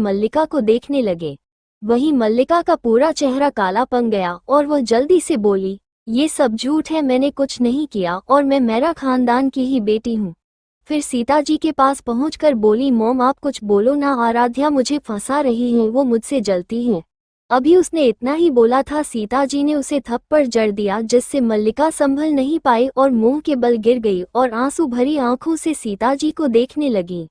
मल्लिका को देखने लगे। वहीं मल्लिका का पूरा चेहरा काला पड़ गया और वह जल्दी से बोली, ये सब झूठ है, मैंने कुछ नहीं किया और मैं मेरा खानदान की ही बेटी हूँ। फिर सीता जी के पास पहुंचकर बोली, मॉम आप कुछ बोलो ना, आराध्या मुझे फंसा रही है, वो मुझसे जलती है। अभी उसने इतना ही बोला था, सीता जी ने उसे थप्पड़ जड़ दिया जिससे मल्लिका संभल नहीं पाई और मुंह के बल गिर गई और आंसू भरी आंखों से सीता जी को देखने लगी।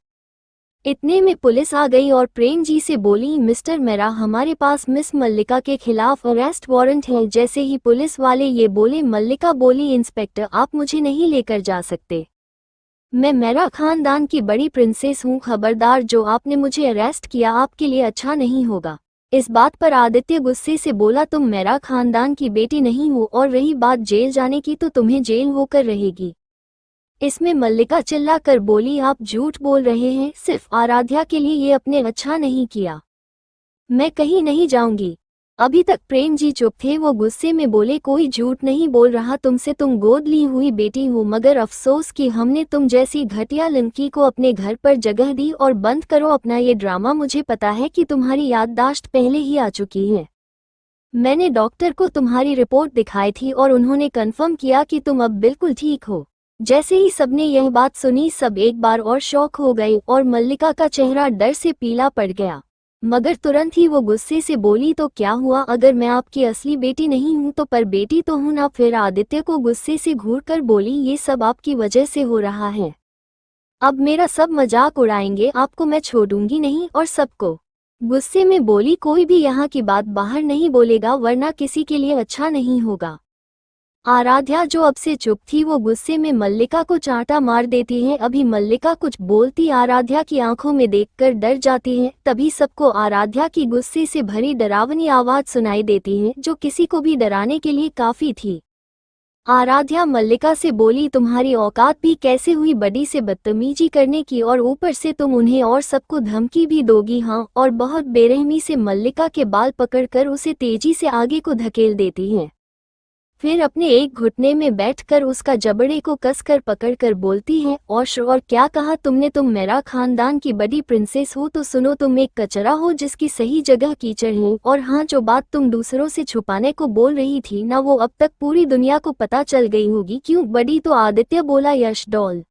इतने में पुलिस आ गई और प्रेम जी से बोली, मिस्टर मेरा, हमारे पास मिस मल्लिका के खिलाफ अरेस्ट वारंट है। जैसे ही पुलिस वाले ये बोले, मल्लिका बोली, इंस्पेक्टर आप मुझे नहीं लेकर जा सकते, मैं मेरा खानदान की बड़ी प्रिंसेस हूँ, खबरदार, जो आपने मुझे अरेस्ट किया आपके लिए अच्छा नहीं होगा। इस बात पर आदित्य गुस्से से बोला, तुम मेरा खानदान की बेटी नहीं हो और रही बात जेल जाने की तो तुम्हें जेल होकर रहेगी। इसमें मल्लिका चिल्ला कर बोली, आप झूठ बोल रहे हैं, सिर्फ आराध्या के लिए ये अपने अच्छा नहीं किया, मैं कहीं नहीं जाऊंगी। अभी तक प्रेम जी चुप थे, वो गुस्से में बोले, कोई झूठ नहीं बोल रहा तुमसे, तुम गोद ली हुई बेटी हो, मगर अफसोस कि हमने तुम जैसी घटिया लड़की को अपने घर पर जगह दी। और बंद करो अपना ये ड्रामा, मुझे पता है कि तुम्हारी याददाश्त पहले ही आ चुकी है। मैंने डॉक्टर को तुम्हारी रिपोर्ट दिखाई थी और उन्होंने कन्फर्म किया कि तुम अब बिल्कुल ठीक हो। जैसे ही सबने यह बात सुनी, सब एक बार और शॉक हो गए और मल्लिका का चेहरा डर से पीला पड़ गया, मगर तुरंत ही वो गुस्से से बोली, तो क्या हुआ, अगर मैं आपकी असली बेटी नहीं हूं तो पर बेटी तो हूं ना। फिर आदित्य को गुस्से से घूरकर बोली, ये सब आपकी वजह से हो रहा है, अब मेरा सब मजाक उड़ाएंगे, आपको मैं छोड़ूंगी नहीं। और सबको गुस्से में बोली, कोई भी यहाँ की बात बाहर नहीं बोलेगा वरना किसी के लिए अच्छा नहीं होगा। आराध्या जो अब से चुप थी, वो गुस्से में मल्लिका को चांटा मार देती है। अभी मल्लिका कुछ बोलती आराध्या की आंखों में देखकर डर जाती है। तभी सबको आराध्या की गुस्से से भरी डरावनी आवाज सुनाई देती है, जो किसी को भी डराने के लिए काफी थी। आराध्या मल्लिका से बोली, तुम्हारी औकात भी कैसे हुई बड़ी से बदतमीजी करने की, और ऊपर से तुम उन्हें और सबको धमकी भी दोगी। हाँ, और बहुत बेरहमी से मल्लिका के बाल पकड़कर उसे तेजी से आगे को धकेल देती है। फिर अपने एक घुटने में बैठकर उसका जबड़े को कसकर पकड़कर बोलती है, और क्या कहा तुमने, तुम मेरा खानदान की बड़ी प्रिंसेस हो तो सुनो, तुम एक कचरा हो जिसकी सही जगह कीचड़ है। और हाँ, जो बात तुम दूसरों से छुपाने को बोल रही थी ना, वो अब तक पूरी दुनिया को पता चल गई होगी। क्यों बड़ी, तो आदित्य बोला, यश डॉल।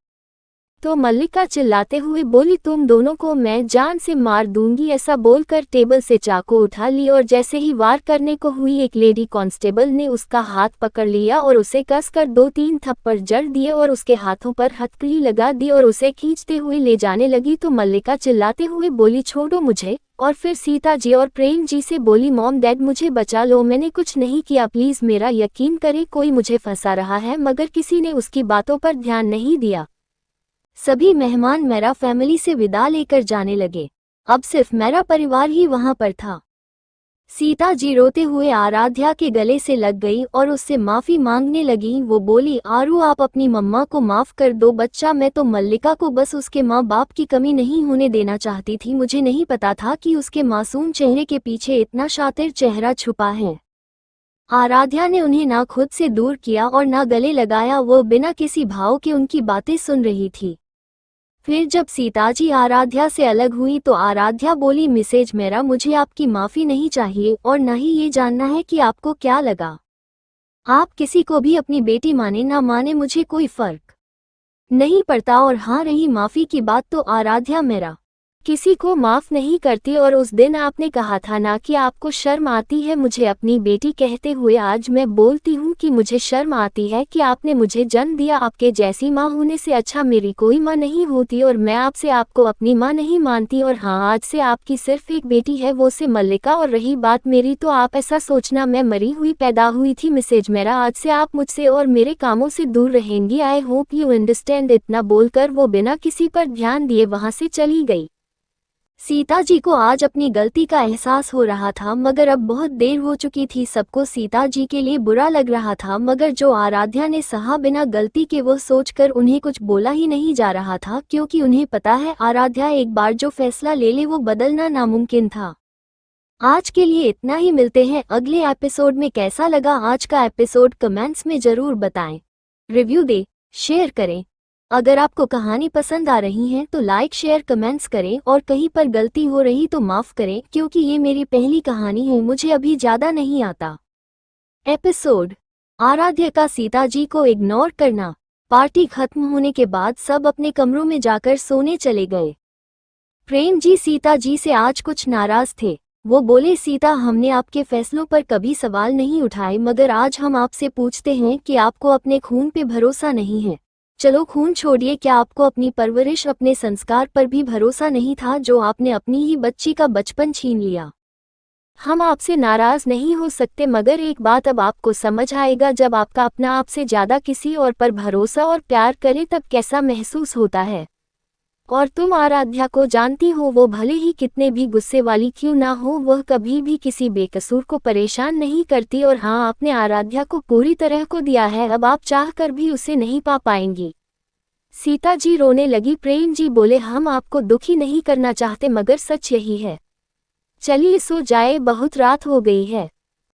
तो मल्लिका चिल्लाते हुए बोली, तुम दोनों को मैं जान से मार दूंगी। ऐसा बोलकर टेबल से चाकू उठा ली और जैसे ही वार करने को हुई, एक लेडी कांस्टेबल ने उसका हाथ पकड़ लिया और उसे कसकर 2-3 थप्पड़ जड़ दिए और उसके हाथों पर हथकड़ी लगा दी और उसे खींचते हुए ले जाने लगी। तो मल्लिका चिल्लाते हुए बोली, छोड़ो मुझे। और फिर सीता जी और प्रेम जी से बोली, मॉम डैड मुझे बचा लो, मैंने कुछ नहीं किया, प्लीज मेरा यकीन करें, कोई मुझे फंसा रहा है। मगर किसी ने उसकी बातों पर ध्यान नहीं दिया। सभी मेहमान मेरा फैमिली से विदा लेकर जाने लगे, अब सिर्फ मेरा परिवार ही वहां पर था। सीता जी रोते हुए आराध्या के गले से लग गई और उससे माफी मांगने लगी। वो बोली, आरू आप अपनी मम्मा को माफ कर दो बच्चा, मैं तो मल्लिका को बस उसके माँ बाप की कमी नहीं होने देना चाहती थी, मुझे नहीं पता था कि उसके मासूम चेहरे के पीछे इतना शातिर चेहरा छुपा है। आराध्या ने उन्हें ना खुद से दूर किया और ना गले लगाया, वो बिना किसी भाव के उनकी बातें सुन रही थी। फिर जब सीताजी आराध्या से अलग हुई तो आराध्या बोली, मिसेज मेरा, मुझे आपकी माफी नहीं चाहिए और न ही ये जानना है कि आपको क्या लगा। आप किसी को भी अपनी बेटी माने ना माने, मुझे कोई फर्क नहीं पड़ता। और हाँ, रही माफी की बात, तो आराध्या मेरा किसी को माफ नहीं करती। और उस दिन आपने कहा था ना कि आपको शर्म आती है मुझे अपनी बेटी कहते हुए, आज मैं बोलती हूँ कि मुझे शर्म आती है कि आपने मुझे जन्म दिया। आपके जैसी माँ होने से अच्छा मेरी कोई माँ नहीं होती और मैं आपसे आपको अपनी माँ नहीं मानती। और हाँ, आज से आपकी सिर्फ एक बेटी है, वो से मल्लिका। और रही बात मेरी, तो आप ऐसा सोचना मैं मरी हुई पैदा हुई थी। मिसेज मेरा, आज से आप मुझसे और मेरे कामों से दूर रहेंगी। I hope you understand. इतना बोलकर वो बिना किसी पर ध्यान दिए वहां से चली गई। सीता जी को आज अपनी गलती का एहसास हो रहा था, मगर अब बहुत देर हो चुकी थी। सबको सीता जी के लिए बुरा लग रहा था, मगर जो आराध्या ने सहा बिना गलती के, वो सोचकर उन्हें कुछ बोला ही नहीं जा रहा था, क्योंकि उन्हें पता है आराध्या एक बार जो फैसला ले ले वो बदलना नामुमकिन था। आज के लिए इतना ही, मिलते हैं अगले एपिसोड में। कैसा लगा आज का एपिसोड कमेंट्स में जरूर बताएं, रिव्यू दे, शेयर करें। अगर आपको कहानी पसंद आ रही है तो लाइक शेयर कमेंट्स करें और कहीं पर गलती हो रही तो माफ़ करें क्योंकि ये मेरी पहली कहानी है, मुझे अभी ज़्यादा नहीं आता। एपिसोड आराध्या का सीता जी को इग्नोर करना। पार्टी खत्म होने के बाद सब अपने कमरों में जाकर सोने चले गए। प्रेम जी सीता जी से आज कुछ नाराज थे। वो बोले, सीता, हमने आपके फैसलों पर कभी सवाल नहीं उठाए, मगर आज हम आपसे पूछते हैं कि आपको अपने खून पे भरोसा नहीं है। चलो खून छोड़िए, क्या आपको अपनी परवरिश, अपने संस्कार पर भी भरोसा नहीं था जो आपने अपनी ही बच्ची का बचपन छीन लिया? हम आपसे नाराज नहीं हो सकते, मगर एक बात अब आपको समझ आएगा, जब आपका अपना आपसे ज्यादा किसी और पर भरोसा और प्यार करे तब कैसा महसूस होता है। और तुम आराध्या को जानती हो, वो भले ही कितने भी गुस्से वाली क्यों ना हो, वह कभी भी किसी बेकसूर को परेशान नहीं करती। और हाँ, आपने आराध्या को पूरी तरह को दिया है, अब आप चाह कर भी उसे नहीं पा पाएंगी। सीता जी रोने लगी। प्रेम जी बोले, हम आपको दुखी नहीं करना चाहते, मगर सच यही है। चलिए सो जाए, बहुत रात हो गई है।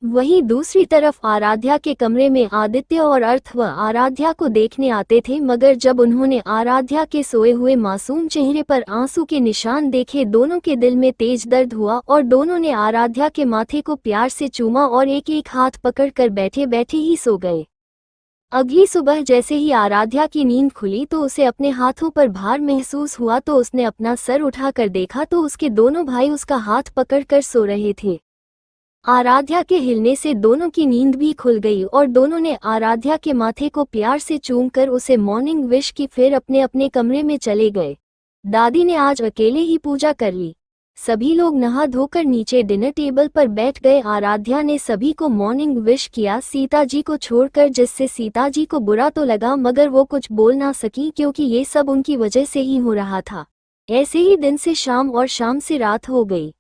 वहीं दूसरी तरफ आराध्या के कमरे में आदित्य और अर्थव आराध्या को देखने आते थे, मगर जब उन्होंने आराध्या के सोए हुए मासूम चेहरे पर आंसू के निशान देखे, दोनों के दिल में तेज दर्द हुआ और दोनों ने आराध्या के माथे को प्यार से चूमा और एक एक हाथ पकड़कर बैठे बैठे ही सो गए। अगली सुबह जैसे ही आराध्या की नींद खुली तो उसे अपने हाथों पर भार महसूस हुआ, तो उसने अपना सर उठाकर देखा तो उसके दोनों भाई उसका हाथ पकड़कर सो रहे थे। आराध्या के हिलने से दोनों की नींद भी खुल गई और दोनों ने आराध्या के माथे को प्यार से चूमकर उसे मॉर्निंग विश की, फिर अपने अपने कमरे में चले गए। दादी ने आज अकेले ही पूजा कर ली। सभी लोग नहा धोकर नीचे डिनर टेबल पर बैठ गए। आराध्या ने सभी को मॉर्निंग विश किया, सीता जी को छोड़कर, जिससे सीता जी को बुरा तो लगा मगर वो कुछ बोल ना सकी क्योंकि ये सब उनकी वजह से ही हो रहा था। ऐसे ही दिन से शाम और शाम से रात हो गई।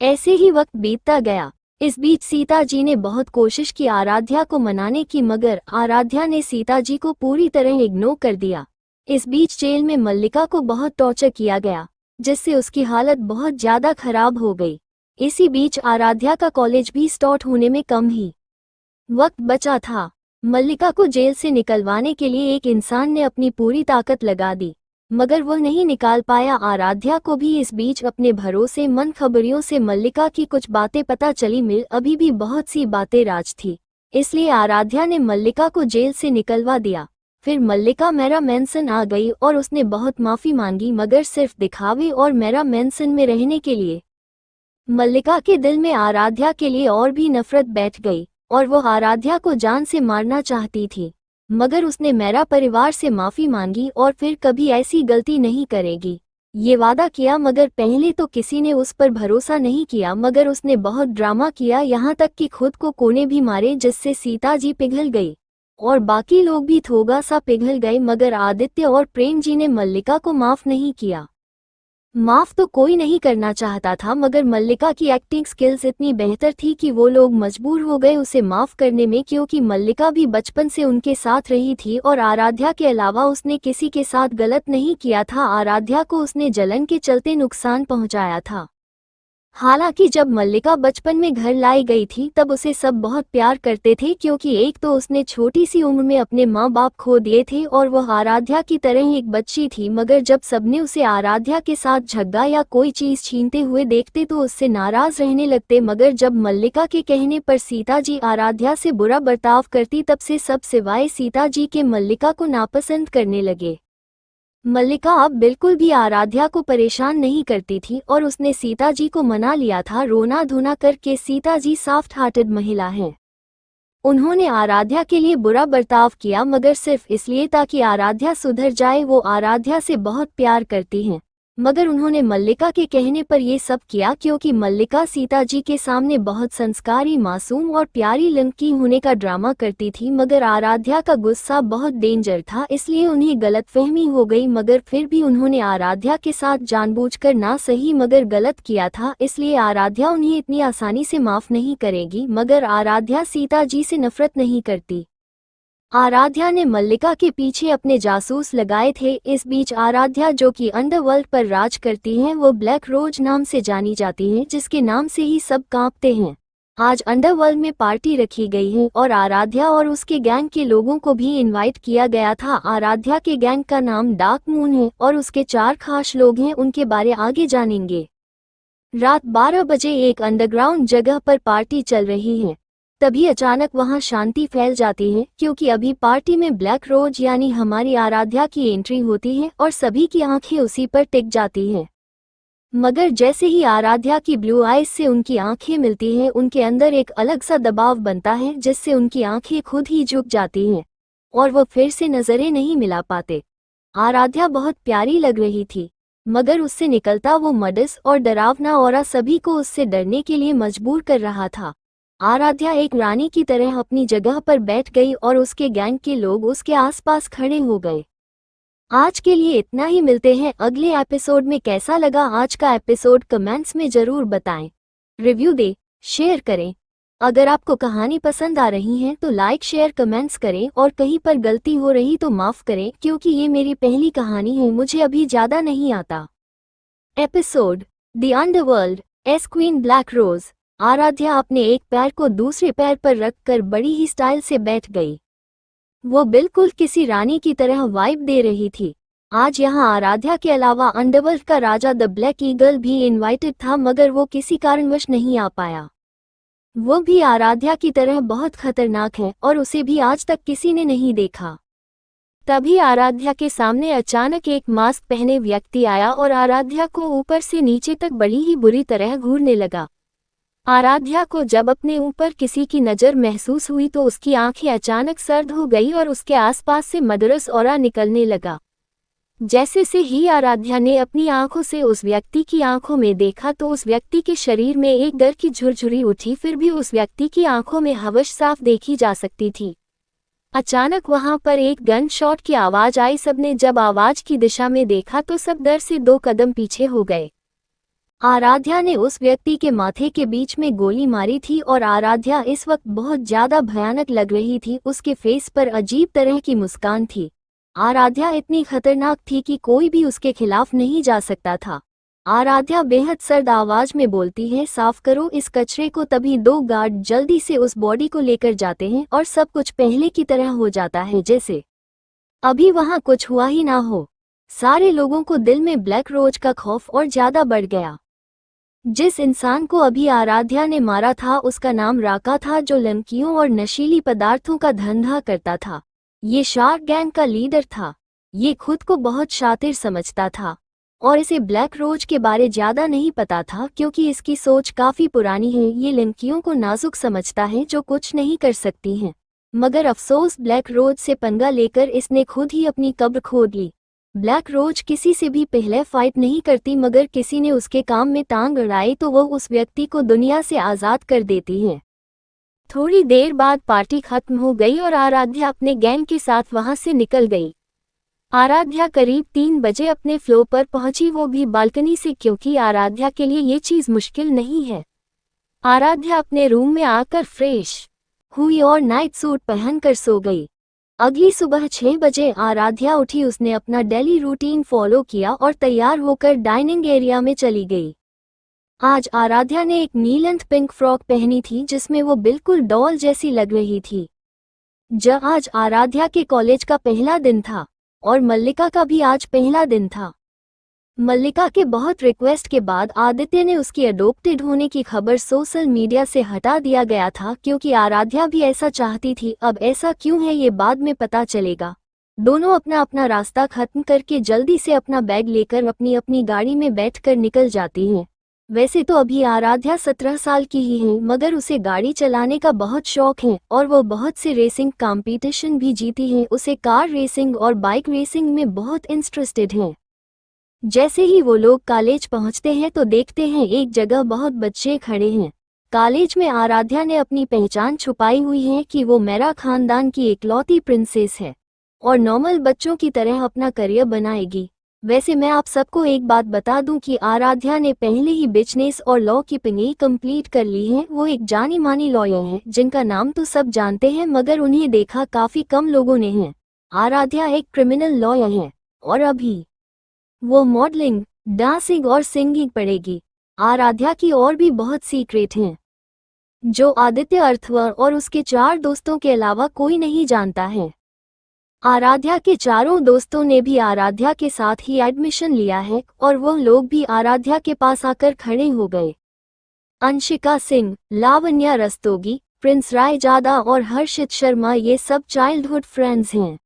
ऐसे ही वक्त बीतता गया। इस बीच सीता जी ने बहुत कोशिश की आराध्या को मनाने की, मगर आराध्या ने सीता जी को पूरी तरह इग्नोर कर दिया। इस बीच जेल में मल्लिका को बहुत टॉर्चर किया गया, जिससे उसकी हालत बहुत ज्यादा खराब हो गई। इसी बीच आराध्या का कॉलेज भी स्टार्ट होने में कम ही वक्त बचा था। मल्लिका को जेल से निकलवाने के लिए एक इंसान ने अपनी पूरी ताकत लगा दी, मगर वह नहीं निकाल पाया। आराध्या को भी इस बीच अपने भरोसेमंद खबरियों से मल्लिका की कुछ बातें पता चली। मिल अभी भी बहुत सी बातें राज थी, इसलिए आराध्या ने मल्लिका को जेल से निकलवा दिया। फिर मल्लिका मेरा मेंशन आ गई और उसने बहुत माफी मांगी, मगर सिर्फ दिखावे और मेरा मेंशन में रहने के लिए। मल्लिका के दिल में आराध्या के लिए और भी नफरत बैठ गई और वो आराध्या को जान से मारना चाहती थी, मगर उसने मेरा परिवार से माफी मांगी और फिर कभी ऐसी गलती नहीं करेगी, ये वादा किया। मगर पहले तो किसी ने उस पर भरोसा नहीं किया, मगर उसने बहुत ड्रामा किया, यहाँ तक कि खुद को कोने भी मारे, जिससे सीता जी पिघल गई और बाकी लोग भी थोड़ा सा पिघल गए। मगर आदित्य और प्रेम जी ने मल्लिका को माफ नहीं किया। माफ तो कोई नहीं करना चाहता था, मगर मल्लिका की एक्टिंग स्किल्स इतनी बेहतर थी कि वो लोग मजबूर हो गए उसे माफ करने में, क्योंकि मल्लिका भी बचपन से उनके साथ रही थी और आराध्या के अलावा उसने किसी के साथ गलत नहीं किया था। आराध्या को उसने जलन के चलते नुकसान पहुंचाया था। हालांकि जब मल्लिका बचपन में घर लाई गई थी तब उसे सब बहुत प्यार करते थे, क्योंकि एक तो उसने छोटी सी उम्र में अपने माँ बाप खो दिए थे और वह आराध्या की तरह एक बच्ची थी। मगर जब सबने उसे आराध्या के साथ झगड़ा या कोई चीज छीनते हुए देखते तो उससे नाराज रहने लगते, मगर जब मल्लिका के कहने पर सीता जी आराध्या से बुरा बर्ताव करती तब से सब सिवाय सीता जी के मल्लिका को नापसंद करने लगे। मल्लिका अब बिल्कुल भी आराध्या को परेशान नहीं करती थी और उसने सीता जी को मना लिया था। रोना धोना करके सीता जी सॉफ्ट हार्टेड महिला हैं। उन्होंने आराध्या के लिए बुरा बर्ताव किया, मगर सिर्फ इसलिए ताकि आराध्या सुधर जाए। वो आराध्या से बहुत प्यार करती हैं, मगर उन्होंने मल्लिका के कहने पर ये सब किया क्योंकि मल्लिका सीता जी के सामने बहुत संस्कारी, मासूम और प्यारी लड़की होने का ड्रामा करती थी। मगर आराध्या का गुस्सा बहुत डेंजर था, इसलिए उन्हें गलतफहमी हो गई, मगर फिर भी उन्होंने आराध्या के साथ जानबूझकर ना सही मगर गलत किया था, इसलिए आराध्या उन्हें इतनी आसानी से माफ नहीं करेगी। मगर आराध्या सीता जी से नफरत नहीं करती। आराध्या ने मल्लिका के पीछे अपने जासूस लगाए थे। इस बीच आराध्या, जो कि अंडरवर्ल्ड पर राज करती हैं, वो ब्लैक रोज नाम से जानी जाती हैं, जिसके नाम से ही सब कांपते हैं। आज अंडरवर्ल्ड में पार्टी रखी गई है और आराध्या और उसके गैंग के लोगों को भी इनवाइट किया गया था। आराध्या के गैंग का नाम डार्क मून है और उसके 4 खास लोग हैं, उनके बारे आगे जानेंगे। रात 12 बजे एक अंडरग्राउंड जगह पर पार्टी चल रही है। तभी अचानक वहां शांति फैल जाती है क्योंकि अभी पार्टी में ब्लैक रोज यानी हमारी आराध्या की एंट्री होती है और सभी की आंखें उसी पर टिक जाती हैं। मगर जैसे ही आराध्या की ब्लू आइज से उनकी आंखें मिलती हैं, उनके अंदर एक अलग सा दबाव बनता है जिससे उनकी आंखें खुद ही झुक जाती हैं और वो फिर से नजरें नहीं मिला पाते। आराध्या बहुत प्यारी लग रही थी, मगर उससे निकलता वो मडस और डरावना ऑरा सभी को उससे डरने के लिए मजबूर कर रहा था। आराध्या एक रानी की तरह अपनी जगह पर बैठ गई और उसके गैंग के लोग उसके आसपास खड़े हो गए। आज के लिए इतना ही, मिलते हैं अगले एपिसोड में। कैसा लगा आज का एपिसोड कमेंट्स में जरूर बताएं, रिव्यू दे, शेयर करें। अगर आपको कहानी पसंद आ रही है तो लाइक शेयर कमेंट्स करें और कहीं पर गलती हो रही तो माफ करें क्योंकि ये मेरी पहली कहानी है, मुझे अभी ज्यादा नहीं आता। Episode the underworld's queen black rose. Aaradhya अपने एक पैर को दूसरे पैर पर रखकर बड़ी ही स्टाइल से बैठ गई। वो बिल्कुल किसी रानी की तरह वाइब दे रही थी। आज यहाँ आराध्या के अलावा अंडरवर्ल्ड का राजा द ब्लैक ईगल भी इनवाइटेड था, मगर वो किसी कारणवश नहीं आ पाया। वो भी आराध्या की तरह बहुत खतरनाक है और उसे भी आज तक किसी ने नहीं देखा। तभी आराध्या के सामने अचानक एक मास्क पहने व्यक्ति आया और आराध्या को ऊपर से नीचे तक बड़ी ही बुरी तरह घूरने लगा। आराध्या को जब अपने ऊपर किसी की नज़र महसूस हुई तो उसकी आंखें अचानक सर्द हो गई और उसके आसपास से मदरस ऑरा निकलने लगा। जैसे से ही आराध्या ने अपनी आंखों से उस व्यक्ति की आंखों में देखा तो उस व्यक्ति के शरीर में एक डर की झुरझुरी उठी, फिर भी उस व्यक्ति की आंखों में हवस साफ देखी जा सकती थी। अचानक वहां पर एक गन शॉट की आवाज आई। सबने जब आवाज की दिशा में देखा तो सब डर से 2 कदम पीछे हो गए। आराध्या ने उस व्यक्ति के माथे के बीच में गोली मारी थी और आराध्या इस वक्त बहुत ज्यादा भयानक लग रही थी। उसके फेस पर अजीब तरह की मुस्कान थी। आराध्या इतनी खतरनाक थी कि कोई भी उसके खिलाफ नहीं जा सकता था। आराध्या बेहद सर्द आवाज में बोलती है, साफ करो इस कचरे को। तभी 2 गार्ड जल्दी से उस बॉडी को लेकर जाते हैं और सब कुछ पहले की तरह हो जाता है जैसे अभी वहां कुछ हुआ ही ना हो। सारे लोगों को दिल में ब्लैक रोज का खौफ और ज्यादा बढ़ गया। जिस इंसान को अभी आराध्या ने मारा था उसका नाम राका था, जो लड़कियों और नशीली पदार्थों का धंधा करता था। ये शार्क गैंग का लीडर था। ये खुद को बहुत शातिर समझता था और इसे ब्लैक रोज के बारे ज्यादा नहीं पता था क्योंकि इसकी सोच काफी पुरानी है। ये लड़कियों को नाजुक समझता है जो कुछ नहीं कर सकती हैं। मगर अफसोस ब्लैक रोज से पंगा लेकर इसने खुद ही अपनी कब्र खोद ली। ब्लैक रोज किसी से भी पहले फाइट नहीं करती, मगर किसी ने उसके काम में टांग अड़ाई तो वो उस व्यक्ति को दुनिया से आज़ाद कर देती है। थोड़ी देर बाद पार्टी खत्म हो गई और आराध्या अपने गैंग के साथ वहां से निकल गई। आराध्या करीब 3 बजे अपने फ्लोर पर पहुंची, वो भी बालकनी से, क्योंकि आराध्या के लिए ये चीज मुश्किल नहीं है। आराध्या अपने रूम में आकर फ्रेश हुई और नाइट सूट पहनकर सो गई। अगली सुबह 6 बजे आराध्या उठी। उसने अपना डेली रूटीन फॉलो किया और तैयार होकर डाइनिंग एरिया में चली गई। आज आराध्या ने एक नील पिंक फ्रॉक पहनी थी जिसमें वो बिल्कुल डॉल जैसी लग रही थी। आज आराध्या के कॉलेज का पहला दिन था और मल्लिका का भी आज पहला दिन था। मल्लिका के बहुत रिक्वेस्ट के बाद आदित्य ने उसकी अडॉप्टेड होने की खबर सोशल मीडिया से हटा दिया गया था क्योंकि आराध्या भी ऐसा चाहती थी। अब ऐसा क्यों है ये बाद में पता चलेगा। दोनों अपना अपना रास्ता खत्म करके जल्दी से अपना बैग लेकर अपनी अपनी गाड़ी में बैठकर निकल जाती हैं। वैसे तो अभी आराध्या 17 साल की ही है, मगर उसे गाड़ी चलाने का बहुत शौक है और वो बहुत से रेसिंग कंपटीशन भी जीती है। उसे कार रेसिंग और बाइक रेसिंग में बहुत इंटरेस्टेड है। जैसे ही वो लोग कॉलेज पहुंचते हैं तो देखते हैं एक जगह बहुत बच्चे खड़े हैं। कॉलेज में आराध्या ने अपनी पहचान छुपाई हुई है कि वो मेरा खानदान की इकलौती प्रिंसेस है और नॉर्मल बच्चों की तरह अपना करियर बनाएगी। वैसे मैं आप सबको एक बात बता दूं कि आराध्या ने पहले ही बिजनेस और लॉ की पढ़ाई कंप्लीट कर ली है। वो एक जानी मानी लॉयर हैं जिनका नाम तो सब जानते हैं, मगर उन्हें देखा काफी कम लोगों ने है। आराध्या एक क्रिमिनल लॉयर है और अभी वो मॉडलिंग, डांसिंग और सिंगिंग पढ़ेगी। आराध्या की और भी बहुत सीक्रेट हैं। जो आदित्य अर्थवर और उसके 4 दोस्तों के अलावा कोई नहीं जानता है। आराध्या के चारों दोस्तों ने भी आराध्या के साथ ही एडमिशन लिया है और वह लोग भी आराध्या के पास आकर खड़े हो गए। अंशिका सिंह, लावण्या रस्तोगी, प्रिंस रायजादा और हर्षित शर्मा ये सब चाइल्डहुड फ्रेंड्स हैं।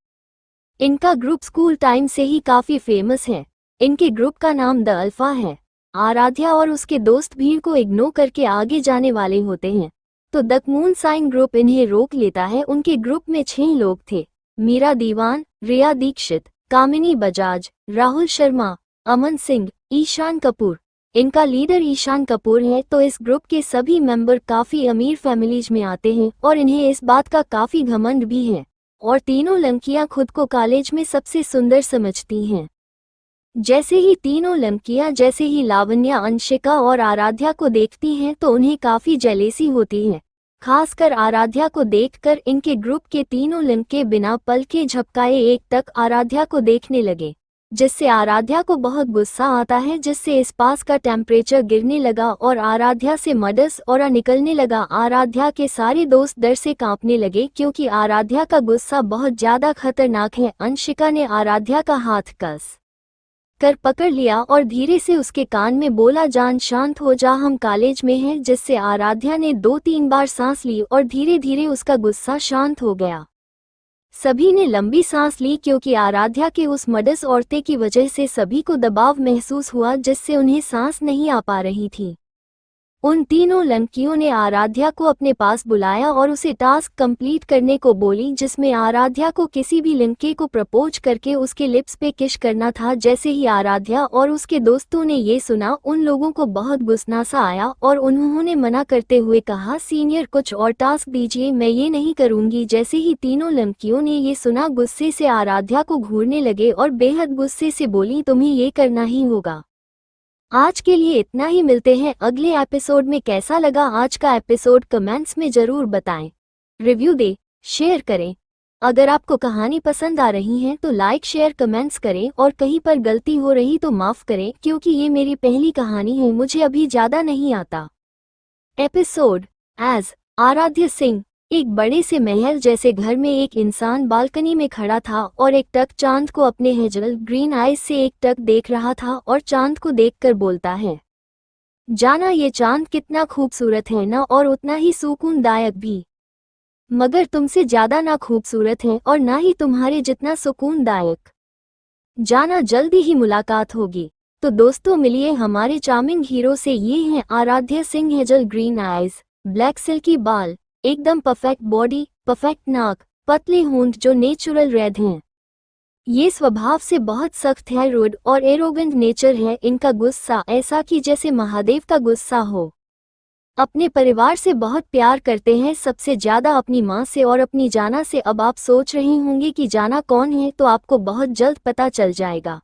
इनका ग्रुप स्कूल टाइम से ही काफी फेमस है। इनके ग्रुप का नाम द अल्फा है। आराध्या और उसके दोस्त भीड़ को इग्नोर करके आगे जाने वाले होते हैं तो द मून साइन ग्रुप इन्हें रोक लेता है। उनके ग्रुप में 6 लोग थे, मीरा दीवान, रिया दीक्षित, कामिनी बजाज, राहुल शर्मा, अमन सिंह, ईशान कपूर। इनका लीडर ईशान कपूर है। तो इस ग्रुप के सभी मेंबर काफी अमीर फैमिलीज में आते हैं और इन्हें इस बात का काफी घमंड भी है और तीनों लड़कियां खुद को कॉलेज में सबसे सुंदर समझती हैं। जैसे ही तीनों लड़कियां जैसे ही लावण्या, अंशिका और आराध्या को देखती हैं तो उन्हें काफी जेलेसी होती है। खासकर आराध्या को देखकर इनके ग्रुप के तीनों लड़के बिना पल के झपकाए एक तक आराध्या को देखने लगे, जिससे आराध्या को बहुत गुस्सा आता है, जिससे इस पास का टेम्परेचर गिरने लगा और आराध्या से मडस ऑरा निकलने लगा। आराध्या के सारे दोस्त डर से कांपने लगे क्योंकि आराध्या का गुस्सा बहुत ज्यादा खतरनाक है। अंशिका ने आराध्या का हाथ कस कर पकड़ लिया और धीरे से उसके कान में बोला, जान शांत हो जा, हम कॉलेज में हैं। जिससे आराध्या ने 2-3 बार सांस ली और धीरे धीरे उसका गुस्सा शांत हो गया। सभी ने लंबी सांस ली क्योंकि आराध्या के उस मडस औरतें की वजह से सभी को दबाव महसूस हुआ, जिससे उन्हें सांस नहीं आ पा रही थी। उन तीनों लड़कियों ने आराध्या को अपने पास बुलाया और उसे टास्क कंप्लीट करने को बोली, जिसमें आराध्या को किसी भी लड़के को प्रपोज करके उसके लिप्स पे किस करना था। जैसे ही आराध्या और उसके दोस्तों ने ये सुना, उन लोगों को बहुत गुस्सा सा आया और उन्होंने मना करते हुए कहा, सीनियर कुछ और टास्क दीजिए, मैं ये नहीं करूंगी। जैसे ही तीनों लड़कियों ने ये सुना, गुस्से से आराध्या को घूरने लगे और बेहद गुस्से से बोली, तुम्हें ये करना ही होगा। आज के लिए इतना ही, मिलते हैं अगले एपिसोड में। कैसा लगा आज का एपिसोड कमेंट्स में जरूर बताएं। रिव्यू दे, शेयर करें। अगर आपको कहानी पसंद आ रही है तो लाइक शेयर कमेंट्स करें और कहीं पर गलती हो रही तो माफ करें क्योंकि ये मेरी पहली कहानी है, मुझे अभी ज्यादा नहीं आता। एपिसोड एज आराध्य सिंह। एक बड़े से महल जैसे घर में एक इंसान बालकनी में खड़ा था और एक टक चांद को अपने हेजल ग्रीन आईज से एक टक देख रहा था और चांद को देखकर बोलता है, जाना ये चांद कितना खूबसूरत है ना, और उतना ही सुकूनदायक भी, मगर तुमसे ज्यादा ना खूबसूरत है और ना ही तुम्हारे जितना सुकूनदायक। जाना जल्दी ही मुलाकात होगी। तो दोस्तों मिलिए हमारे चार्मिंग हीरो से। ये हैं Aaradhya Singh. Hazel green eyes, black silky बाल, एकदम परफेक्ट बॉडी, परफेक्ट नाक, पतले होंठ जो नेचुरल रेड हैं। ये स्वभाव से बहुत सख्त है, रूड और एरोगेंट नेचर है। इनका गुस्सा ऐसा कि जैसे महादेव का गुस्सा हो। अपने परिवार से बहुत प्यार करते हैं, सबसे ज्यादा अपनी माँ से और अपनी जाना से। अब आप सोच रहे होंगे कि जाना कौन है, तो आपको बहुत जल्द पता चल जाएगा।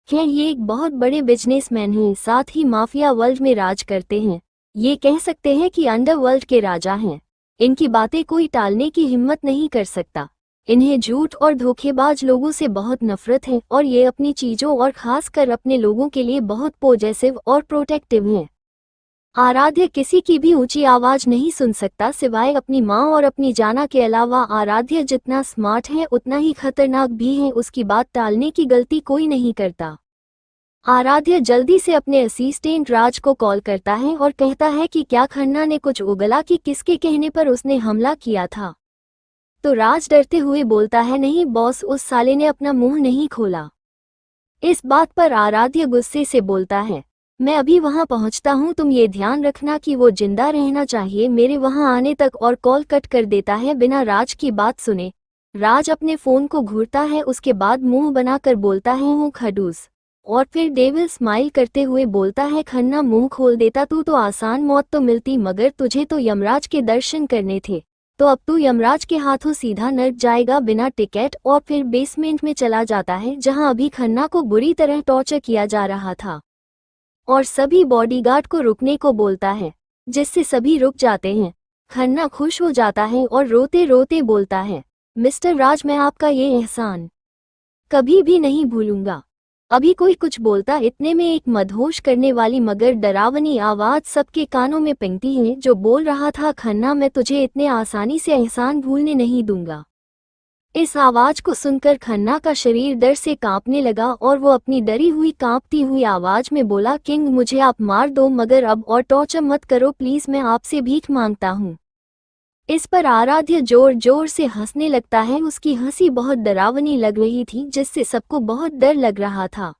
खैर ये एक बहुत बड़े बिजनेसमैन हैं, साथ ही माफिया वर्ल्ड में राज करते हैं। ये कह सकते हैं कि अंडरवर्ल्ड के राजा हैं। इनकी बातें कोई टालने की हिम्मत नहीं कर सकता। इन्हें झूठ और धोखेबाज लोगों से बहुत नफरत है और ये अपनी चीजों और खासकर अपने लोगों के लिए बहुत पॉजिटिव और प्रोटेक्टिव हैं। आराध्य किसी की भी ऊंची आवाज नहीं सुन सकता सिवाय अपनी माँ और अपनी जाना के अलावा। आराध्य जितना स्मार्ट है उतना ही खतरनाक भी है, उसकी बात टालने की गलती कोई नहीं करता। आराध्य जल्दी से अपने असिस्टेंट राज को कॉल करता है और कहता है कि क्या खन्ना ने कुछ उगला कि किसके कहने पर उसने हमला किया था। तो राज डरते हुए बोलता है, नहीं बॉस, उस साले ने अपना मुंह नहीं खोला। इस बात पर आराध्य गुस्से से बोलता है, मैं अभी वहां पहुंचता हूं, तुम ये ध्यान रखना कि वो जिंदा रहना चाहिए मेरे वहां आने तक, और कॉल कट कर देता है बिना राज की बात सुने। राज अपने फोन को घूरता है, उसके बाद मुंह बनाकर बोलता है, हूँ खडूस, और फिर डेविल स्माइल करते हुए बोलता है, खन्ना मुंह खोल देता तू तो आसान मौत तो मिलती, मगर तुझे तो यमराज के दर्शन करने थे, तो अब तू यमराज के हाथों सीधा नर्क जाएगा बिना टिकट। और फिर बेसमेंट में चला जाता है जहां अभी खन्ना को बुरी तरह टॉर्चर किया जा रहा था और सभी बॉडीगार्ड को रुकने को बोलता है, जिससे सभी रुक जाते हैं। खन्ना खुश हो जाता है और रोते रोते बोलता है, मिस्टर राज, मैं आपका ये एहसान कभी भी नहीं भूलूंगा। अभी कोई कुछ बोलता, इतने में एक मदहोश करने वाली मगर डरावनी आवाज सबके कानों में पिंगती है, जो बोल रहा था, खन्ना मैं तुझे इतने आसानी से एहसान भूलने नहीं दूंगा। इस आवाज को सुनकर खन्ना का शरीर डर से कांपने लगा और वो अपनी डरी हुई कांपती हुई आवाज में बोला, किंग मुझे आप मार दो मगर अब और टॉर्चर मत करो प्लीज, मैं आपसे भीख मांगता हूँ। इस पर आराध्य जोर जोर से हंसने लगता है। उसकी हंसी बहुत डरावनी लग रही थी, जिससे सबको बहुत डर लग रहा था।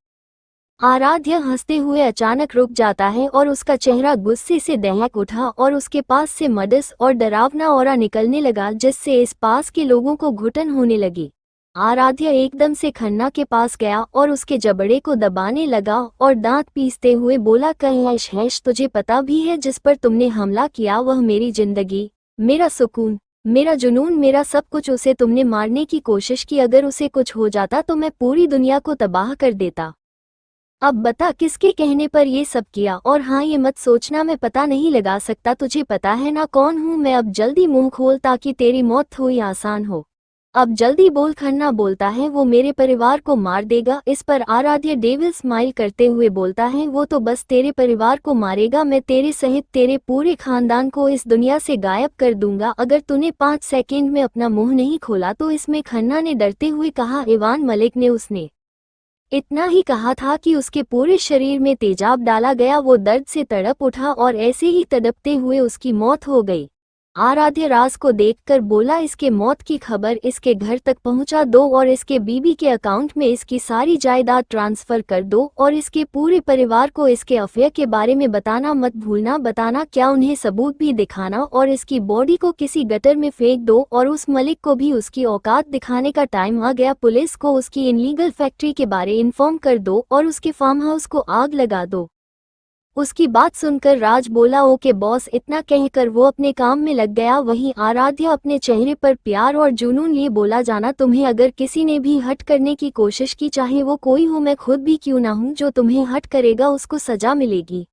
आराध्य हंसते हुए अचानक रुक जाता है और उसका चेहरा गुस्से से दहक उठा और उसके पास से मदस और डरावना ऑरा निकलने लगा, जिससे इस पास के लोगों को घुटन होने लगी। आराध्य एकदम से खन्ना के पास गया और उसके जबड़े को दबाने लगा और दांत पीसते हुए बोला, कैश हैश तुझे पता भी है जिस पर तुमने हमला किया वह मेरी जिंदगी, मेरा सुकून, मेरा जुनून, मेरा सब कुछ, उसे तुमने मारने की कोशिश की। अगर उसे कुछ हो जाता तो मैं पूरी दुनिया को तबाह कर देता। अब बता किसके कहने पर ये सब किया? और हाँ, ये मत सोचना मैं पता नहीं लगा सकता, तुझे पता है ना कौन हूँ मैं। अब जल्दी मुंह खोल ताकि तेरी मौत थोड़ी आसान हो। अब जल्दी बोल। खन्ना बोलता है, वो मेरे परिवार को मार देगा। इस पर आराध्य डेविल स्माइल करते हुए बोलता है, वो तो बस तेरे परिवार को मारेगा, मैं तेरे सहित तेरे पूरे खानदान को इस दुनिया से गायब कर दूंगा अगर तूने 5 सेकंड में अपना मुंह नहीं खोला तो। इसमें खन्ना ने डरते हुए कहा, इवान मलिक ने उसने इतना ही कहा था कि उसके पूरे शरीर में तेजाब डाला गया। वो दर्द से तड़प उठा और ऐसे ही तड़पते हुए उसकी मौत हो गई। आराध्य राज को देखकर बोला, इसके मौत की खबर इसके घर तक पहुंचा दो और इसके बीबी के अकाउंट में इसकी सारी जायदाद ट्रांसफर कर दो और इसके पूरे परिवार को इसके अफेयर के बारे में बताना मत भूलना। बताना क्या, उन्हें सबूत भी दिखाना और इसकी बॉडी को किसी गटर में फेंक दो। और उस मलिक को भी उसकी औकात दिखाने का टाइम आ गया। पुलिस को उसकी इनलीगल फैक्ट्री के बारे इन्फॉर्म कर दो और उसके फार्म हाउस को आग लगा दो। उसकी बात सुनकर राज बोला, ओके बॉस। इतना कहकर वो अपने काम में लग गया। वहीं आराध्या अपने चेहरे पर प्यार और जुनून लिए बोला, जाना तुम्हें अगर किसी ने भी हट करने की कोशिश की, चाहे वो कोई हो, मैं खुद भी क्यों ना हूं, जो तुम्हें हट करेगा उसको सजा मिलेगी।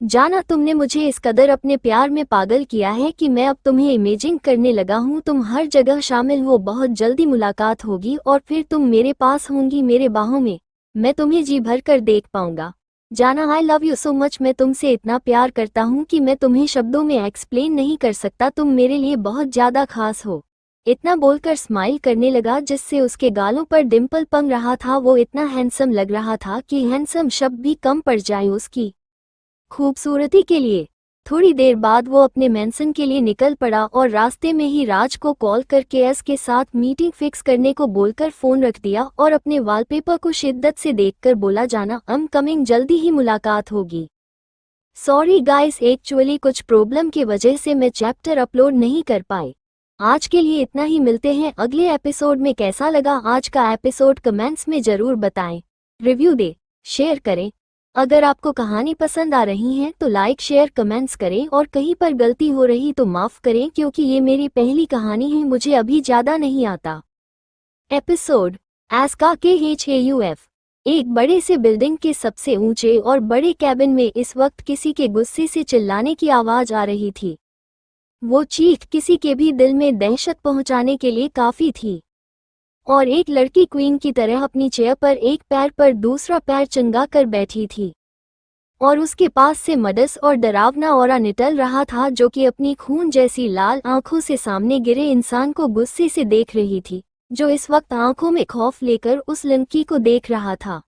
जाना तुमने मुझे इस कदर अपने प्यार में पागल किया है कि मैं अब तुम्हें इमेजिंग करने लगा हूं। तुम हर जगह शामिल हो, बहुत जल्दी मुलाकात होगी और फिर तुम मेरे पास होंगी, मेरे बाहों में। मैं तुम्हें जी भर कर देख पाऊंगा। जाना आई लव यू सो मच। मैं तुमसे इतना प्यार करता हूँ कि मैं तुम्हें शब्दों में एक्सप्लेन नहीं कर सकता। तुम मेरे लिए बहुत ज्यादा खास हो। इतना बोलकर स्माइल करने लगा जिससे उसके गालों पर डिम्पल पंग रहा था। वो इतना हैंडसम लग रहा था कि हैंडसम शब्द भी कम पड़ जाए उसकी खूबसूरती के लिए। थोड़ी देर बाद वो अपने मेंशन के लिए निकल पड़ा और रास्ते में ही राज को कॉल करके एस के साथ मीटिंग फिक्स करने को बोलकर फोन रख दिया और अपने वॉलपेपर को शिद्दत से देखकर बोला, जाना अम कमिंग, जल्दी ही मुलाकात होगी। सॉरी गाइस, एक्चुअली कुछ प्रॉब्लम की वजह से मैं चैप्टर अपलोड नहीं कर पाए। आज के लिए इतना ही, मिलते हैं अगले एपिसोड में। कैसा लगा आज का एपिसोड कमेंट्स में जरूर बताएं। रिव्यू दे, शेयर करें। अगर आपको कहानी पसंद आ रही है तो लाइक शेयर कमेंट्स करें और कहीं पर गलती हो रही तो माफ करें, क्योंकि ये मेरी पहली कहानी है, मुझे अभी ज्यादा नहीं आता। एपिसोड एस्का के HAUF। एक बड़े से बिल्डिंग के सबसे ऊंचे और बड़े कैबिन में इस वक्त किसी के गुस्से से चिल्लाने की आवाज आ रही थी। वो चीख किसी के भी दिल में दहशत पहुंचाने के लिए काफी थी। और एक लड़की क्वीन की तरह अपनी चेयर पर एक पैर पर दूसरा पैर चंगा कर बैठी थी और उसके पास से मदस और डरावना ऑरा निकल रहा था, जो कि अपनी खून जैसी लाल आंखों से सामने गिरे इंसान को गुस्से से देख रही थी, जो इस वक्त आंखों में खौफ लेकर उस लड़की को देख रहा था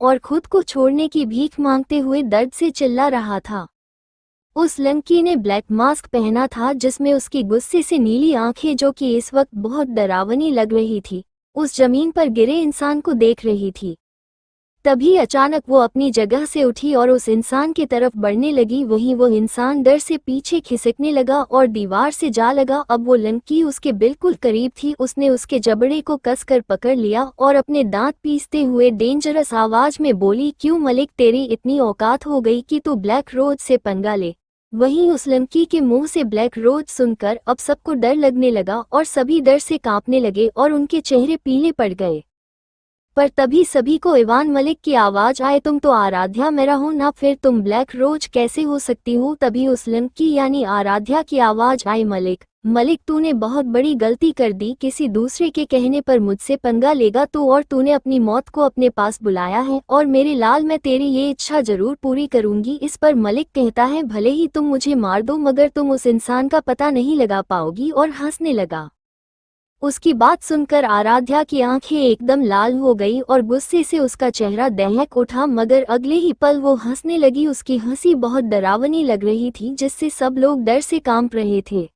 और खुद को छोड़ने की भीख मांगते हुए दर्द से चिल्ला रहा था। उस लड़की ने ब्लैक मास्क पहना था जिसमें उसकी गुस्से से नीली आंखें, जो कि इस वक्त बहुत डरावनी लग रही थी, उस जमीन पर गिरे इंसान को देख रही थी। तभी अचानक वो अपनी जगह से उठी और उस इंसान की तरफ बढ़ने लगी। वहीं वो इंसान डर से पीछे खिसकने लगा और दीवार से जा लगा। अब वो लड़की उसके बिल्कुल करीब थी। उसने उसके जबड़े को कसकर पकड़ लिया और अपने दांत पीसते हुए डेंजरस आवाज में बोली, क्यों मलिक, तेरी इतनी औकात हो गई कि तू ब्लैक रोज से पंगा ले। वहीं उस लड़की के मुंह से ब्लैक रोज सुनकर अब सबको डर लगने लगा और सभी डर से कांपने लगे और उनके चेहरे पीले पड़ गए। पर तभी सभी को इवान मलिक की आवाज आए, तुम तो आराध्या मेरा हो ना, फिर तुम ब्लैक रोज कैसे हो सकती हो। तभी उस लड़की यानी आराध्या की आवाज आई, मलिक मलिक तूने बहुत बड़ी गलती कर दी, किसी दूसरे के कहने पर मुझसे पंगा लेगा तो, और तूने अपनी मौत को अपने पास बुलाया है, और मेरे लाल मैं तेरी ये इच्छा जरूर पूरी करूंगी। इस पर मलिक कहता है, भले ही तुम मुझे मार दो मगर तुम उस इंसान का पता नहीं लगा पाओगी, और हंसने लगा। उसकी बात सुनकर आराध्या की आंखें एकदम लाल हो गई और गुस्से से उसका चेहरा दहक उठा, मगर अगले ही पल वो हंसने लगी। उसकी हंसी बहुत डरावनी लग रही थी जिससे सब लोग डर से कांप रहे थे।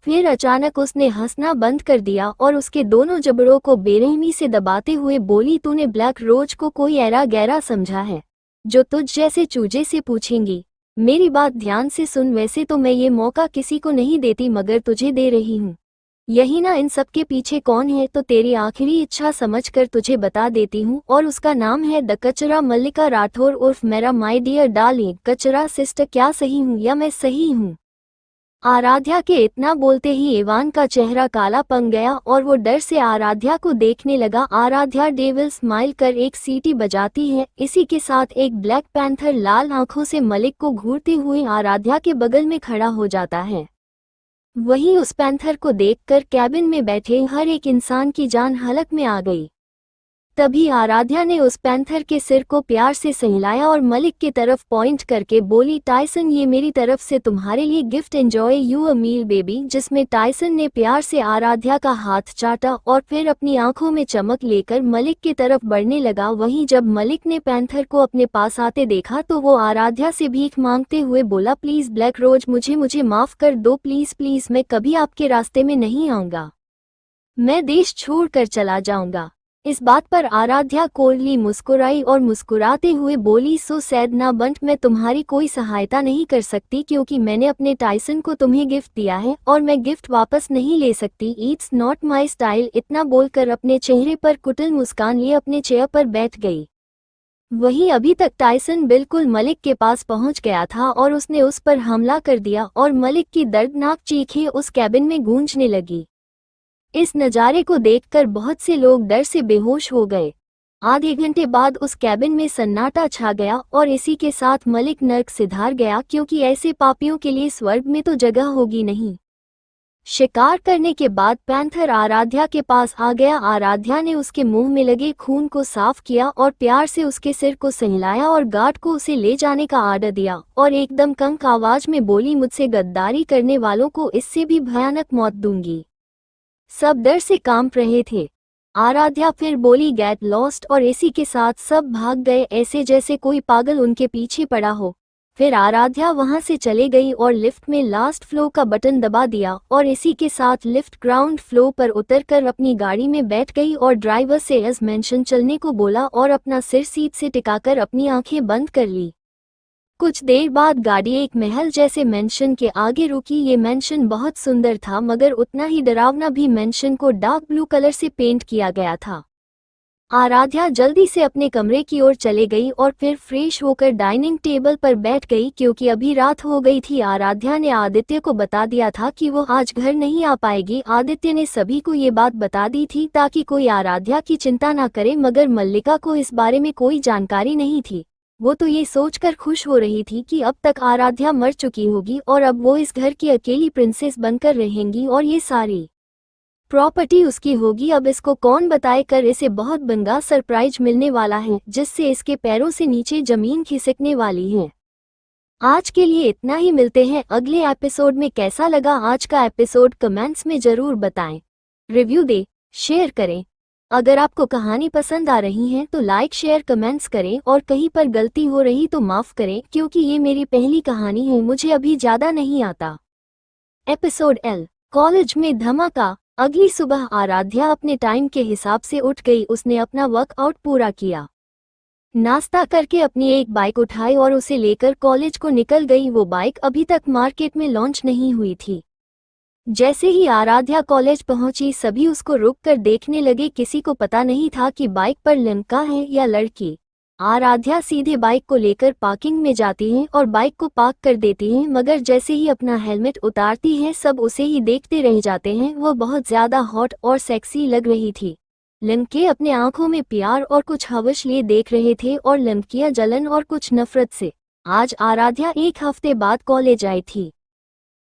फिर अचानक उसने हंसना बंद कर दिया और उसके दोनों जबड़ों को बेरहमी से दबाते हुए बोली, तूने ब्लैक रोज को कोई ऐरा गैरा समझा है जो तुझ जैसे चूजे से पूछेंगी। मेरी बात ध्यान से सुन, वैसे तो मैं ये मौका किसी को नहीं देती मगर तुझे दे रही हूँ। यही ना इन सब के पीछे कौन है, तो तेरी आखिरी इच्छा समझकर तुझे बता देती हूँ, और उसका नाम है द कचरा मल्लिका राठौर उर्फ मेरा माय डियर डार्लिंग कचरा सिस्टर। क्या सही हूँ या मैं सही हूँ? आराध्या के इतना बोलते ही इवान का चेहरा काला पड़ गया और वो डर से आराध्या को देखने लगा। आराध्या डेविल स्माइल कर एक सीटी बजाती है। इसी के साथ एक ब्लैक पैंथर लाल आंखों से मलिक को घूरते हुए आराध्या के बगल में खड़ा हो जाता है। वहीं उस पैंथर को देखकर कैबिन में बैठे हर एक इंसान की जान हलक में आ गई। तभी आराध्या ने उस पैंथर के सिर को प्यार से सहलाया और मलिक की तरफ पॉइंट करके बोली, टाइसन ये मेरी तरफ से तुम्हारे लिए gift, enjoy you a meal baby. जिसमें टाइसन ने प्यार से आराध्या का हाथ चाटा और फिर अपनी आंखों में चमक लेकर मलिक की तरफ बढ़ने लगा। वहीं जब मलिक ने पैंथर को अपने पास आते देखा तो वो आराध्या से भीख मांगते हुए बोला, प्लीज ब्लैक रोज मुझे माफ कर दो, प्लीज प्लीज, मैं कभी आपके रास्ते में नहीं आऊंगा, मैं देश छोड़ कर चला जाऊंगा। इस बात पर आराध्या कोल्डली मुस्कुराई और मुस्कुराते हुए बोली, सो सैड ना बंट, मैं तुम्हारी कोई सहायता नहीं कर सकती क्योंकि मैंने अपने टाइसन को तुम्हें गिफ्ट दिया है और मैं गिफ्ट वापस नहीं ले सकती, इट्स नॉट माई स्टाइल। इतना बोलकर अपने चेहरे पर कुटिल मुस्कान लिए अपने चेयर पर बैठ गई। वहीं अभी तक टाइसन बिल्कुल मलिक के पास पहुंच गया था और उसने उस पर हमला कर दिया और मलिक की दर्दनाक चीखें उस कैबिन में गूंजने लगी। इस नज़ारे को देखकर बहुत से लोग डर से बेहोश हो गए। आधे घंटे बाद उस कैबिन में सन्नाटा छा गया और इसी के साथ मलिक नर्क सिधार गया, क्योंकि ऐसे पापियों के लिए स्वर्ग में तो जगह होगी नहीं। शिकार करने के बाद पैंथर आराध्या के पास आ गया। आराध्या ने उसके मुंह में लगे खून को साफ किया और प्यार से उसके सिर को सहलाया और गार्ड को उसे ले जाने का आर्डर दिया और एकदम कंक आवाज में बोली, मुझसे गद्दारी करने वालों को इससे भी भयानक मौत दूंगी। सब डर से कांप रहे थे। आराध्या फिर बोली, गेट लॉस्ट, और इसी के साथ सब भाग गए ऐसे जैसे कोई पागल उनके पीछे पड़ा हो। फिर आराध्या वहां से चले गई और लिफ्ट में लास्ट फ्लोर का बटन दबा दिया और इसी के साथ लिफ्ट ग्राउंड फ्लोर पर उतरकर अपनी गाड़ी में बैठ गई और ड्राइवर से एज मेंशन चलने को बोला और अपना सिर सीट से टिकाकर अपनी आंखें बंद कर ली। कुछ देर बाद गाड़ी एक महल जैसे मेंशन के आगे रुकी। ये मेंशन बहुत सुंदर था मगर उतना ही डरावना भी। मेंशन को डार्क ब्लू कलर से पेंट किया गया था। आराध्या जल्दी से अपने कमरे की ओर चले गई और फिर फ्रेश होकर डाइनिंग टेबल पर बैठ गई क्योंकि अभी रात हो गई थी। आराध्या ने आदित्य को बता दिया था कि वो आज घर नहीं आ पाएगी। आदित्य ने सभी को ये बात बता दी थी ताकि कोई आराध्या की चिंता ना करे, मगर मल्लिका को इस बारे में कोई जानकारी नहीं थी। वो तो ये सोचकर खुश हो रही थी कि अब तक आराध्या मर चुकी होगी और अब वो इस घर की अकेली प्रिंसेस बनकर रहेंगी और ये सारी प्रॉपर्टी उसकी होगी। अब इसको कौन बताए कर इसे बहुत बंगा सरप्राइज मिलने वाला है जिससे इसके पैरों से नीचे जमीन खिसकने वाली है। आज के लिए इतना ही, मिलते हैं अगले एपिसोड में। कैसा लगा आज का एपिसोड कमेंट्स में जरूर बताएं, रिव्यू दे, शेयर करें। अगर आपको कहानी पसंद आ रही है तो लाइक शेयर कमेंट्स करें और कहीं पर गलती हो रही तो माफ करें क्योंकि ये मेरी पहली कहानी है, मुझे अभी ज्यादा नहीं आता। एपिसोड एल, कॉलेज में धमाका। अगली सुबह आराध्या अपने टाइम के हिसाब से उठ गई। उसने अपना वर्कआउट पूरा किया, नाश्ता करके अपनी एक बाइक उठाई और उसे लेकर कॉलेज को निकल गई। वो बाइक अभी तक मार्केट में लॉन्च नहीं हुई थी। जैसे ही आराध्या कॉलेज पहुंची सभी उसको रुककर देखने लगे। किसी को पता नहीं था कि बाइक पर लड़का है या लड़की। आराध्या सीधे बाइक को लेकर पार्किंग में जाती है और बाइक को पार्क कर देती है, मगर जैसे ही अपना हेलमेट उतारती है सब उसे ही देखते रह जाते हैं। वो बहुत ज्यादा हॉट और सेक्सी लग रही थी। लड़के अपने आंखों में प्यार और कुछ हवस लिए देख रहे थे और लड़कियां जलन और कुछ नफरत से। आज आराध्या 1 हफ्ते बाद कॉलेज आई थी।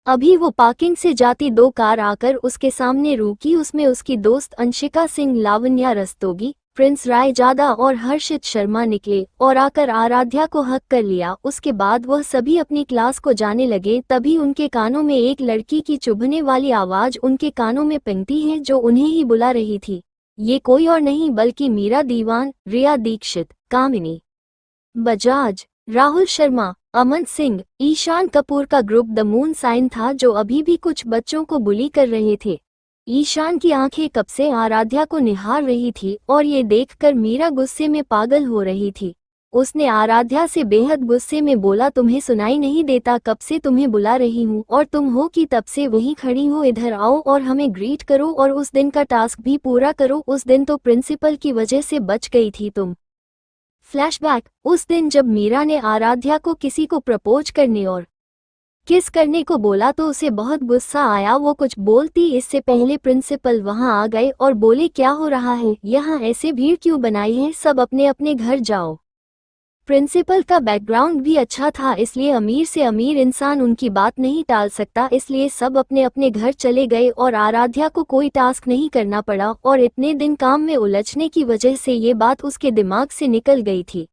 अभी वो पार्किंग से जाती 2 कार आकर उसके सामने रुकी। उसमें उसकी दोस्त अंशिका सिंह, लावण्या रस्तोगी, प्रिंस राय जादा और हर्षित शर्मा निकले और आकर आराध्या को हक कर लिया। उसके बाद वह सभी अपनी क्लास को जाने लगे। तभी उनके कानों में एक लड़की की चुभने वाली आवाज उनके कानों में पहुंची है, जो उन्हें ही बुला रही थी। ये कोई और नहीं बल्कि मीरा दीवान, रिया दीक्षित, कामिनी बजाज, राहुल शर्मा, अमन सिंह, ईशान कपूर का ग्रुप द मून साइन था, जो अभी भी कुछ बच्चों को बुली कर रहे थे। ईशान की आंखें कब से आराध्या को निहार रही थी और ये देखकर मीरा गुस्से में पागल हो रही थी। उसने आराध्या से बेहद गुस्से में बोला, तुम्हें सुनाई नहीं देता? कब से तुम्हें बुला रही हूँ और तुम हो कि तब से वहीं खड़ी हो। इधर आओ और हमें ग्रीट करो और उस दिन का टास्क भी पूरा करो। उस दिन तो प्रिंसिपल की वजह से बच गई थी तुम। फ्लैशबैक, उस दिन जब मीरा ने आराध्या को किसी को प्रपोज करने और किस करने को बोला तो उसे बहुत गुस्सा आया। वो कुछ बोलती इससे पहले प्रिंसिपल वहां आ गए और बोले, क्या हो रहा है यहाँ? ऐसे भीड़ क्यों बनाई है? सब अपने अपने घर जाओ। प्रिंसिपल का बैकग्राउंड भी अच्छा था, इसलिए अमीर से अमीर इंसान उनकी बात नहीं टाल सकता। इसलिए सब अपने अपने घर चले गए और आराध्या को कोई टास्क नहीं करना पड़ा और इतने दिन काम में उलझने की वजह से ये बात उसके दिमाग से निकल गई थी।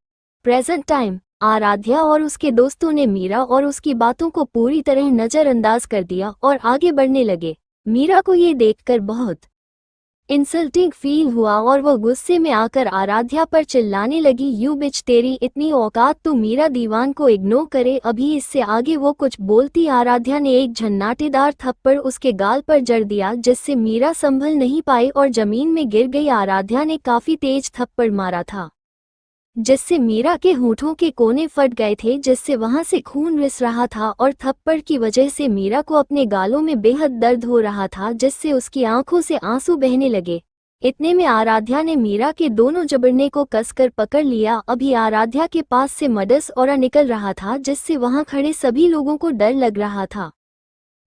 प्रेजेंट टाइम, आराध्या और उसके दोस्तों ने मीरा और उसकी बातों को पूरी तरह नजरअंदाज कर दिया और आगे बढ़ने लगे। मीरा को ये देखकर बहुत इंसल्टिंग फील हुआ और वो गुस्से में आकर आराध्या पर चिल्लाने लगी, यू बिच, तेरी इतनी औकात तू मीरा दीवान को इग्नोर करे? अभी इससे आगे वो कुछ बोलती आराध्या ने एक झन्नाटेदार थप्पड़ उसके गाल पर जड़ दिया, जिससे मीरा संभल नहीं पाई और जमीन में गिर गई। आराध्या ने काफी तेज थप्पड़ मारा था, जिससे मीरा के होठों के कोने फट गए थे, जिससे वहां से खून रिस रहा था और थप्पड़ की वजह से मीरा को अपने गालों में बेहद दर्द हो रहा था, जिससे उसकी आंखों से आंसू बहने लगे। इतने में आराध्या ने मीरा के दोनों जबड़ने को कसकर पकड़ लिया। अभी आराध्या के पास से मडस ऑरा निकल रहा था, जिससे वहां खड़े सभी लोगों को डर लग रहा था।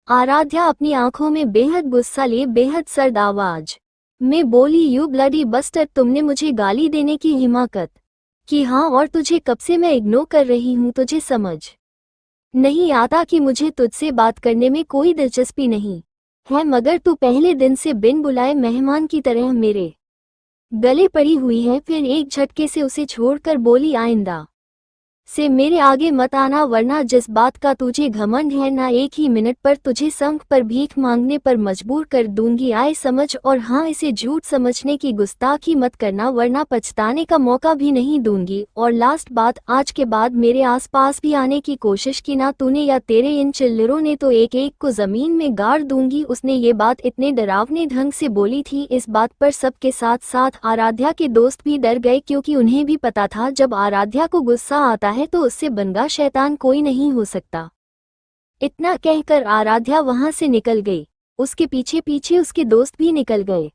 आराध्या अपनी आंखों में बेहद गुस्सा ले बेहद सर्द आवाज में बोली, यू ब्लडी बस्टर्ड, तुमने मुझे गाली देने की हिम्मत कि? हाँ, और तुझे कब से मैं इग्नोर कर रही हूँ? तुझे समझ नहीं आता कि मुझे तुझसे बात करने में कोई दिलचस्पी नहीं है, मगर तू पहले दिन से बिन बुलाए मेहमान की तरह मेरे गले पड़ी हुई है। फिर एक झटके से उसे छोड़कर बोली, आइंदा से मेरे आगे मत आना, वरना जिस बात का तुझे घमंड है ना, एक ही मिनट पर तुझे संख पर भीख मांगने पर मजबूर कर दूंगी। आए समझ? और हाँ, इसे झूठ समझने की गुस्ताखी मत करना, वरना पछताने का मौका भी नहीं दूंगी। और लास्ट बात, आज के बाद मेरे आसपास भी आने की कोशिश की ना तूने या तेरे इन चिल्लरों ने, तो एक एक को जमीन में गाड़ दूंगी। उसने ये बात इतने डरावने ढंग से बोली थी। इस बात पर सबके साथ साथ आराध्या के दोस्त भी डर गए, क्योंकि उन्हें भी पता था जब आराध्या को गुस्सा आता है तो उससे बनगा शैतान कोई नहीं हो सकता। इतना कहकर आराध्या वहां से निकल गई। उसके पीछे पीछे उसके दोस्त भी निकल गए।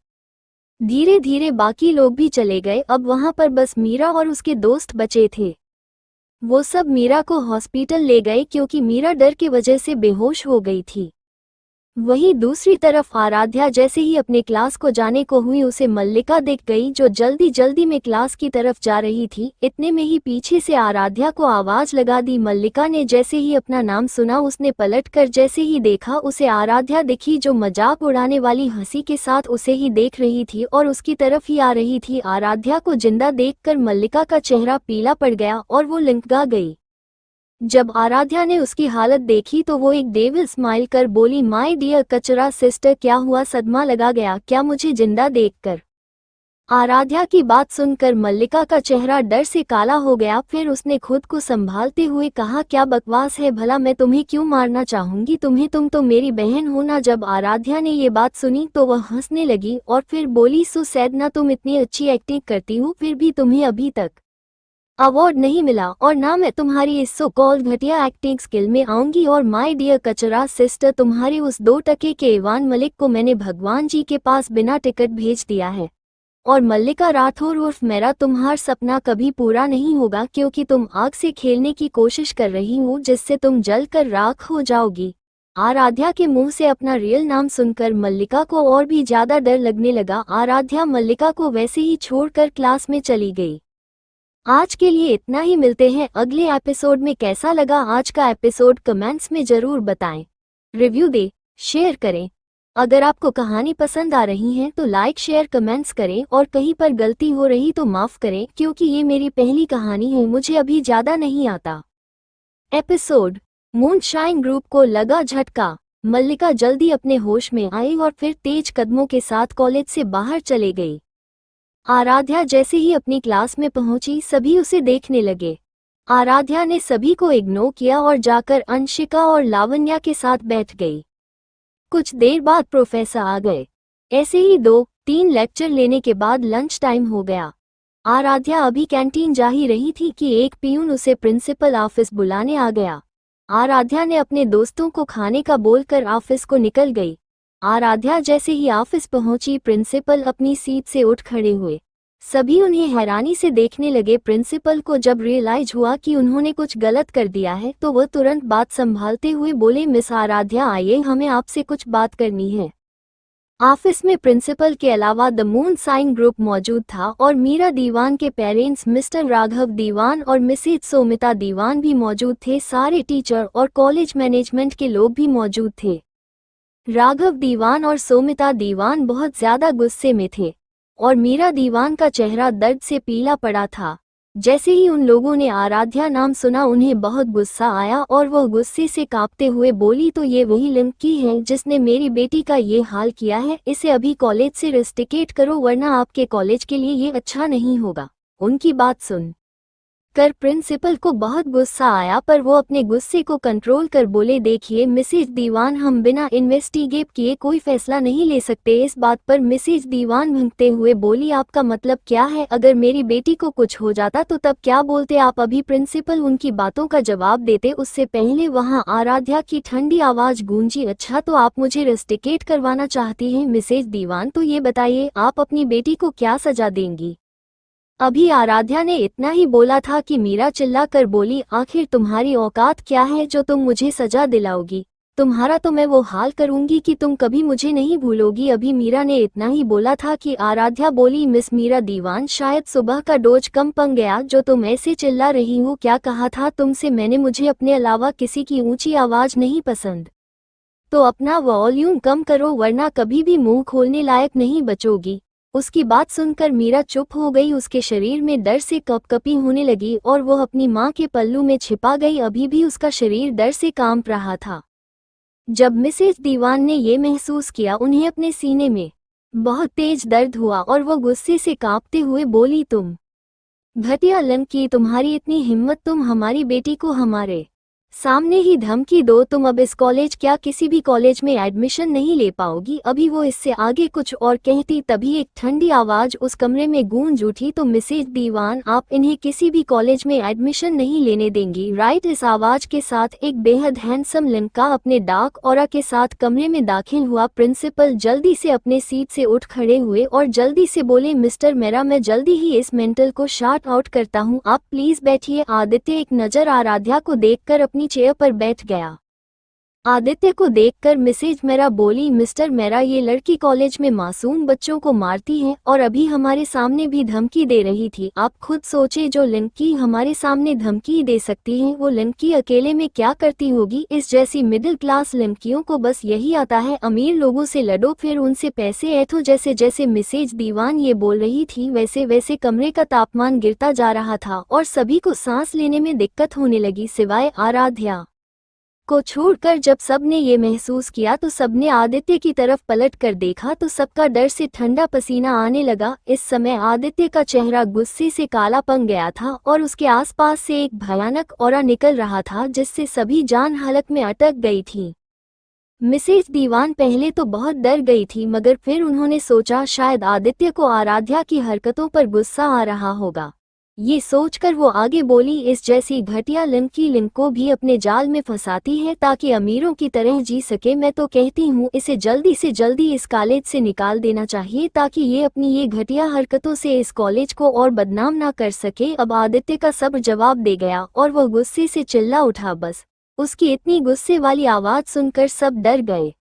धीरे धीरे बाकी लोग भी चले गए। अब वहां पर बस मीरा और उसके दोस्त बचे थे। वो सब मीरा को हॉस्पिटल ले गए, क्योंकि मीरा डर की वजह से बेहोश हो गई थी। वहीं दूसरी तरफ आराध्या जैसे ही अपने क्लास को जाने को हुई, उसे मल्लिका दिख गई, जो जल्दी जल्दी में क्लास की तरफ जा रही थी। इतने में ही पीछे से आराध्या को आवाज लगा दी। मल्लिका ने जैसे ही अपना नाम सुना, उसने पलटकर जैसे ही देखा, उसे आराध्या दिखी, जो मजाक उड़ाने वाली हंसी के साथ उसे ही देख रही थी और उसकी तरफ ही आ रही थी। आराध्या को जिंदा देखकर मल्लिका का चेहरा पीला पड़ गया और वो लंका गई। जब आराध्या ने उसकी हालत देखी तो वो एक डेविल स्माइल कर बोली, माय डियर कचरा सिस्टर, क्या हुआ? सदमा लगा गया क्या मुझे जिंदा देखकर? आराध्या की बात सुनकर मल्लिका का चेहरा डर से काला हो गया। फिर उसने खुद को संभालते हुए कहा, क्या बकवास है भला, मैं तुम्हें क्यों मारना चाहूंगी? तुम तो मेरी बहन हो ना। जब आराध्या ने ये बात सुनी तो वह हंसने लगी और फिर बोली, सो सैड ना, तुम इतनी अच्छी एक्टिंग करती हो, फिर भी तुम्हें अभी तक अवार्ड नहीं मिला और ना मैं तुम्हारी इस सो कॉल्ड घटिया एक्टिंग स्किल में आऊंगी। और माय डियर कचरा सिस्टर, तुम्हारे उस 2 टके के इवान मलिक को मैंने भगवान जी के पास बिना टिकट भेज दिया है। और मल्लिका राठौर उर्फ मेरा तुम्हारा सपना कभी पूरा नहीं होगा, क्योंकि तुम आग से खेलने की कोशिश कर रही हो, जिससे तुम जल कर राख हो जाओगी। आराध्या के मुंह से अपना रियल नाम सुनकर मल्लिका को और भी ज्यादा डर लगने लगा। आराध्या मल्लिका को वैसे ही छोड़कर क्लास में चली गई। आज के लिए इतना ही, मिलते हैं अगले एपिसोड में। कैसा लगा आज का एपिसोड कमेंट्स में जरूर बताएं। रिव्यू दे, शेयर करें। अगर आपको कहानी पसंद आ रही है तो लाइक शेयर कमेंट्स करें, और कहीं पर गलती हो रही तो माफ करें, क्योंकि ये मेरी पहली कहानी है, मुझे अभी ज्यादा नहीं आता। एपिसोड मूनशाइन ग्रुप को लगा झटका। मल्लिका जल्दी अपने होश में आई और फिर तेज कदमों के साथ कॉलेज से बाहर चले गई। आराध्या जैसे ही अपनी क्लास में पहुंची सभी उसे देखने लगे। आराध्या ने सभी को इग्नोर किया और जाकर अंशिका और लावण्या के साथ बैठ गई। कुछ देर बाद प्रोफेसर आ गए। ऐसे ही 2-3 लेक्चर लेने के बाद लंच टाइम हो गया। आराध्या अभी कैंटीन जा ही रही थी कि एक पियून उसे प्रिंसिपल ऑफिस बुलाने आ गया। आराध्या ने अपने दोस्तों को खाने का बोलकर ऑफिस को निकल गई। आराध्या जैसे ही ऑफिस पहुंची प्रिंसिपल अपनी सीट से उठ खड़े हुए। सभी उन्हें हैरानी से देखने लगे। प्रिंसिपल को जब रियलाइज हुआ कि उन्होंने कुछ गलत कर दिया है तो वह तुरंत बात संभालते हुए बोले, मिस आराध्या आइए, हमें आपसे कुछ बात करनी है। ऑफिस में प्रिंसिपल के अलावा द मूनशाइन ग्रुप मौजूद था और मीरा दीवान के पेरेंट्स मिस्टर राघव दीवान और मिसेज सोमिता दीवान भी मौजूद थे। सारे टीचर और कॉलेज मैनेजमेंट के लोग भी मौजूद थे। राघव दीवान और सोमिता दीवान बहुत ज्यादा गुस्से में थे और मीरा दीवान का चेहरा दर्द से पीला पड़ा था। जैसे ही उन लोगों ने आराध्या नाम सुना उन्हें बहुत गुस्सा आया और वह गुस्से से कांपते हुए बोली, तो ये वही लड़की है जिसने मेरी बेटी का ये हाल किया है। इसे अभी कॉलेज से रस्टिकेट करो वरना आपके कॉलेज के लिए ये अच्छा नहीं होगा। उनकी बात सुन कर प्रिंसिपल को बहुत गुस्सा आया, पर वो अपने गुस्से को कंट्रोल कर बोले, देखिए मिसेज दीवान, हम बिना इन्वेस्टिगेट किए कोई फैसला नहीं ले सकते। इस बात पर मिसेज दीवान भुनकते हुए बोली, आपका मतलब क्या है? अगर मेरी बेटी को कुछ हो जाता तो तब क्या बोलते आप? अभी प्रिंसिपल उनकी बातों का जवाब देते उससे पहले वहां आराध्या की ठंडी आवाज गूंजी, अच्छा तो आप मुझे रस्टिकेट करवाना चाहती हैं मिसेज दीवान, तो ये बताइए आप अपनी बेटी को क्या सजा देंगी? अभी आराध्या ने इतना ही बोला था कि मीरा चिल्ला कर बोली, आखिर तुम्हारी औकात क्या है जो तुम मुझे सजा दिलाओगी? तुम्हारा तो मैं वो हाल करूंगी कि तुम कभी मुझे नहीं भूलोगी। अभी मीरा ने इतना ही बोला था कि आराध्या बोली, मिस मीरा दीवान, शायद सुबह का डोज कम पड़ गया जो तुम ऐसे चिल्ला रही हो। क्या कहा था तुमसे मैंने? मुझे अपने अलावा किसी की ऊंची आवाज नहीं पसंद। तो अपना वॉल्यूम कम करो वरना कभी भी मुंह खोलने लायक नहीं बचोगी। उसकी बात सुनकर मीरा चुप हो गई। उसके शरीर में डर से कपकपी होने लगी और वह अपनी मां के पल्लू में छिपा गई। अभी भी उसका शरीर डर से कांप रहा था। जब मिसेज दीवान ने ये महसूस किया उन्हें अपने सीने में बहुत तेज दर्द हुआ और वह गुस्से से कांपते हुए बोली, तुम घटिया लड़की, तुम्हारी इतनी हिम्मत, तुम हमारी बेटी को हमारे सामने ही धमकी दो। तुम अब इस कॉलेज क्या किसी भी कॉलेज में एडमिशन नहीं ले पाओगी। अभी वो इससे आगे कुछ और कहती तभी एक ठंडी आवाज उस कमरे में गूंज उठी, तो मिसेज दीवान, आप इन्हें किसी भी कॉलेज में एडमिशन नहीं लेने देंगी, राइट? इस आवाज के साथ एक बेहद हैंडसम लड़का अपने डार्क ऑरा के साथ कमरे में दाखिल हुआ। प्रिंसिपल जल्दी से अपने सीट से उठ खड़े हुए और जल्दी से बोले, मिस्टर मेरा, मैं जल्दी ही इस मेंटल को शार्ट आउट करता हूँ, आप प्लीज बैठिए। आदित्य एक नजर आराध्या को देखकर अपनी चेयर पर बैठ गया। आदित्य को देखकर मिसेज मेरा बोली, मिस्टर मेरा, ये लड़की कॉलेज में मासूम बच्चों को मारती है और अभी हमारे सामने भी धमकी दे रही थी। आप खुद सोचे, जो लड़की हमारे सामने धमकी दे सकती है वो लड़की अकेले में क्या करती होगी? इस जैसी मिडिल क्लास लड़कियों को बस यही आता है, अमीर लोगों से लड़ो फिर उनसे पैसे ऐठो। जैसे जैसे मिसेज दीवान ये बोल रही थी वैसे वैसे कमरे का तापमान गिरता जा रहा था और सभी को सांस लेने में दिक्कत होने लगी, सिवाय आराध्या को छोड़कर। जब सबने ये महसूस किया तो सबने आदित्य की तरफ पलट कर देखा तो सबका डर से ठंडा पसीना आने लगा। इस समय आदित्य का चेहरा गुस्से से काला पड़ गया था और उसके आसपास से एक भयानक ऑरा निकल रहा था जिससे सभी जान हालत में अटक गई थी। मिसेज दीवान पहले तो बहुत डर गई थी, मगर फिर उन्होंने सोचा शायद आदित्य को आराध्या की हरकतों पर गुस्सा आ रहा होगा। ये सोचकर वो आगे बोली, इस जैसी घटिया लड़की को भी अपने जाल में फंसाती है ताकि अमीरों की तरह जी सके। मैं तो कहती हूँ इसे जल्दी से जल्दी इस कॉलेज से निकाल देना चाहिए ताकि ये अपनी ये घटिया हरकतों से इस कॉलेज को और बदनाम ना कर सके। अब आदित्य का सब्र जवाब दे गया और वह गुस्से से चिल्ला उठा, बस उसकी इतनी गुस्से वाली आवाज सुनकर सब डर गए।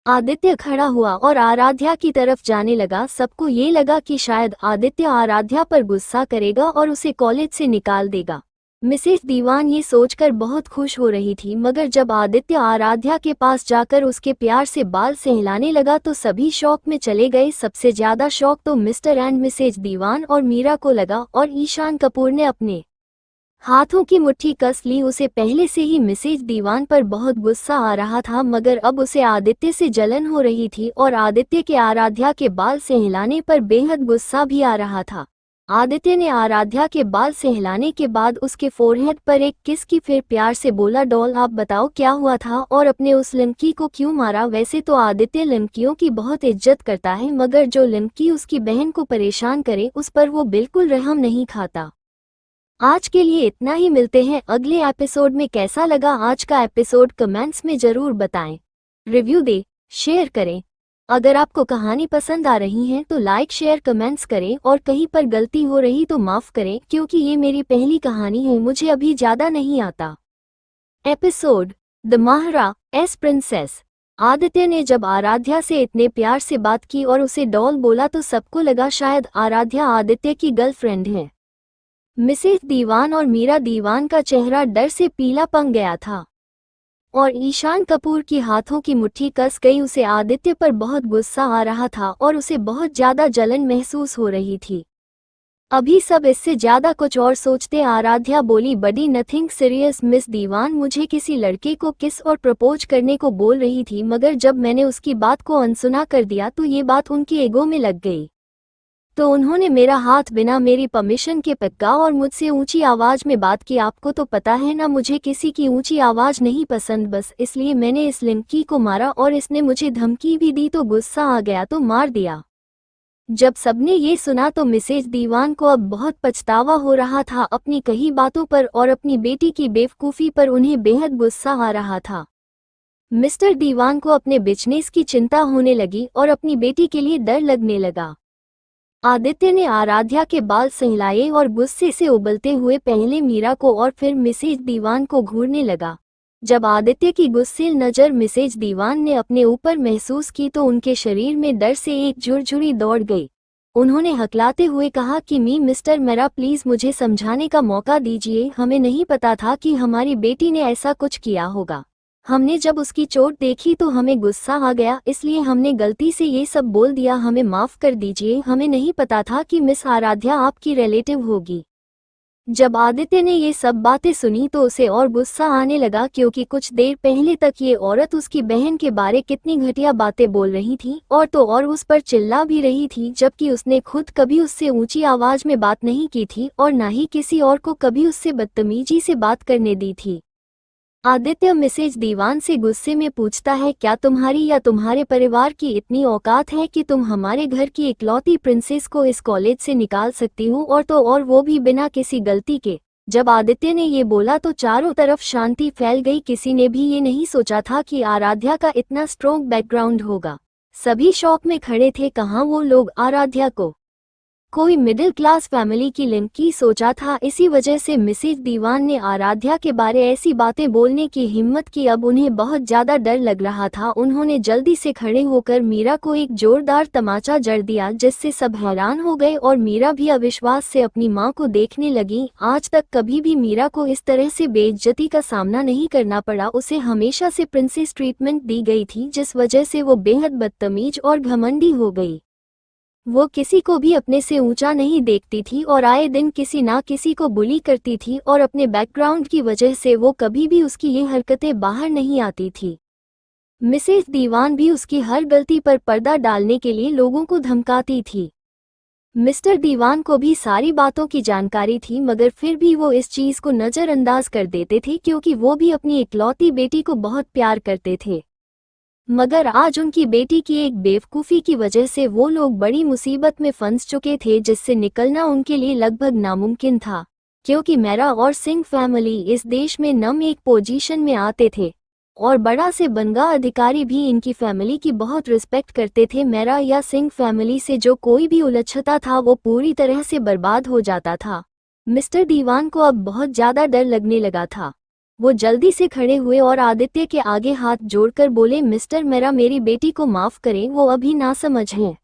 आदित्य खड़ा हुआ और आराध्या की तरफ जाने लगा। सबको ये लगा कि शायद आदित्य आराध्या पर गुस्सा करेगा और उसे कॉलेज से निकाल देगा। मिसेस दीवान ये सोचकर बहुत खुश हो रही थी, मगर जब आदित्य आराध्या के पास जाकर उसके प्यार से बाल सहलाने लगा तो सभी शौक में चले गए। सबसे ज्यादा शौक तो मिस्टर एंड मिसेज दीवान और मीरा को लगा और ईशान कपूर ने अपने हाथों की मुट्ठी कस ली। उसे पहले से ही मिसेज दीवान पर बहुत गुस्सा आ रहा था, मगर अब उसे आदित्य से जलन हो रही थी और आदित्य के आराध्या के बाल सहलाने पर बेहद गुस्सा भी आ रहा था। आदित्य ने आराध्या के बाल सहलाने के बाद उसके फोरहेड पर एक किस की, फिर प्यार से बोला, डॉल आप बताओ क्या हुआ था और अपने उस लड़की को क्यों मारा। वैसे तो आदित्य लड़कियों की बहुत इज्जत करता है, मगर जो लड़की उसकी बहन को परेशान करे उस पर वो बिल्कुल रहम नहीं खाता। आज के लिए इतना ही, मिलते हैं अगले एपिसोड में। कैसा लगा आज का एपिसोड कमेंट्स में जरूर बताएं, रिव्यू दे, शेयर करें। अगर आपको कहानी पसंद आ रही है तो लाइक शेयर कमेंट्स करें और कहीं पर गलती हो रही तो माफ करें, क्योंकि ये मेरी पहली कहानी है, मुझे अभी ज्यादा नहीं आता। एपिसोड द महारा एस प्रिंसेस। आदित्य ने जब आराध्या से इतने प्यार से बात की और उसे डॉल बोला तो सबको लगा शायद आराध्या आदित्य की गर्लफ्रेंड है। मिसेस दीवान और मीरा दीवान का चेहरा डर से पीला पड़ गया था और ईशान कपूर की हाथों की मुट्ठी कस गई। उसे आदित्य पर बहुत गुस्सा आ रहा था और उसे बहुत ज्यादा जलन महसूस हो रही थी। अभी सब इससे ज्यादा कुछ और सोचते आराध्या बोली, बडी नथिंग सीरियस मिस दीवान, मुझे किसी लड़के को किस और प्रपोज करने को बोल रही थी, मगर जब मैंने उसकी बात को अनसुना कर दिया तो ये बात उनकी ईगो में लग गई, तो उन्होंने मेरा हाथ बिना मेरी परमिशन के पकड़ा और मुझसे ऊंची आवाज में बात की। आपको तो पता है ना, मुझे किसी की ऊंची आवाज नहीं पसंद, बस इसलिए मैंने इस लड़की को मारा और इसने मुझे धमकी भी दी तो गुस्सा आ गया तो मार दिया। जब सबने ये सुना तो मिसेज दीवान को अब बहुत पछतावा हो रहा था अपनी कही बातों पर और अपनी बेटी की बेवकूफ़ी पर उन्हें बेहद गुस्सा आ रहा था। मिस्टर दीवान को अपने बिजनेस की चिंता होने लगी और अपनी बेटी के लिए डर लगने लगा। आदित्य ने आराध्या के बाल सहलाए और गुस्से से उबलते हुए पहले मीरा को और फिर मिसेज दीवान को घूरने लगा। जब आदित्य की गुस्सेल नज़र मिसेज दीवान ने अपने ऊपर महसूस की तो उनके शरीर में डर से एक झुरझुरी दौड़ गई। उन्होंने हकलाते हुए कहा कि मिस्टर मेरा प्लीज मुझे समझाने का मौका दीजिए, हमें नहीं पता था कि हमारी बेटी ने ऐसा कुछ किया होगा। हमने जब उसकी चोट देखी तो हमें गुस्सा आ गया, इसलिए हमने गलती से ये सब बोल दिया, हमें माफ कर दीजिए। हमें नहीं पता था कि मिस आराध्या आपकी रिलेटिव होगी। जब आदित्य ने ये सब बातें सुनी तो उसे और गुस्सा आने लगा, क्योंकि कुछ देर पहले तक ये औरत उसकी बहन के बारे कितनी घटिया बातें बोल रही थी और तो और उस पर चिल्ला भी रही थी, जबकि उसने खुद कभी उससे ऊंची आवाज में बात नहीं की थी और ना ही किसी और को कभी उससे बदतमीजी से बात करने दी थी। आदित्य मिसेज दीवान से गुस्से में पूछता है, क्या तुम्हारी या तुम्हारे परिवार की इतनी औकात है कि तुम हमारे घर की इकलौती प्रिंसेस को इस कॉलेज से निकाल सकती हो, और तो और वो भी बिना किसी गलती के। जब आदित्य ने ये बोला तो चारों तरफ शांति फैल गई। किसी ने भी ये नहीं सोचा था कि आराध्या का इतना स्ट्रॉन्ग बैकग्राउंड होगा। सभी शॉक में खड़े थे, कहाँ वो लोग आराध्या को कोई मिडिल क्लास फैमिली की लड़की सोचा था। इसी वजह से मिसेज दीवान ने आराध्या के बारे ऐसी बातें बोलने की हिम्मत की। अब उन्हें बहुत ज्यादा डर लग रहा था। उन्होंने जल्दी से खड़े होकर मीरा को एक जोरदार तमाचा जड़ दिया, जिससे सब हैरान हो गए और मीरा भी अविश्वास से अपनी मां को देखने लगी। आज तक कभी भी मीरा को इस तरह से बेइज्जती का सामना नहीं करना पड़ा। उसे हमेशा से प्रिंसेस ट्रीटमेंट दी गई थी, जिस वजह से वो बेहद बदतमीज और घमंडी हो गई। वो किसी को भी अपने से ऊंचा नहीं देखती थी और आए दिन किसी ना किसी को बुली करती थी, और अपने बैकग्राउंड की वजह से वो कभी भी उसकी ये हरकतें बाहर नहीं आती थी। मिसेज दीवान भी उसकी हर गलती पर पर्दा डालने के लिए लोगों को धमकाती थी। मिस्टर दीवान को भी सारी बातों की जानकारी थी, मगर फिर भी वो इस चीज को नजरअंदाज कर देते थे, क्योंकि वो भी अपनी इकलौती बेटी को बहुत प्यार करते थे। मगर आज उनकी बेटी की एक बेवकूफ़ी की वजह से वो लोग बड़ी मुसीबत में फंस चुके थे, जिससे निकलना उनके लिए लगभग नामुमकिन था, क्योंकि मेरा और सिंह फैमिली इस देश में नम एक पोजीशन में आते थे और बड़ा से बनगा अधिकारी भी इनकी फैमिली की बहुत रिस्पेक्ट करते थे। मेरा या सिंह फैमिली से जो कोई भी उलझता था वो पूरी तरह से बर्बाद हो जाता था। मिस्टर दीवान को अब बहुत ज़्यादा डर लगने लगा था। वो जल्दी से खड़े हुए और आदित्य के आगे हाथ जोड़कर बोले, मिस्टर मेरा, मेरी बेटी को माफ करें, वो अभी नासमझ है।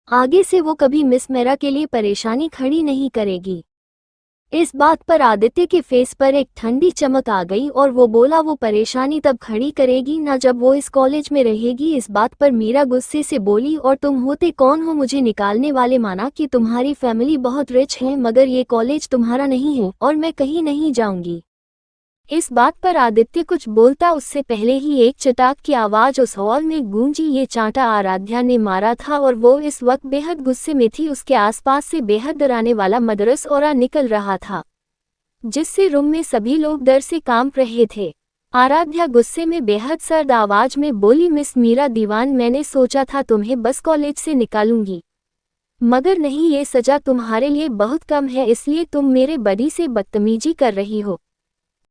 आगे से वो कभी मिस मेरा के लिए परेशानी खड़ी नहीं करेगी। इस बात पर आदित्य के फेस पर एक ठंडी चमक आ गई और वो बोला, वो परेशानी तब खड़ी करेगी ना जब वो इस कॉलेज में रहेगी। इस बात पर मीरा गुस्से से बोली, और तुम होते कौन हो मुझे निकालने वाले? माना कि तुम्हारी फैमिली बहुत रिच है, मगर ये कॉलेज तुम्हारा नहीं है और मैं कहीं नहीं जाऊंगी। इस बात पर आदित्य कुछ बोलता उससे पहले ही एक चटाक की आवाज उस हॉल में गूंजी। ये चांटा आराध्या ने मारा था और वो इस वक्त बेहद गुस्से में थी। उसके आसपास से बेहद डराने वाला मदरस ऑरा निकल रहा था, जिससे रूम में सभी लोग डर से कांप रहे थे। आराध्या गुस्से में बेहद सर्द आवाज में बोली, मिस मीरा दीवान, मैंने सोचा था तुम्हें बस कॉलेज से निकालूंगी, मगर नहीं, ये सजा तुम्हारे लिए बहुत कम है, इसलिए तुम मेरे बड़ी से बदतमीजी कर रही हो।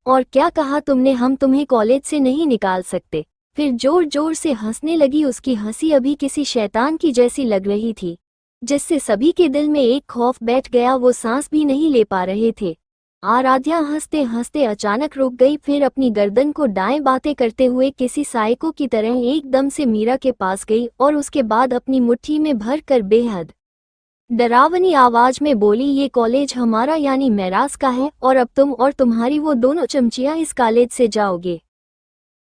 और क्या कहा तुमने? हम तुम्हें कॉलेज से नहीं निकाल सकते। फिर जोर जोर से हंसने लगी। उसकी हंसी अभी किसी शैतान की जैसी लग रही थी, जिससे सभी के दिल में एक खौफ बैठ गया। वो सांस भी नहीं ले पा रहे थे। आराध्या हंसते हंसते अचानक रुक गई, फिर अपनी गर्दन को दाएं बातें करते हुए किसी साइको की तरह एकदम से मीरा के पास गई और उसके बाद अपनी मुट्ठी में भर कर बेहद डरावनी आवाज में बोली, ये कॉलेज हमारा यानी मेराज का है और अब तुम और तुम्हारी वो दोनों चमचियां इस कॉलेज से जाओगे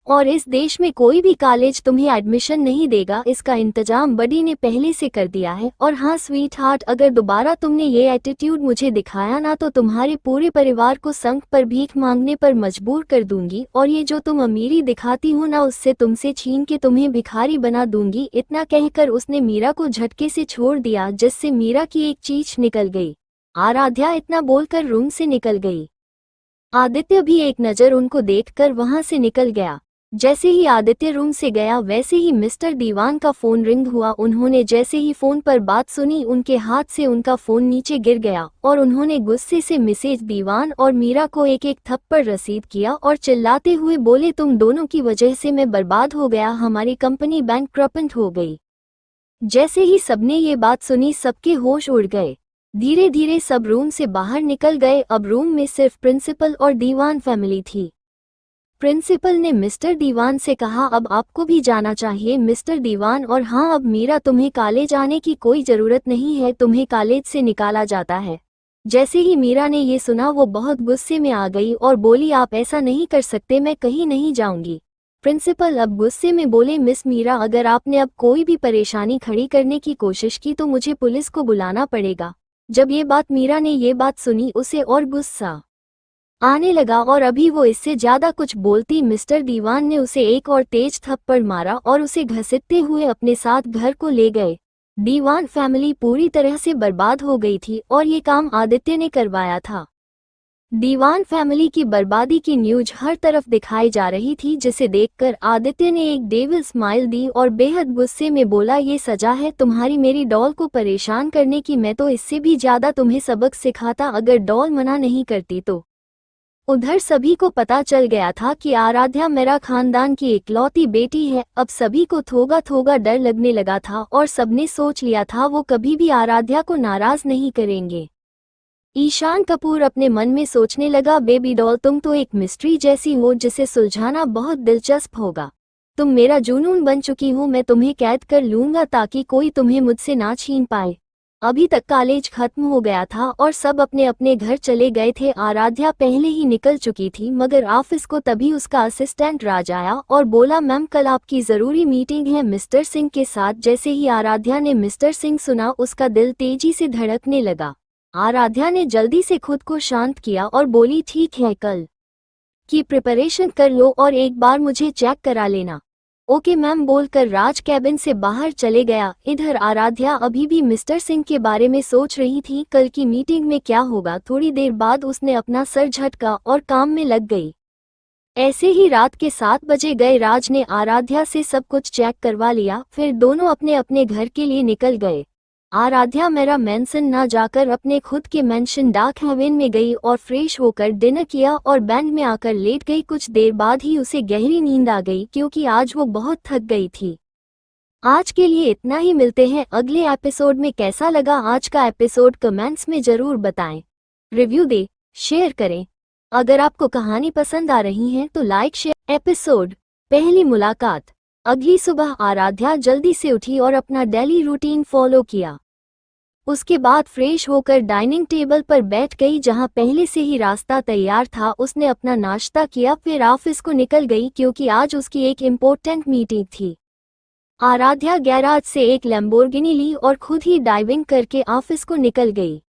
और इस देश में कोई भी कॉलेज तुम्हें एडमिशन नहीं देगा। इसका इंतजाम बडी ने पहले से कर दिया है। और हाँ स्वीट हार्ट, अगर दोबारा तुमने ये एटीट्यूड मुझे दिखाया ना तो तुम्हारे पूरे परिवार को संक पर भीख मांगने पर मजबूर कर दूंगी और ये जो तुम अमीरी दिखाती हो ना उससे तुमसे छीन के तुम्हें भिखारी बना दूंगी। इतना कहकर उसने मीरा को झटके से छोड़ दिया, जिससे मीरा की एक चीख निकल गई। आराध्या इतना बोलकर रूम से निकल गई। आदित्य भी एक नज़र उनको देखकर वहां से निकल गया। जैसे ही आदित्य रूम से गया वैसे ही मिस्टर दीवान का फोन रिंग हुआ। उन्होंने जैसे ही फोन पर बात सुनी उनके हाथ से उनका फोन नीचे गिर गया और उन्होंने गुस्से से मिसेज दीवान और मीरा को एक एक थप्पड़ रसीद किया और चिल्लाते हुए बोले, तुम दोनों की वजह से मैं बर्बाद हो गया, हमारी कंपनी बैंकक्रप्ट हो गई। जैसे ही सबने ये बात सुनी सबके होश उड़ गए। धीरे धीरे सब रूम से बाहर निकल गए। अब रूम में सिर्फ प्रिंसिपल और दीवान फैमिली थी। प्रिंसिपल ने मिस्टर दीवान से कहा, अब आपको भी जाना चाहिए मिस्टर दीवान, और हाँ अब मीरा तुम्हें कॉलेज आने की कोई ज़रूरत नहीं है, तुम्हें कॉलेज से निकाला जाता है। जैसे ही मीरा ने ये सुना वो बहुत गुस्से में आ गई और बोली, आप ऐसा नहीं कर सकते, मैं कहीं नहीं जाऊंगी। प्रिंसिपल अब गुस्से में बोले, मिस मीरा, अगर आपने अब कोई भी परेशानी खड़ी करने की कोशिश की तो मुझे पुलिस को बुलाना पड़ेगा। जब ये बात मीरा ने ये बात सुनी उसे और गुस्सा आने लगा और अभी वो इससे ज्यादा कुछ बोलती मिस्टर दीवान ने उसे एक और तेज थप्पड़ मारा और उसे घसीटते हुए अपने साथ घर को ले गए। दीवान फैमिली पूरी तरह से बर्बाद हो गई थी और ये काम आदित्य ने करवाया था। दीवान फैमिली की बर्बादी की न्यूज हर तरफ दिखाई जा रही थी, जिसे देखकर आदित्य ने एक डेविल स्माइल दी और बेहद गुस्से में बोला, ये सजा है तुम्हारी मेरी डॉल को परेशान करने की। मैं तो इससे भी ज्यादा तुम्हें सबक सिखाता अगर डॉल मना नहीं करती तो। उधर सभी को पता चल गया था कि आराध्या मेरा खानदान की इकलौती बेटी है। अब सभी को थोड़ा थोड़ा डर लगने लगा था और सबने सोच लिया था वो कभी भी आराध्या को नाराज नहीं करेंगे। ईशान कपूर अपने मन में सोचने लगा, बेबी डॉल तुम तो एक मिस्ट्री जैसी हो जिसे सुलझाना बहुत दिलचस्प होगा। तुम मेरा जुनून बन चुकी हो, मैं तुम्हें कैद कर लूंगा ताकि कोई तुम्हें मुझसे ना छीन पाए। अभी तक कॉलेज खत्म हो गया था और सब अपने अपने घर चले गए थे। आराध्या पहले ही निकल चुकी थी, मगर ऑफिस को तभी उसका असिस्टेंट राज आया और बोला, मैम कल आपकी जरूरी मीटिंग है मिस्टर सिंह के साथ। जैसे ही आराध्या ने मिस्टर सिंह सुना उसका दिल तेजी से धड़कने लगा। आराध्या ने जल्दी से खुद को शांत किया और बोली, ठीक है, कल की प्रिपरेशन कर लो और एक बार मुझे चेक करा लेना। ओके मैम बोलकर राज कैबिन से बाहर चले गया। इधर आराध्या अभी भी मिस्टर सिंह के बारे में सोच रही थी, कल की मीटिंग में क्या होगा। थोड़ी देर बाद उसने अपना सर झटका और काम में लग गई। ऐसे ही रात के 7 बजे गए। राज ने आराध्या से सब कुछ चेक करवा लिया, फिर दोनों अपने अपने घर के लिए निकल गए। आराध्या मेरा मेंशन ना जाकर अपने खुद के मेंशन डार्क हेवन में गई और फ्रेश होकर डिनर किया और बैंड में आकर लेट गई। कुछ देर बाद ही उसे गहरी नींद आ गई क्योंकि आज वो बहुत थक गई थी। आज के लिए इतना ही, मिलते हैं अगले एपिसोड में। कैसा लगा आज का एपिसोड कमेंट्स में जरूर बताएं। रिव्यू दे, शेयर करें। अगर आपको कहानी पसंद आ रही है तो लाइक शेयर। एपिसोड पहली मुलाकात। अगली सुबह आराध्या जल्दी से उठी और अपना डेली रूटीन फॉलो किया। उसके बाद फ्रेश होकर डाइनिंग टेबल पर बैठ गई जहां पहले से ही रास्ता तैयार था। उसने अपना नाश्ता किया फिर ऑफिस को निकल गई क्योंकि आज उसकी एक इम्पोर्टेंट मीटिंग थी। आराध्या गैराज से एक लैम्बोर्गिनी ली और खुद ही ड्राइविंग करके ऑफिस को निकल गई।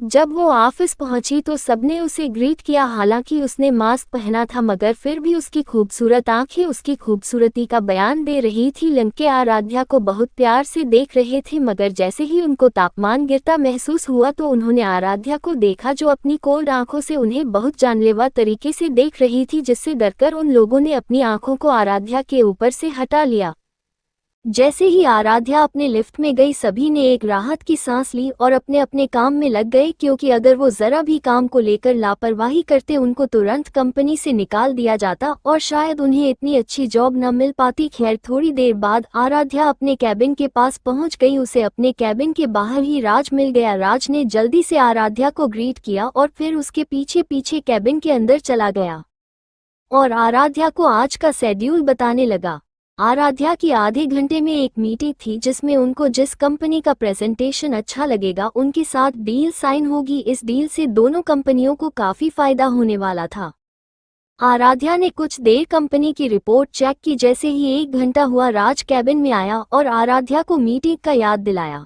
जब वो ऑफिस पहुंची तो सबने उसे ग्रीट किया। हालांकि उसने मास्क पहना था मगर फिर भी उसकी खूबसूरत आंखें उसकी खूबसूरती का बयान दे रही थी। लड़के आराध्या को बहुत प्यार से देख रहे थे मगर जैसे ही उनको तापमान गिरता महसूस हुआ तो उन्होंने आराध्या को देखा जो अपनी कोल्ड आंखों से उन्हें बहुत जानलेवा तरीके से देख रही थी, जिससे डरकर उन लोगों ने अपनी आंखों को आराध्या के ऊपर से हटा लिया। जैसे ही आराध्या अपने लिफ्ट में गई सभी ने एक राहत की सांस ली और अपने अपने काम में लग गए क्योंकि अगर वो जरा भी काम को लेकर लापरवाही करते उनको तुरंत कंपनी से निकाल दिया जाता और शायद उन्हें इतनी अच्छी जॉब न मिल पाती। खैर थोड़ी देर बाद आराध्या अपने कैबिन के पास पहुंच गई। उसे अपने कैबिन के बाहर ही राज मिल गया। राज ने जल्दी से आराध्या को ग्रीट किया और फिर उसके पीछे पीछे कैबिन के अंदर चला गया और आराध्या को आज का शेड्यूल बताने लगा। आराध्या की आधे घंटे में एक मीटिंग थी जिसमें उनको जिस कंपनी का प्रेजेंटेशन अच्छा लगेगा उनके साथ डील साइन होगी। इस डील से दोनों कंपनियों को काफी फायदा होने वाला था। आराध्या ने कुछ देर कंपनी की रिपोर्ट चेक की। जैसे ही 1 घंटा हुआ राज कैबिन में आया और आराध्या को मीटिंग का याद दिलाया।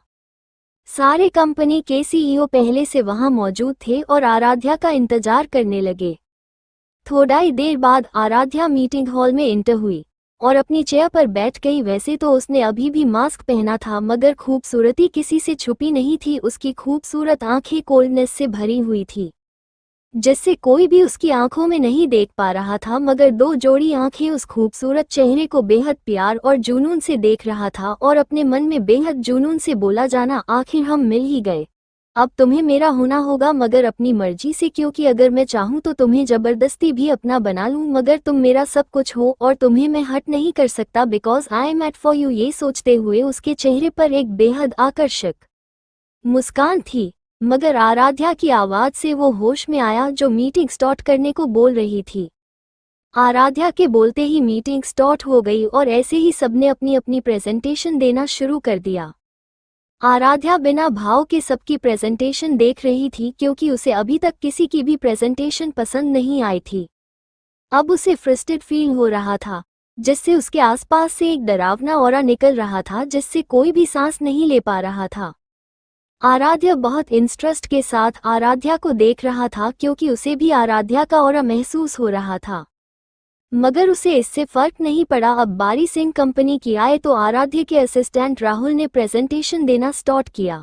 सारे कंपनी के सीईओ पहले से वहां मौजूद थे और आराध्या का इंतजार करने लगे। थोड़ा ही देर बाद आराध्या मीटिंग हॉल में एंटर हुई और अपनी चेयर पर बैठ गई। वैसे तो उसने अभी भी मास्क पहना था मगर खूबसूरती किसी से छुपी नहीं थी। उसकी खूबसूरत आंखें कोल्डनेस से भरी हुई थी जिससे कोई भी उसकी आंखों में नहीं देख पा रहा था, मगर 2 जोड़ी आंखें उस खूबसूरत चेहरे को बेहद प्यार और जुनून से देख रहा था और अपने मन में बेहद जुनून से बोला जाना, आखिर हम मिल ही गए। अब तुम्हें मेरा होना होगा मगर अपनी मर्जी से, क्योंकि अगर मैं चाहूँ तो तुम्हें जबरदस्ती भी अपना बना लूँ, मगर तुम मेरा सब कुछ हो और तुम्हें मैं हट नहीं कर सकता because I am at for you. ये सोचते हुए उसके चेहरे पर एक बेहद आकर्षक मुस्कान थी मगर आराध्या की आवाज से वो होश में आया जो मीटिंग स्टार्ट करने को बोल रही थी। आराध्या के बोलते ही मीटिंग स्टार्ट हो गई और ऐसे ही सबने अपनी अपनी प्रेजेंटेशन देना शुरू कर दिया। आराध्या बिना भाव के सबकी प्रेजेंटेशन देख रही थी क्योंकि उसे अभी तक किसी की भी प्रेजेंटेशन पसंद नहीं आई थी। अब उसे फ्रस्ट्रेटेड फील हो रहा था जिससे उसके आसपास से एक डरावना ऑरा निकल रहा था जिससे कोई भी सांस नहीं ले पा रहा था। आराध्या बहुत इंटरेस्ट के साथ आराध्या को देख रहा था क्योंकि उसे भी आराध्या का ऑरा महसूस हो रहा था, मगर उसे इससे फर्क नहीं पड़ा। अब बारी सिंह कंपनी की आए तो आराध्या के असिस्टेंट राहुल ने प्रेजेंटेशन देना स्टार्ट किया।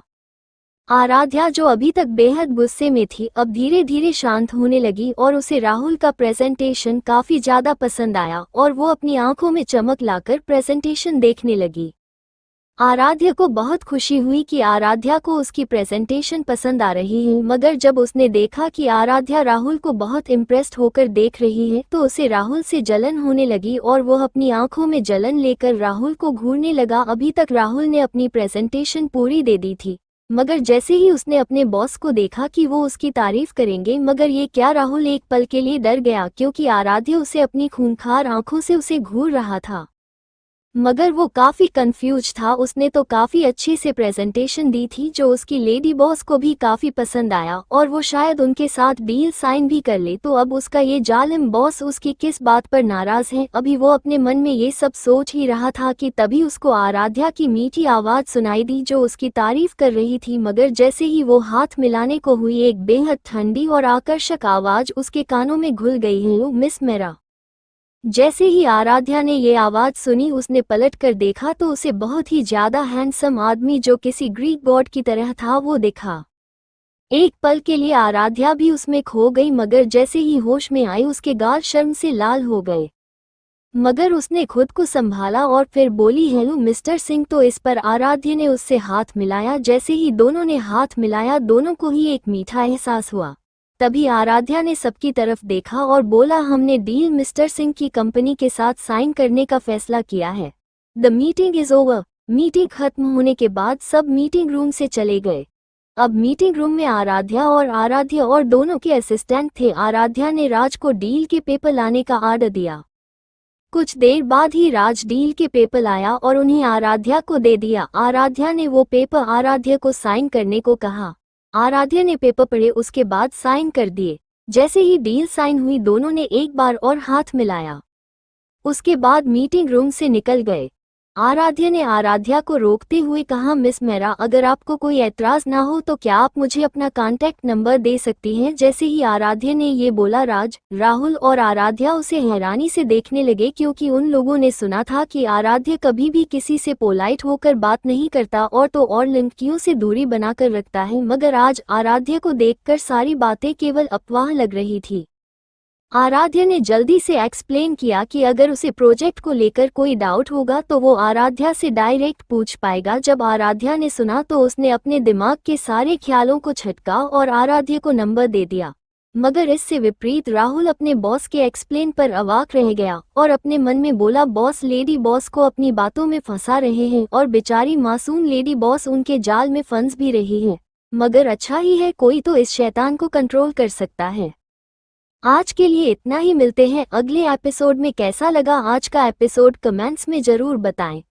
आराध्या जो अभी तक बेहद गुस्से में थी अब धीरे धीरे शांत होने लगी और उसे राहुल का प्रेजेंटेशन काफी ज्यादा पसंद आया और वो अपनी आंखों में चमक लाकर प्रेजेंटेशन देखने लगी। आराध्या को बहुत खुशी हुई कि आराध्या को उसकी प्रेजेंटेशन पसंद आ रही है, मगर जब उसने देखा कि आराध्या राहुल को बहुत इम्प्रेस्ड होकर देख रही है तो उसे राहुल से जलन होने लगी और वो अपनी आंखों में जलन लेकर राहुल को घूरने लगा। अभी तक राहुल ने अपनी प्रेजेंटेशन पूरी दे दी थी मगर जैसे ही उसने अपने बॉस को देखा कि वो उसकी तारीफ करेंगे, मगर ये क्या, राहुल एक पल के लिए डर गया क्योंकि आराध्या उसे अपनी खूंखार आंखों से उसे घूर रहा था। मगर वो काफी कंफ्यूज था। उसने तो काफी अच्छे से प्रेजेंटेशन दी थी जो उसकी लेडी बॉस को भी काफी पसंद आया और वो शायद उनके साथ डील साइन भी कर ले। तो अब उसका ये जालिम बॉस उसकी किस बात पर नाराज है। अभी वो अपने मन में ये सब सोच ही रहा था कि तभी उसको आराध्या की मीठी आवाज सुनाई दी जो उसकी तारीफ कर रही थी। मगर जैसे ही वो हाथ मिलाने को हुई एक बेहद ठंडी और आकर्षक आवाज उसके कानों में घुल गई, हेलो मिस मेरा। जैसे ही आराध्या ने ये आवाज सुनी उसने पलट कर देखा तो उसे बहुत ही ज्यादा हैंडसम आदमी जो किसी ग्रीक गॉड की तरह था वो दिखा। एक पल के लिए आराध्या भी उसमें खो गई मगर जैसे ही होश में आई उसके गाल शर्म से लाल हो गए, मगर उसने खुद को संभाला और फिर बोली, हेलो मिस्टर सिंह। तो इस पर आराध्या ने उससे हाथ मिलाया। जैसे ही दोनों ने हाथ मिलाया दोनों को ही एक मीठा एहसास हुआ। तभी आराध्या ने सबकी तरफ देखा और बोला, हमने डील मिस्टर सिंह की कंपनी के साथ साइन करने का फैसला किया है। The meeting is over. Meeting खत्म होने के बाद सब मीटिंग रूम से चले गए। अब मीटिंग रूम में आराध्या और दोनों के असिस्टेंट थे। आराध्या ने राज को डील के पेपर लाने का आर्डर दिया। कुछ देर बाद ही राज डील के पेपर लाया और उन्हें आराध्या को दे दिया। आराध्या ने वो पेपर आराध्या को साइन करने को कहा। आराध्या ने पेपर पढ़े, उसके बाद साइन कर दिए। जैसे ही डील साइन हुई, दोनों ने एक बार और हाथ मिलाया। उसके बाद मीटिंग रूम से निकल गए। आराध्या ने आराध्या को रोकते हुए कहा, मिस मेहरा, अगर आपको कोई एतराज ना हो तो क्या आप मुझे अपना कॉन्टैक्ट नंबर दे सकती हैं। जैसे ही आराध्या ने ये बोला, राहुल और आराध्या उसे हैरानी से देखने लगे, क्योंकि उन लोगों ने सुना था कि आराध्या कभी भी किसी से पोलाइट होकर बात नहीं करता और तो और लड़कियों से दूरी बनाकर रखता है। मगर आज आराध्या को देखकर सारी बातें केवल अफवाह लग रही थी। आराध्या ने जल्दी से एक्सप्लेन किया कि अगर उसे प्रोजेक्ट को लेकर कोई डाउट होगा तो वो आराध्या से डायरेक्ट पूछ पाएगा। जब आराध्या ने सुना तो उसने अपने दिमाग के सारे ख्यालों को झटका और आराध्या को नंबर दे दिया। मगर इससे विपरीत राहुल अपने बॉस के एक्सप्लेन पर अवाक रह गया और अपने मन में बोला, बॉस लेडी बॉस को अपनी बातों में फंसा रहे हैं और बेचारी मासूम लेडी बॉस उनके जाल में फंस भी रही है। मगर अच्छा ही है, कोई तो इस शैतान को कंट्रोल कर सकता है। आज के लिए इतना ही, मिलते हैं अगले एपिसोड में। कैसा लगा आज का एपिसोड कमेंट्स में जरूर बताएं।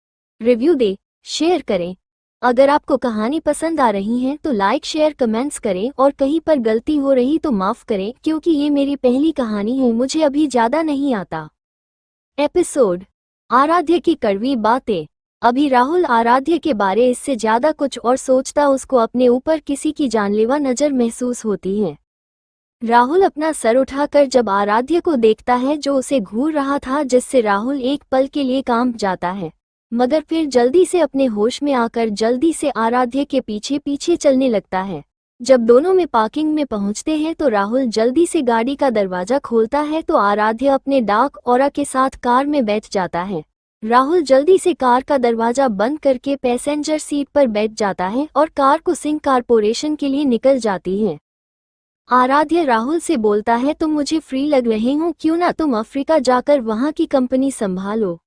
रिव्यू दे, शेयर करें। अगर आपको कहानी पसंद आ रही है तो लाइक शेयर कमेंट्स करें और कहीं पर गलती हो रही तो माफ करें, क्योंकि ये मेरी पहली कहानी है, मुझे अभी ज्यादा नहीं आता। एपिसोड आराध्या की कड़वी बातें। अभी राहुल आराध्या के बारे इससे ज्यादा कुछ और सोचता, उसको अपने ऊपर किसी की जानलेवा नजर महसूस होती है। राहुल अपना सर उठाकर जब आराध्या को देखता है जो उसे घूर रहा था, जिससे राहुल एक पल के लिए कांप जाता है, मगर फिर जल्दी से अपने होश में आकर जल्दी से आराध्या के पीछे पीछे चलने लगता है। जब दोनों में पार्किंग में पहुंचते हैं तो राहुल जल्दी से गाड़ी का दरवाजा खोलता है तो आराध्या अपने डार्क ऑरा के साथ कार में बैठ जाता है। राहुल जल्दी से कार का दरवाजा बंद करके पैसेंजर सीट पर बैठ जाता है और कार को सिंह कॉर्पोरेशन के लिए निकल जाती है। आराध्या राहुल से बोलता है, तुम मुझे फ्री लग रहे हो, क्यों ना तुम अफ्रीका जाकर वहां की कंपनी संभालो।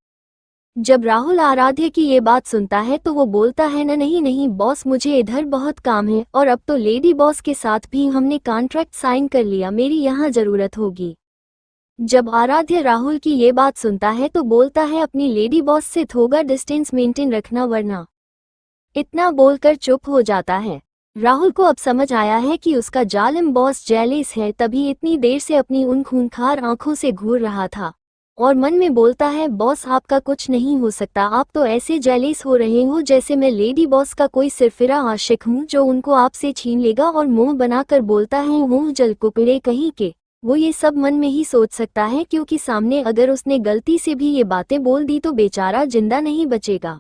जब राहुल आराध्या की ये बात सुनता है तो वो बोलता है, नहीं नहीं बॉस, मुझे इधर बहुत काम है और अब तो लेडी बॉस के साथ भी हमने कॉन्ट्रैक्ट साइन कर लिया, मेरी यहाँ जरूरत होगी। जब आराध्या राहुल की ये बात सुनता है तो बोलता है, अपनी लेडी बॉस से थोड़ा डिस्टेंस मेंटेन रखना वरना। इतना बोलकर चुप हो जाता है। राहुल को अब समझ आया है कि उसका जालिम बॉस जेलिस है, तभी इतनी देर से अपनी उन खूंखार आंखों से घूर रहा था और मन में बोलता है, बॉस आपका कुछ नहीं हो सकता, आप तो ऐसे जेलिस हो रहे हो जैसे मैं लेडी बॉस का कोई सिरफिरा आशिक हूँ जो उनको आपसे छीन लेगा। और मुंह बनाकर बोलता है, वो जल कुकड़े कहीं के। वो ये सब मन में ही सोच सकता है, क्योंकि सामने अगर उसने गलती से भी ये बातें बोल दी तो बेचारा जिंदा नहीं बचेगा।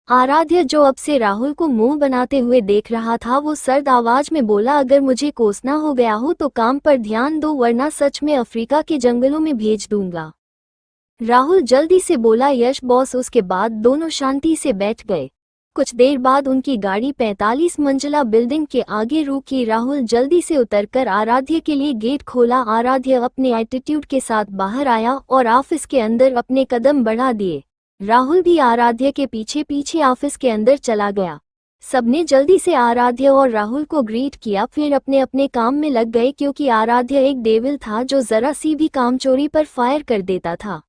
आराध्या जो अब से राहुल को मुंह बनाते हुए देख रहा था, वो सर्द आवाज में बोला, अगर मुझे कोसना हो गया हो तो काम पर ध्यान दो, वरना सच में अफ्रीका के जंगलों में भेज दूंगा। राहुल जल्दी से बोला, यश बॉस। उसके बाद दोनों शांति से बैठ गए। कुछ देर बाद उनकी गाड़ी 45 मंजिला बिल्डिंग के आगे रुकी। राहुल जल्दी से उतरकर आराध्या के लिए गेट खोला। आराध्या अपने एटीट्यूड के साथ बाहर आया और ऑफिस के अंदर अपने कदम बढ़ा दिए। राहुल भी आराध्या के पीछे पीछे ऑफिस के अंदर चला गया। सबने जल्दी से आराध्या और राहुल को ग्रीट किया, फिर अपने अपने काम में लग गए, क्योंकि आराध्या एक डेविल था जो जरा सी भी कामचोरी पर फायर कर देता था।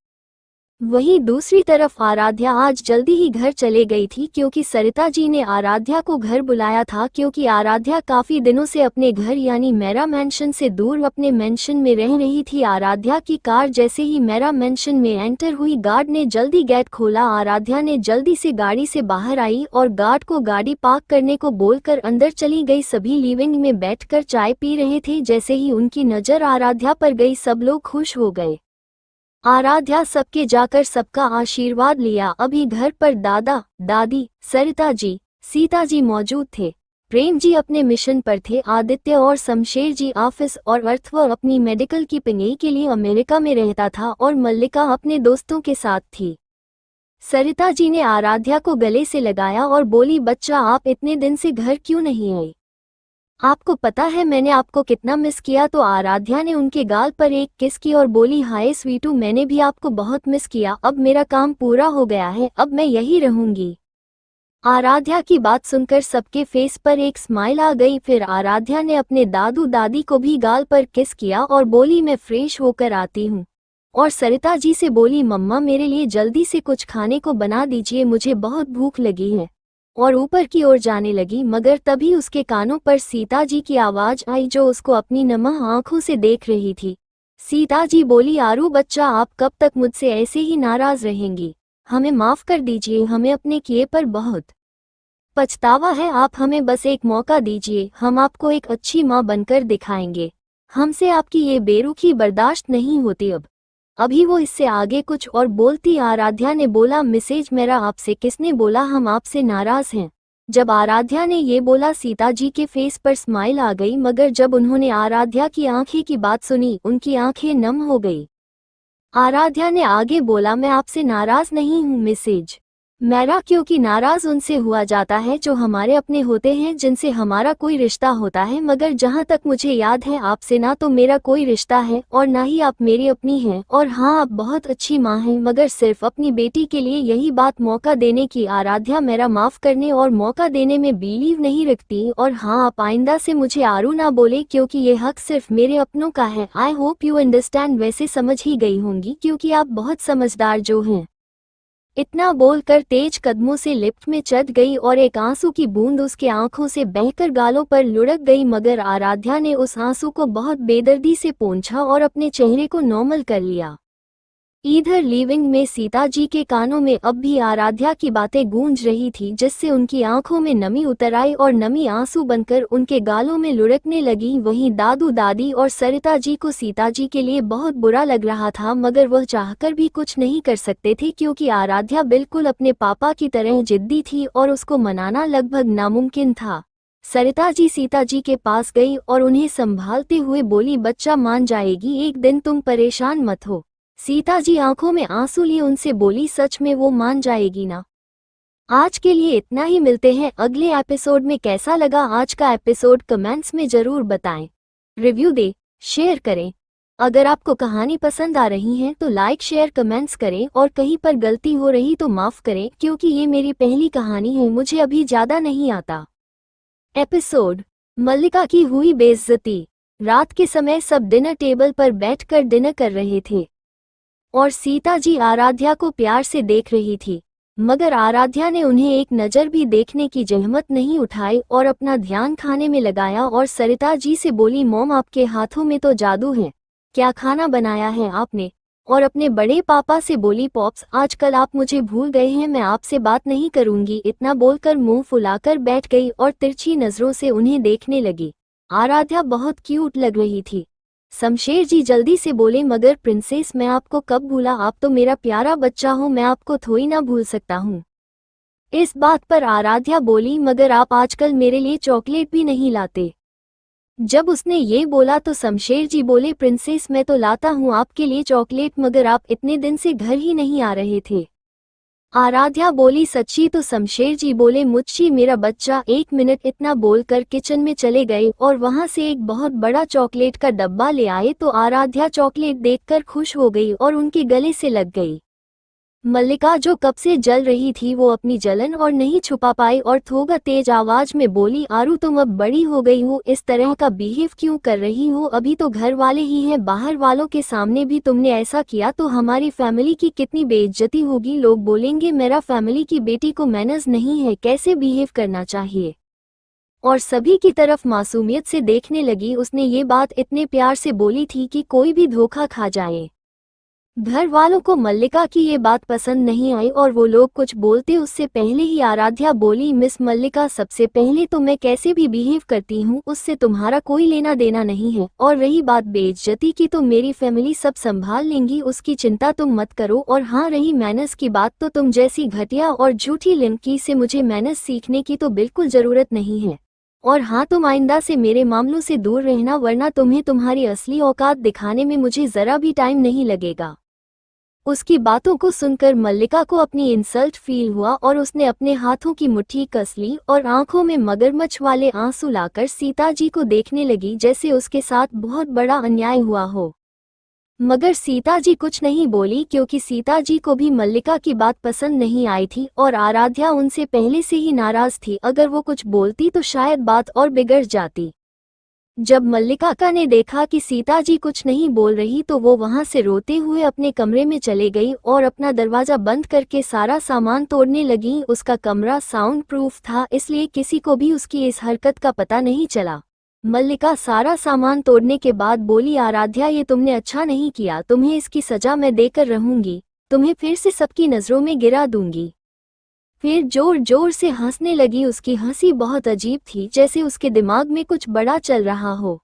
वहीं दूसरी तरफ आराध्या आज जल्दी ही घर चले गई थी, क्योंकि सरिता जी ने आराध्या को घर बुलाया था, क्योंकि आराध्या काफी दिनों से अपने घर यानी मेरा मेंशन से दूर अपने मेंशन में रह रही थी। आराध्या की कार जैसे ही मेरा मेंशन में एंटर हुई, गार्ड ने जल्दी गेट खोला। आराध्या ने जल्दी से गाड़ी से बाहर आई और गार्ड को गाड़ी पार्क करने को बोलकर अंदर चली गई। सभी लिविंग में बैठकर चाय पी रहे थे। जैसे ही उनकी नजर आराध्या पर गई, सब लोग खुश हो गए। आराध्या सबके जाकर सबका आशीर्वाद लिया। अभी घर पर दादा दादी, सरिता जी, सीता जी मौजूद थे। प्रेम जी अपने मिशन पर थे। आदित्य और शमशेर जी ऑफिस और अर्थव अपनी मेडिकल की पढ़ाई के लिए अमेरिका में रहता था और मल्लिका अपने दोस्तों के साथ थी। सरिता जी ने आराध्या को गले से लगाया और बोली, बच्चा आप इतने दिन से घर क्यों नहीं आई? आपको पता है मैंने आपको कितना मिस किया। तो आराध्या ने उनके गाल पर एक किस की और बोली, हाय स्वीटू, मैंने भी आपको बहुत मिस किया। अब मेरा काम पूरा हो गया है, अब मैं यही रहूंगी। आराध्या की बात सुनकर सबके फेस पर एक स्माइल आ गई। फिर आराध्या ने अपने दादू दादी को भी गाल पर किस किया और बोली मैं फ्रेश होकर आती हूँ। और सरिता जी से बोली मम्मा मेरे लिए जल्दी से कुछ खाने को बना दीजिए, मुझे बहुत भूख लगी है। और ऊपर की ओर जाने लगी, मगर तभी उसके कानों पर सीता जी की आवाज आई जो उसको अपनी नमः आंखों से देख रही थी। सीता जी बोली आरू बच्चा, आप कब तक मुझसे ऐसे ही नाराज रहेंगी? हमें माफ कर दीजिए, हमें अपने किए पर बहुत पछतावा है। आप हमें बस एक मौका दीजिए, हम आपको एक अच्छी माँ बनकर दिखाएंगे। हमसे आपकी ये बेरुखी बर्दाश्त नहीं होती। अब अभी वो इससे आगे कुछ और बोलती, आराध्या ने बोला मिसेज मेरा आपसे किसने बोला हम आपसे नाराज हैं? जब आराध्या ने ये बोला सीता जी के फेस पर स्माइल आ गई, मगर जब उन्होंने आराध्या की आंखें की बात सुनी उनकी आंखें नम हो गई। आराध्या ने आगे बोला मैं आपसे नाराज नहीं हूँ मिसेज मेरा, क्योंकि नाराज उनसे हुआ जाता है जो हमारे अपने होते हैं, जिनसे हमारा कोई रिश्ता होता है। मगर जहाँ तक मुझे याद है आपसे ना तो मेरा कोई रिश्ता है और ना ही आप मेरी अपनी हैं। और हाँ, आप बहुत अच्छी माँ हैं, मगर सिर्फ अपनी बेटी के लिए यही बात मौका देने की। आराध्या मेरा माफ करने और मौका देने में बिलीव नहीं रखती। और हाँ, आप आइंदा से मुझे आरू ना बोले, क्योंकि ये हक सिर्फ मेरे अपनों का है। I hope you understand. वैसे समझ ही गई होंगी क्योंकि आप बहुत समझदार जो हैं। इतना बोलकर तेज कदमों से लिफ्ट में चढ़ गई और एक आंसू की बूंद उसके आंखों से बहकर गालों पर लुढ़क गई, मगर आराध्या ने उस आंसू को बहुत बेदर्दी से पोंछा और अपने चेहरे को नॉर्मल कर लिया। इधर लिविंग में सीता जी के कानों में अब भी आराध्या की बातें गूंज रही थी, जिससे उनकी आंखों में नमी उतर आई और नमी आंसू बनकर उनके गालों में लुढ़कने लगी। वहीं दादू दादी और सरिता जी को सीता जी के लिए बहुत बुरा लग रहा था, मगर वह चाहकर भी कुछ नहीं कर सकते थे, क्योंकि आराध्या बिल्कुल अपने पापा की तरह जिद्दी थी और उसको मनाना लगभग नामुमकिन था। सरिता जी सीता जी के पास गई और उन्हें संभालते हुए बोली बच्चा मान जाएगी एक दिन, तुम परेशान मत हो। सीता जी आंखों में आंसू लिए उनसे बोली सच में वो मान जाएगी ना? आज के लिए इतना ही, मिलते हैं अगले एपिसोड में। कैसा लगा आज का एपिसोड कमेंट्स में जरूर बताएं, रिव्यू दे, शेयर करें। अगर आपको कहानी पसंद आ रही है तो लाइक शेयर कमेंट्स करें और कहीं पर गलती हो रही तो माफ करें, क्योंकि ये मेरी पहली कहानी है, मुझे अभी ज्यादा नहीं आता। एपिसोड मल्लिका की हुई बेइज्जती। रात के समय सब डिनर टेबल पर बैठकर डिनर कर रहे थे और सीता जी आराध्या को प्यार से देख रही थी, मगर आराध्या ने उन्हें एक नज़र भी देखने की जहमत नहीं उठाई और अपना ध्यान खाने में लगाया। और सरिता जी से बोली मॉम आपके हाथों में तो जादू है, क्या खाना बनाया है आपने? और अपने बड़े पापा से बोली पॉप्स आजकल आप मुझे भूल गए हैं, मैं आपसे बात नहीं करूंगी। इतना बोलकर मुंह फुलाकर बैठ गई और तिरछी नजरों से उन्हें देखने लगी। आराध्या बहुत क्यूट लग रही थी। शमशेर जी जल्दी से बोले मगर प्रिंसेस मैं आपको कब भूला, आप तो मेरा प्यारा बच्चा हो, मैं आपको थोड़ी ना भूल सकता हूँ। इस बात पर आराध्या बोली मगर आप आजकल मेरे लिए चॉकलेट भी नहीं लाते। जब उसने ये बोला तो शमशेर जी बोले प्रिंसेस मैं तो लाता हूँ आपके लिए चॉकलेट, मगर आप इतने दिन से घर ही नहीं आ रहे थे। आराध्या बोली सच्ची? तो शमशेर जी बोले मुझी मेरा बच्चा, एक मिनट। इतना बोलकर किचन में चले गए और वहां से एक बहुत बड़ा चॉकलेट का डब्बा ले आए। तो आराध्या चॉकलेट देखकर खुश हो गई और उनके गले से लग गई। मल्लिका जो कब से जल रही थी वो अपनी जलन और नहीं छुपा पाई और थोड़ा तेज आवाज में बोली आरू तुम अब बड़ी हो गई हो, इस तरह का बिहेव क्यों कर रही हो? अभी तो घर वाले ही हैं, बाहर वालों के सामने भी तुमने ऐसा किया तो हमारी फैमिली की कितनी बेइज्जती होगी। लोग बोलेंगे मेरा फैमिली की बेटी को मैनर्स नहीं है, कैसे बिहेव करना चाहिए। और सभी की तरफ मासूमियत से देखने लगी। उसने ये बात इतने प्यार से बोली थी कि कोई भी धोखा खा जाए। घर वालों को मल्लिका की ये बात पसंद नहीं आई और वो लोग कुछ बोलते उससे पहले ही आराध्या बोली मिस मल्लिका सबसे पहले तो मैं कैसे भी बिहेव करती हूँ उससे तुम्हारा कोई लेना देना नहीं है, और रही बात बेइज्जती की तो मेरी फैमिली सब संभाल लेंगी, उसकी चिंता तुम मत करो। और हाँ, रही मैनर्स की बात तो तुम जैसी घटिया और झूठी लड़की से मुझे मैनर्स सीखने की तो बिल्कुल जरूरत नहीं है। और हाँ, तुम आइंदा से मेरे मामलों से दूर रहना, वरना तुम्हें तुम्हारी असली औकात दिखाने में मुझे जरा भी टाइम नहीं लगेगा। उसकी बातों को सुनकर मल्लिका को अपनी इंसल्ट फील हुआ और उसने अपने हाथों की मुट्ठी कस ली और आंखों में मगरमच्छ वाले आंसू लाकर सीता जी को देखने लगी जैसे उसके साथ बहुत बड़ा अन्याय हुआ हो। मगर सीता जी कुछ नहीं बोली क्योंकि सीता जी को भी मल्लिका की बात पसंद नहीं आई थी और आराध्या उनसे पहले से ही नाराज थी। अगर वो कुछ बोलती तो शायद बात और बिगड़ जाती। जब मल्लिका ने देखा कि सीता जी कुछ नहीं बोल रही तो वो वहां से रोते हुए अपने कमरे में चले गई और अपना दरवाजा बंद करके सारा सामान तोड़ने लगी। उसका कमरा साउंड प्रूफ था, इसलिए किसी को भी उसकी इस हरकत का पता नहीं चला। मल्लिका सारा सामान तोड़ने के बाद बोली, आराध्या ये तुमने अच्छा नहीं किया, तुम्हें इसकी सजा मैं देकर रहूंगी, तुम्हें फिर से सबकी नजरों में गिरा दूंगी। फिर जोर जोर से हंसने लगी। उसकी हंसी बहुत अजीब थी, जैसे उसके दिमाग में कुछ बड़ा चल रहा हो।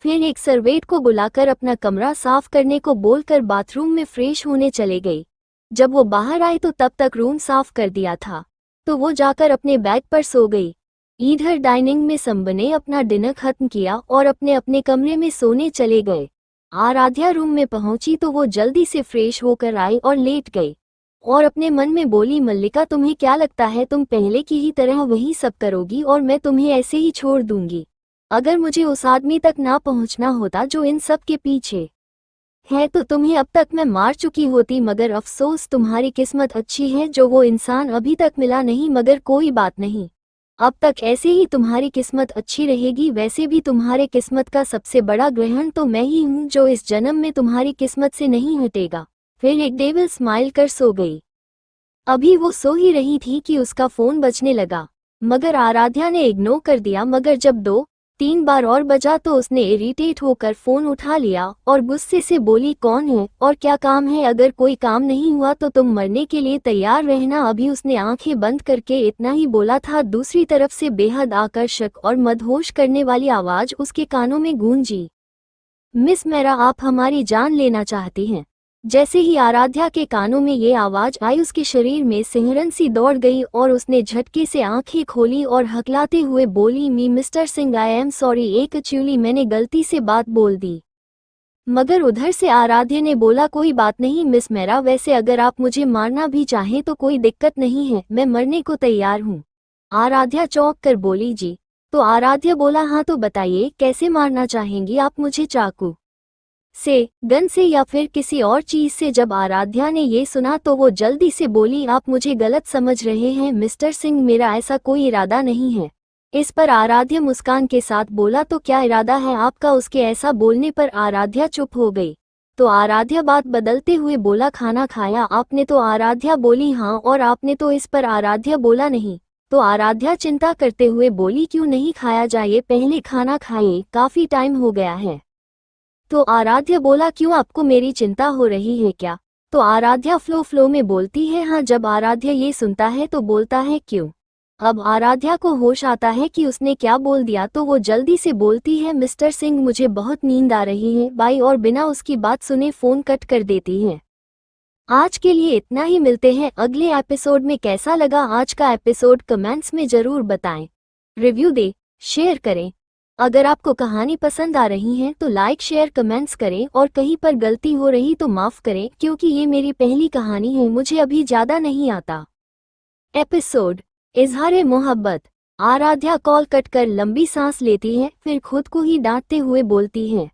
फिर एक सर्वेंट को बुलाकर अपना कमरा साफ करने को बोलकर बाथरूम में फ्रेश होने चले गई। जब वो बाहर आई तो तब तक रूम साफ कर दिया था, तो वो जाकर अपने बैग पर सो गई। इधर डाइनिंग में संब ने अपना डिनर खत्म किया और अपने अपने कमरे में सोने चले गए। आराध्या रूम में पहुंची तो वो जल्दी से फ्रेश होकर आई और लेट गई और अपने मन में बोली, मल्लिका तुम्हें क्या लगता है तुम पहले की ही तरह वही सब करोगी और मैं तुम्हें ऐसे ही छोड़ दूंगी? अगर मुझे उस आदमी तक ना पहुंचना होता जो इन सब के पीछे है तो तुम्हें अब तक मैं मार चुकी होती। मगर अफसोस, तुम्हारी किस्मत अच्छी है जो वो इंसान अभी तक मिला नहीं। मगर कोई बात नहीं, अब तक ऐसे ही तुम्हारी किस्मत अच्छी रहेगी। वैसे भी तुम्हारे किस्मत का सबसे बड़ा ग्रहण तो मैं ही हूँ जो इस जन्म में तुम्हारी किस्मत से नहीं हटेगा। फिर एक डेविल स्माइल कर सो गई। अभी वो सो ही रही थी कि उसका फोन बजने लगा, मगर आराध्या ने इग्नोर कर दिया। मगर जब 2-3 बार और बजा तो उसने इरिटेट होकर फोन उठा लिया और गुस्से से बोली, कौन है और क्या काम है? अगर कोई काम नहीं हुआ तो तुम मरने के लिए तैयार रहना। अभी उसने आंखें बंद करके इतना ही बोला था, दूसरी तरफ से बेहद आकर्षक और मदहोश करने वाली आवाज उसके कानों में गूंजी, मिस मेरा, आप हमारी जान लेना चाहती हैं? जैसे ही आराध्या के कानों में ये आवाज आई उसके शरीर में सिहरन सी दौड़ गई और उसने झटके से आंखें खोली और हकलाते हुए बोली, मी mister Singh, I am sorry, actually मैंने गलती से बात बोल दी। मगर उधर से आराध्या ने बोला, कोई बात नहीं मिस मेरा, वैसे अगर आप मुझे मारना भी चाहें तो कोई दिक्कत नहीं है, मैं मरने को तैयार हूँ। आराध्या चौंक कर बोली, जी? तो आराध्या बोला, हाँ तो बताइए कैसे मारना चाहेंगी आप मुझे, चाकू से, गन से या फिर किसी और चीज से? जब आराध्या ने ये सुना तो वो जल्दी से बोली, आप मुझे गलत समझ रहे हैं मिस्टर सिंह, मेरा ऐसा कोई इरादा नहीं है। इस पर आराध्या मुस्कान के साथ बोला, तो क्या इरादा है आपका? उसके ऐसा बोलने पर आराध्या चुप हो गई। तो आराध्या बात बदलते हुए बोला, खाना खाया आपने? तो आराध्या बोली, हाँ। और आपने? तो इस पर आराध्या बोला, नहीं। तो आराध्या चिंता करते हुए बोली, क्यों नहीं खाया जाए, पहले खाना खाइए, काफी टाइम हो गया है। तो आराध्या बोला, क्यों, आपको मेरी चिंता हो रही है क्या? तो आराध्या फ्लो में बोलती है, हाँ। जब आराध्या ये सुनता है तो बोलता है, क्यों? अब आराध्या को होश आता है कि उसने क्या बोल दिया तो वो जल्दी से बोलती है, मिस्टर सिंह मुझे बहुत नींद आ रही है, बाय। और बिना उसकी बात सुने फोन कट कर देती है। आज के लिए इतना ही, मिलते हैं अगले एपिसोड में। कैसा लगा आज का एपिसोड कमेंट्स में जरूर बताएं, रिव्यू दे, शेयर करें। अगर आपको कहानी पसंद आ रही है तो लाइक शेयर कमेंट्स करें और कहीं पर गलती हो रही तो माफ करें, क्योंकि ये मेरी पहली कहानी है, मुझे अभी ज्यादा नहीं आता। एपिसोड इजहारे मोहब्बत। आराध्या कॉल कट कर लंबी सांस लेती है, फिर खुद को ही डांटते हुए बोलती है,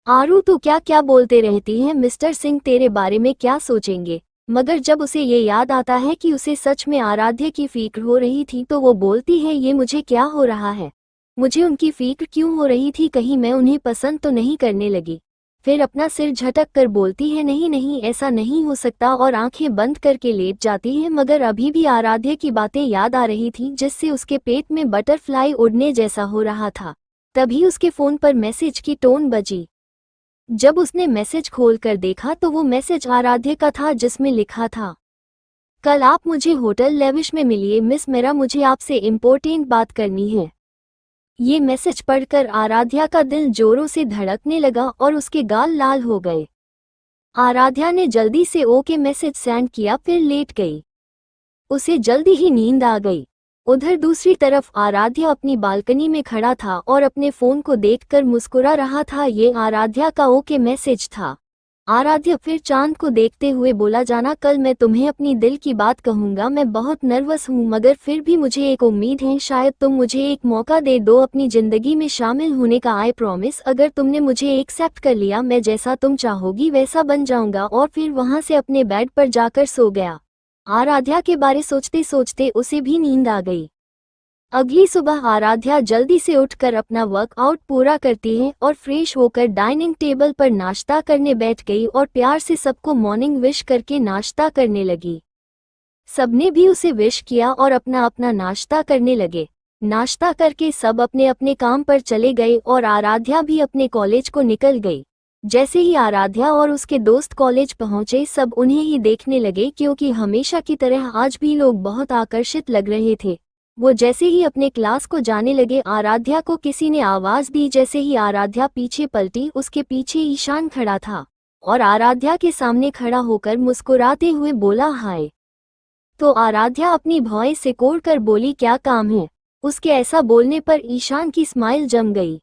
आरू तू क्या क्या बोलते रहती है, मिस्टर सिंह तेरे बारे में क्या सोचेंगे? मगर जब उसे ये याद आता है कि उसे सच में आराध्या की फिक्र हो रही थी तो वो बोलती है, ये मुझे क्या हो रहा है? मुझे उनकी फिक्र क्यों हो रही थी? कहीं मैं उन्हें पसंद तो नहीं करने लगी? फिर अपना सिर झटक कर बोलती है, नहीं नहीं ऐसा नहीं हो सकता, और आंखें बंद करके लेट जाती है। मगर अभी भी आराध्या की बातें याद आ रही थी, जिससे उसके पेट में बटरफ्लाई उड़ने जैसा हो रहा था। तभी उसके फोन पर मैसेज की टोन बजी। जब उसने मैसेज खोलकर देखा तो वो मैसेज आराध्या का था, जिसमें लिखा था, कल आप मुझे होटल लेविश में मिलिए मिस मेरा, मुझे आपसे इम्पोर्टेंट बात करनी है। ये मैसेज पढ़कर आराध्या का दिल जोरों से धड़कने लगा और उसके गाल लाल हो गए। आराध्या ने जल्दी से ओके मैसेज सेंड किया, फिर लेट गई। उसे जल्दी ही नींद आ गई। उधर दूसरी तरफ आराध्या अपनी बालकनी में खड़ा था और अपने फोन को देखकर मुस्कुरा रहा था। ये आराध्या का ओके मैसेज था। आराध्य फिर चांद को देखते हुए बोला, जाना, कल मैं तुम्हें अपनी दिल की बात कहूंगा। मैं बहुत नर्वस हूँ, मगर फिर भी मुझे एक उम्मीद है, शायद तुम मुझे एक मौका दे दो अपनी जिंदगी में शामिल होने का। आई प्रॉमिस, अगर तुमने मुझे एक्सेप्ट कर लिया, मैं जैसा तुम चाहोगी वैसा बन जाऊंगा। और फिर वहां से अपने बेड पर जाकर सो गया। आराध्या के बारे सोचते सोचते उसे भी नींद आ गई। अगली सुबह आराध्या जल्दी से उठकर अपना वर्कआउट पूरा करती है और फ्रेश होकर डाइनिंग टेबल पर नाश्ता करने बैठ गई और प्यार से सबको मॉर्निंग विश करके नाश्ता करने लगी। सबने भी उसे विश किया और अपना अपना नाश्ता करने लगे। नाश्ता करके सब अपने अपने काम पर चले गए और आराध्या भी अपने कॉलेज को निकल गई। जैसे ही आराध्या और उसके दोस्त कॉलेज पहुंचे, सब उन्हें ही देखने लगे, क्योंकि हमेशा की तरह आज भी लोग बहुत आकर्षित लग रहे थे। वो जैसे ही अपने क्लास को जाने लगे, आराध्या को किसी ने आवाज दी। जैसे ही आराध्या पीछे पलटी, उसके पीछे ईशान खड़ा था और आराध्या के सामने खड़ा होकर मुस्कुराते हुए बोला, हाय। तो आराध्या अपनी भौएं सिकोड़ कर बोली, क्या काम है। उसके ऐसा बोलने पर ईशान की स्माइल जम गई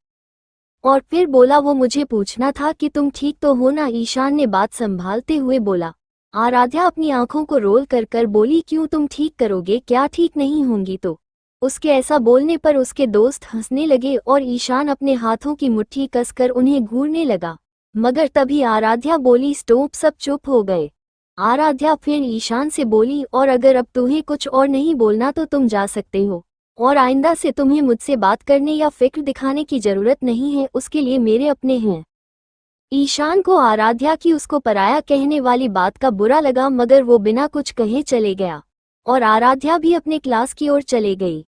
और फिर बोला, वो मुझे पूछना था कि तुम ठीक तो हो ना। ईशान ने बात संभालते हुए बोला। आराध्या अपनी आंखों को रोल कर कर बोली, क्यों, तुम ठीक करोगे क्या, ठीक नहीं होंगी तो। उसके ऐसा बोलने पर उसके दोस्त हंसने लगे और ईशान अपने हाथों की मुट्ठी कसकर उन्हें घूरने लगा। मगर तभी आराध्या बोली, स्टॉप। सब चुप हो गए। आराध्या फिर ईशान से बोली, और अगर अब तुम्हें कुछ और नहीं बोलना तो तुम जा सकते हो, और आइंदा से तुम्हें मुझसे बात करने या फिक्र दिखाने की जरूरत नहीं है, उसके लिए मेरे अपने हैं। ईशान को आराध्या की उसको पराया कहने वाली बात का बुरा लगा, मगर वो बिना कुछ कहे चले गया और आराध्या भी अपने क्लास की ओर चले गई।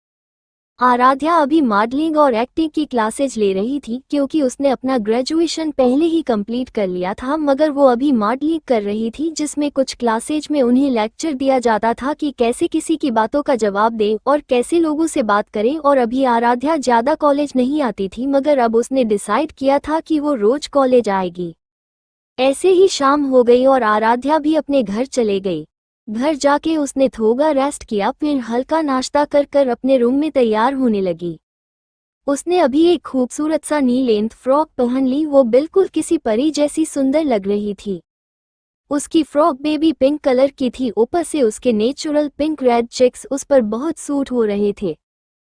आराध्या अभी मॉडलिंग और एक्टिंग की क्लासेज ले रही थी, क्योंकि उसने अपना ग्रेजुएशन पहले ही कंप्लीट कर लिया था। मगर वो अभी मॉडलिंग कर रही थी, जिसमें कुछ क्लासेज में उन्हें लेक्चर दिया जाता था कि कैसे किसी की बातों का जवाब दें और कैसे लोगों से बात करें। और अभी आराध्या ज़्यादा कॉलेज नहीं आती थी, मगर अब उसने डिसाइड किया था कि वो रोज कॉलेज आएगी। ऐसे ही शाम हो गई और आराध्या भी अपने घर चले गई। घर जाके उसने थोड़ा रेस्ट किया, फिर हल्का नाश्ता कर कर अपने रूम में तैयार होने लगी। उसने अभी एक खूबसूरत सा नी लेंथ फ्रॉक पहन ली। वो बिल्कुल किसी परी जैसी सुंदर लग रही थी। उसकी फ्रॉक बेबी पिंक कलर की थी, ऊपर से उसके नेचुरल पिंक रेड चेक्स उस पर बहुत सूट हो रहे थे।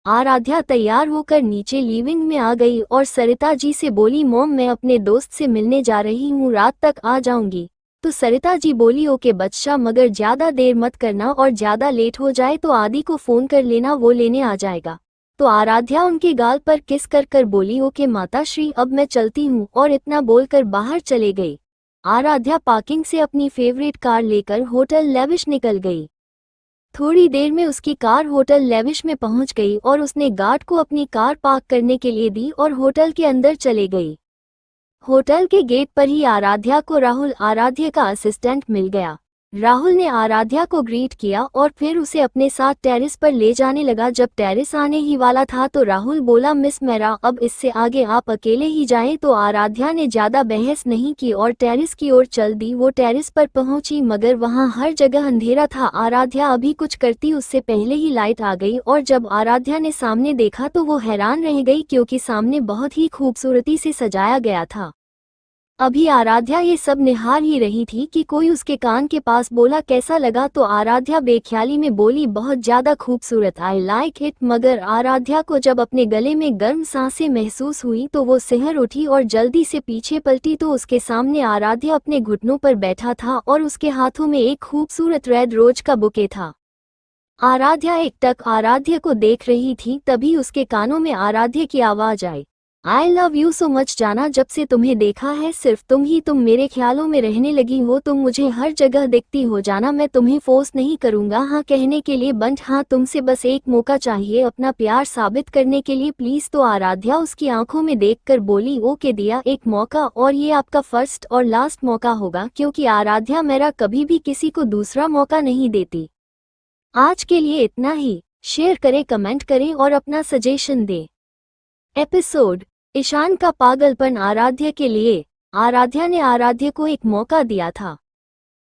आराध्या तैयार होकर नीचे लिविंग में आ गई और सरिता जी से बोली, मॉम, मैं अपने दोस्त से मिलने जा रही हूँ, रात तक आ जाऊंगी। तो सरिता जी बोली, ओके बच्चा, मगर ज्यादा देर मत करना, और ज्यादा लेट हो जाए तो आदि को फोन कर लेना, वो लेने आ जाएगा। तो आराध्या उनके गाल पर किस कर कर बोली, ओके माताश्री, अब मैं चलती हूँ, और इतना बोलकर बाहर चले गई। आराध्या पार्किंग से अपनी फेवरेट कार लेकर होटल लेविश निकल गई। थोड़ी देर में उसकी कार होटल लेविश में पहुंच गई और उसने गार्ड को अपनी कार पार्क करने के लिए दी और होटल के अंदर चले गई। होटल के गेट पर ही आराध्या को राहुल, आराध्या का असिस्टेंट, मिल गया। राहुल ने आराध्या को ग्रीट किया और फिर उसे अपने साथ टेरेस पर ले जाने लगा। जब टेरेस आने ही वाला था तो राहुल बोला, मिस मेरा, अब इससे आगे आप अकेले ही जाएं। तो आराध्या ने ज्यादा बहस नहीं की और टेरेस की ओर चल दी। वो टेरेस पर पहुंची, मगर वहां हर जगह अंधेरा था। आराध्या अभी कुछ करती उससे पहले ही लाइट आ गई, और जब आराध्या ने सामने देखा तो वो हैरान रह गई, क्योंकि सामने बहुत ही खूबसूरती से सजाया गया था। अभी आराध्या ये सब निहार ही रही थी कि कोई उसके कान के पास बोला, कैसा लगा। तो आराध्या बेख्याली में बोली, बहुत ज्यादा खूबसूरत, आई लाइक इट। मगर आराध्या को जब अपने गले में गर्म सांसें महसूस हुई तो वो सिहर उठी और जल्दी से पीछे पलटी, तो उसके सामने आराध्या अपने घुटनों पर बैठा था और उसके हाथों में एक खूबसूरत रेड रोज का बुके था। आराध्या एकटक आराध्या को देख रही थी, तभी उसके कानों में आराध्या की आवाज आई, I love you so much जाना, जब से तुम्हें देखा है सिर्फ तुम मेरे ख्यालों में रहने लगी हो। तुम मुझे हर जगह दिखती हो जाना, मैं तुम्हें फोर्स नहीं करूंगा हाँ कहने के लिए, बट हाँ तुमसे बस एक मौका चाहिए अपना प्यार साबित करने के लिए, प्लीज। तो आराध्या उसकी आंखों में देखकर बोली, ओके दिया, एक मौका, और ये आपका फर्स्ट और लास्ट मौका होगा, क्योंकि आराध्या मेरा कभी भी किसी को दूसरा मौका नहीं देती। आज के लिए इतना ही। शेयर करें, कमेंट करें और अपना सजेशन दें। एपिसोड ईशान का पागलपन। आराध्या के लिए आराध्या ने आराध्या को एक मौका दिया था,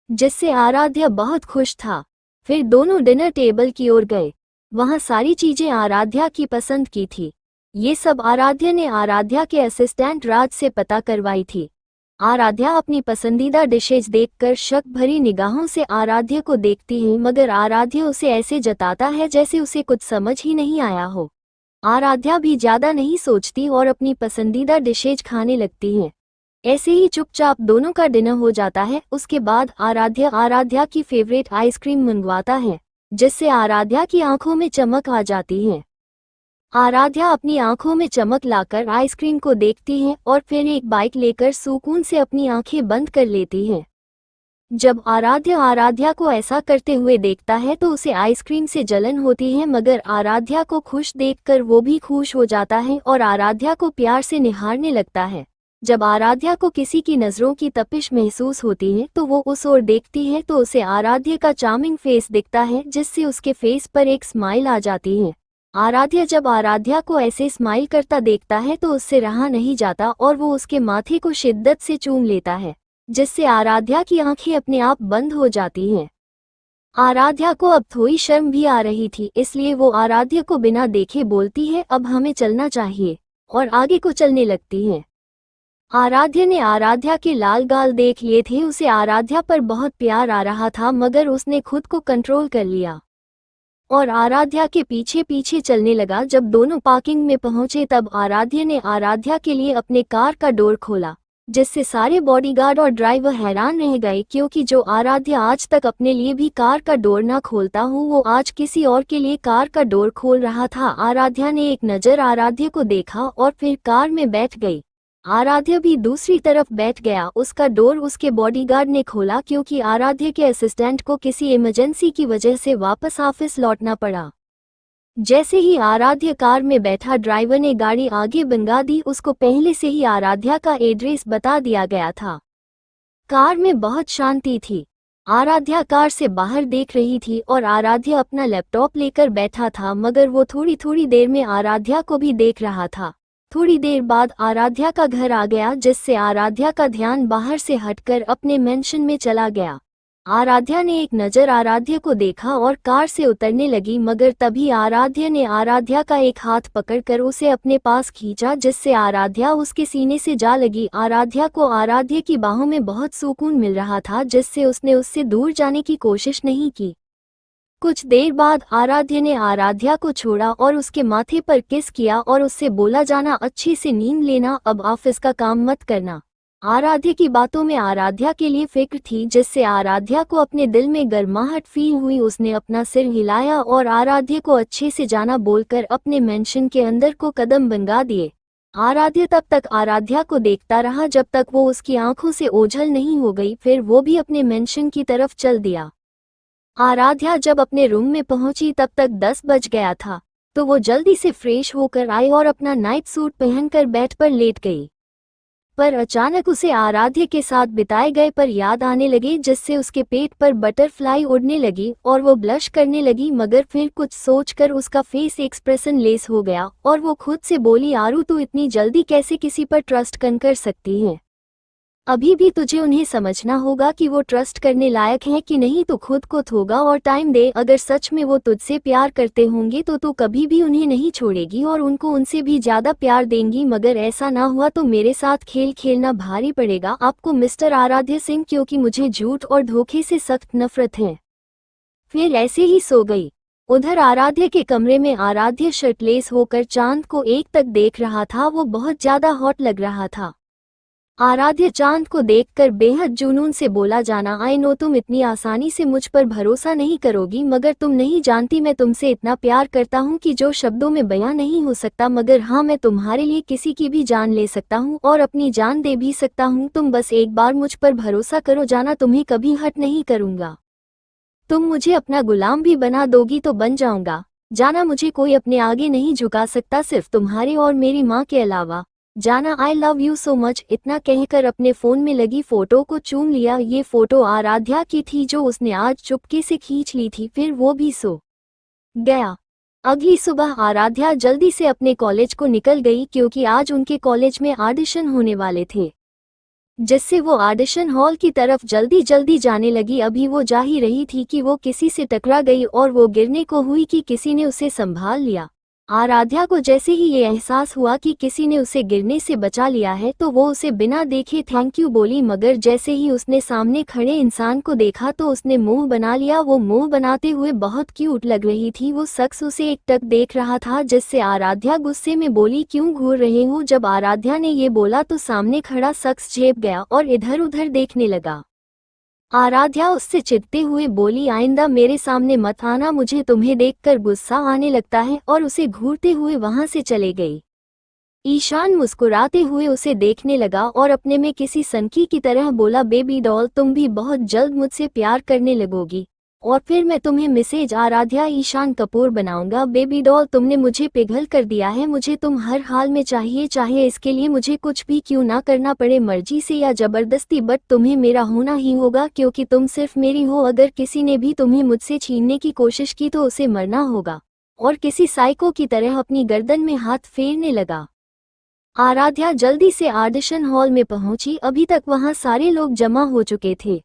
जिससे आराध्या बहुत खुश था। फिर दोनों डिनर टेबल की ओर गए। वहां सारी चीजें आराध्या की पसंद की थी। ये सब आराध्या ने आराध्या के असिस्टेंट राज से पता करवाई थी। आराध्या अपनी पसंदीदा डिशेज देखकर शक भरी निगाहों से आराध्य को देखती है, मगर आराध्य उसे ऐसे जताता है जैसे उसे कुछ समझ ही नहीं आया हो। आराध्या भी ज्यादा नहीं सोचती और अपनी पसंदीदा डिशेज खाने लगती है। ऐसे ही चुपचाप दोनों का डिनर हो जाता है। उसके बाद आराध्या की फेवरेट आइसक्रीम मंगवाता है, जिससे आराध्या की आंखों में चमक आ जाती है। आराध्या अपनी आंखों में चमक लाकर आइसक्रीम को देखती है और फिर एक बाइक लेकर सुकून से अपनी आंखें बंद कर लेती है। जब आराध्या को ऐसा करते हुए देखता है तो उसे आइसक्रीम से जलन होती है, मगर आराध्या को खुश देखकर वो भी खुश हो जाता है और आराध्या को प्यार से निहारने लगता है। जब आराध्या को किसी की नज़रों की तपिश महसूस होती है तो वो उस ओर देखती है तो उसे आराध्या का चार्मिंग फेस दिखता है, जिससे उसके फेस पर एक स्माइल आ जाती है। आराध्या जब आराध्या को ऐसे स्माइल करता देखता है तो उससे रहा नहीं जाता और वो उसके माथे को शिद्दत से चूम लेता है, जिससे आराध्या की आंखें अपने आप बंद हो जाती हैं। आराध्या को अब थोड़ी शर्म भी आ रही थी, इसलिए वो आराध्या को बिना देखे बोलती है, अब हमें चलना चाहिए, और आगे को चलने लगती है। आराध्या ने आराध्या के लाल गाल देख लिए थे। उसे आराध्या पर बहुत प्यार आ रहा था, मगर उसने खुद को कंट्रोल कर लिया और आराध्या के पीछे पीछे चलने लगा। जब दोनों पार्किंग में पहुंचे तब आराध्या ने आराध्या के लिए अपने कार का डोर खोला, जिससे सारे बॉडीगार्ड और ड्राइवर हैरान रह गए, क्योंकि जो आराध्या आज तक अपने लिए भी कार का डोर ना खोलता हूँ, वो आज किसी और के लिए कार का डोर खोल रहा था। आराध्या ने एक नज़र आराध्या को देखा और फिर कार में बैठ गई। आराध्या भी दूसरी तरफ बैठ गया। उसका डोर उसके बॉडीगार्ड ने खोला, क्योंकि आराध्या के असिस्टेंट को किसी इमरजेंसी की वजह से वापस ऑफिस लौटना पड़ा। जैसे ही आराध्या कार में बैठा, ड्राइवर ने गाड़ी आगे भगा दी। उसको पहले से ही आराध्या का एड्रेस बता दिया गया था। कार में बहुत शांति थी। आराध्या कार से बाहर देख रही थी और आराध्या अपना लैपटॉप लेकर बैठा था, मगर वो थोड़ी थोड़ी देर में आराध्या को भी देख रहा था। थोड़ी देर बाद आराध्या का घर आ गया, जिससे आराध्या का ध्यान बाहर से हटकर अपने मेंशन में चला गया। आराध्या ने एक नज़र आराध्या को देखा और कार से उतरने लगी, मगर तभी आराध्या ने आराध्या का एक हाथ पकड़कर उसे अपने पास खींचा, जिससे आराध्या उसके सीने से जा लगी। आराध्या को आराध्या की बाहों में बहुत सुकून मिल रहा था, जिससे उसने उससे दूर जाने की कोशिश नहीं की। कुछ देर बाद आराध्या ने आराध्या को छोड़ा और उसके माथे पर किस किया और उससे बोला, जाना अच्छे से नींद लेना, अब ऑफिस का काम मत करना। आराध्या की बातों में आराध्या के लिए फिक्र थी, जिससे आराध्या को अपने दिल में गर्माहट फील हुई। उसने अपना सिर हिलाया और आराध्या को अच्छे से जाना बोलकर अपने मेंशन के अंदर को कदम भगा दिए। आराध्या तब तक आराध्या को देखता रहा जब तक वो उसकी आंखों से ओझल नहीं हो गई, फिर वो भी अपने मेंशन की तरफ चल दिया। आराध्या जब अपने रूम में पहुंची तब तक 10 बज गया था, तो वो जल्दी से फ्रेश होकर आई और अपना नाइट सूट पहनकर बेड पर लेट गई। पर अचानक उसे आराध्या के साथ बिताए गए पर याद आने लगे, जिससे उसके पेट पर बटरफ्लाई उड़ने लगी और वो ब्लश करने लगी, मगर फिर कुछ सोचकर उसका फेस एक्सप्रेशन लेस हो गया और वो खुद से बोली, आरू तू इतनी जल्दी कैसे किसी पर ट्रस्ट कर सकती है? अभी भी तुझे उन्हें समझना होगा कि वो ट्रस्ट करने लायक हैं कि नहीं। तो खुद को थोड़ा और टाइम दे। अगर सच में वो तुझसे प्यार करते होंगे तो तू कभी भी उन्हें नहीं छोड़ेगी और उनको उनसे भी ज्यादा प्यार देंगी, मगर ऐसा ना हुआ तो मेरे साथ खेल खेलना भारी पड़ेगा आपको मिस्टर आराध्य सिंह, क्योंकि मुझे झूठ और धोखे से सख्त नफरत है। फिर ऐसे ही सो गई। उधर आराध्य के कमरे में आराध्य शर्टलेस होकर चांद को एक तक देख रहा था। वो बहुत ज्यादा हॉट लग रहा था। आराध्य चांद को देखकर बेहद जुनून से बोला, जाना आई नो तुम इतनी आसानी से मुझ पर भरोसा नहीं करोगी, मगर तुम नहीं जानती मैं तुमसे इतना प्यार करता हूँ कि जो शब्दों में बयां नहीं हो सकता, मगर हाँ मैं तुम्हारे लिए किसी की भी जान ले सकता हूँ और अपनी जान दे भी सकता हूँ। तुम बस एक बार मुझ पर भरोसा करो जाना, तुम्हें कभी हर्ट नहीं करूँगा। तुम मुझे अपना गुलाम भी बना दोगी तो बन जाऊंगा। जाना मुझे कोई अपने आगे नहीं झुका सकता, सिर्फ तुम्हारे और मेरी माँ के अलावा। जाना आई लव यू सो मच। इतना कहकर अपने फोन में लगी फोटो को चूम लिया। ये फोटो आराध्या की थी जो उसने आज चुपके से खींच ली थी। फिर वो भी सो गया। अगली सुबह आराध्या जल्दी से अपने कॉलेज को निकल गई, क्योंकि आज उनके कॉलेज में ऑडिशन होने वाले थे, जिससे वो ऑडिशन हॉल की तरफ जल्दी जल्दी जाने लगी। अभी वो जा ही रही थी कि वो किसी से टकरा गई और वो गिरने को हुई कि किसी ने उसे संभाल लिया। आराध्या को जैसे ही ये एहसास हुआ कि किसी ने उसे गिरने से बचा लिया है तो वो उसे बिना देखे थैंक यू बोली, मगर जैसे ही उसने सामने खड़े इंसान को देखा तो उसने मुंह बना लिया। वो मुंह बनाते हुए बहुत क्यूट लग रही थी। वो शख्स उसे एकटक देख रहा था, जिससे आराध्या गुस्से में बोली, क्यों घूर रहे हो। जब आराध्या ने ये बोला तो सामने खड़ा शख्स झेप गया और इधर उधर देखने लगा। आराध्या उससे चिढ़ते हुए बोली, आइंदा मेरे सामने मत आना, मुझे तुम्हें देखकर गुस्सा आने लगता है, और उसे घूरते हुए वहां से चले गई। ईशान मुस्कुराते हुए उसे देखने लगा और अपने में किसी सनकी की तरह बोला, बेबी डॉल तुम भी बहुत जल्द मुझसे प्यार करने लगोगी और फिर मैं तुम्हें मिसेज आराध्या ईशान कपूर बनाऊंगा। बेबी डॉल तुमने मुझे पिघल कर दिया है, मुझे तुम हर हाल में चाहिए, चाहे इसके लिए मुझे कुछ भी क्यों ना करना पड़े, मर्जी से या जबरदस्ती, बट तुम्हें मेरा होना ही होगा क्योंकि तुम सिर्फ मेरी हो। अगर किसी ने भी तुम्हें मुझसे छीनने की कोशिश की तो उसे मरना होगा। और किसी साइको की तरह अपनी गर्दन में हाथ फेरने लगा। आराध्या जल्दी से ऑडिशन हॉल में पहुंची। अभी तक वहां सारे लोग जमा हो चुके थे,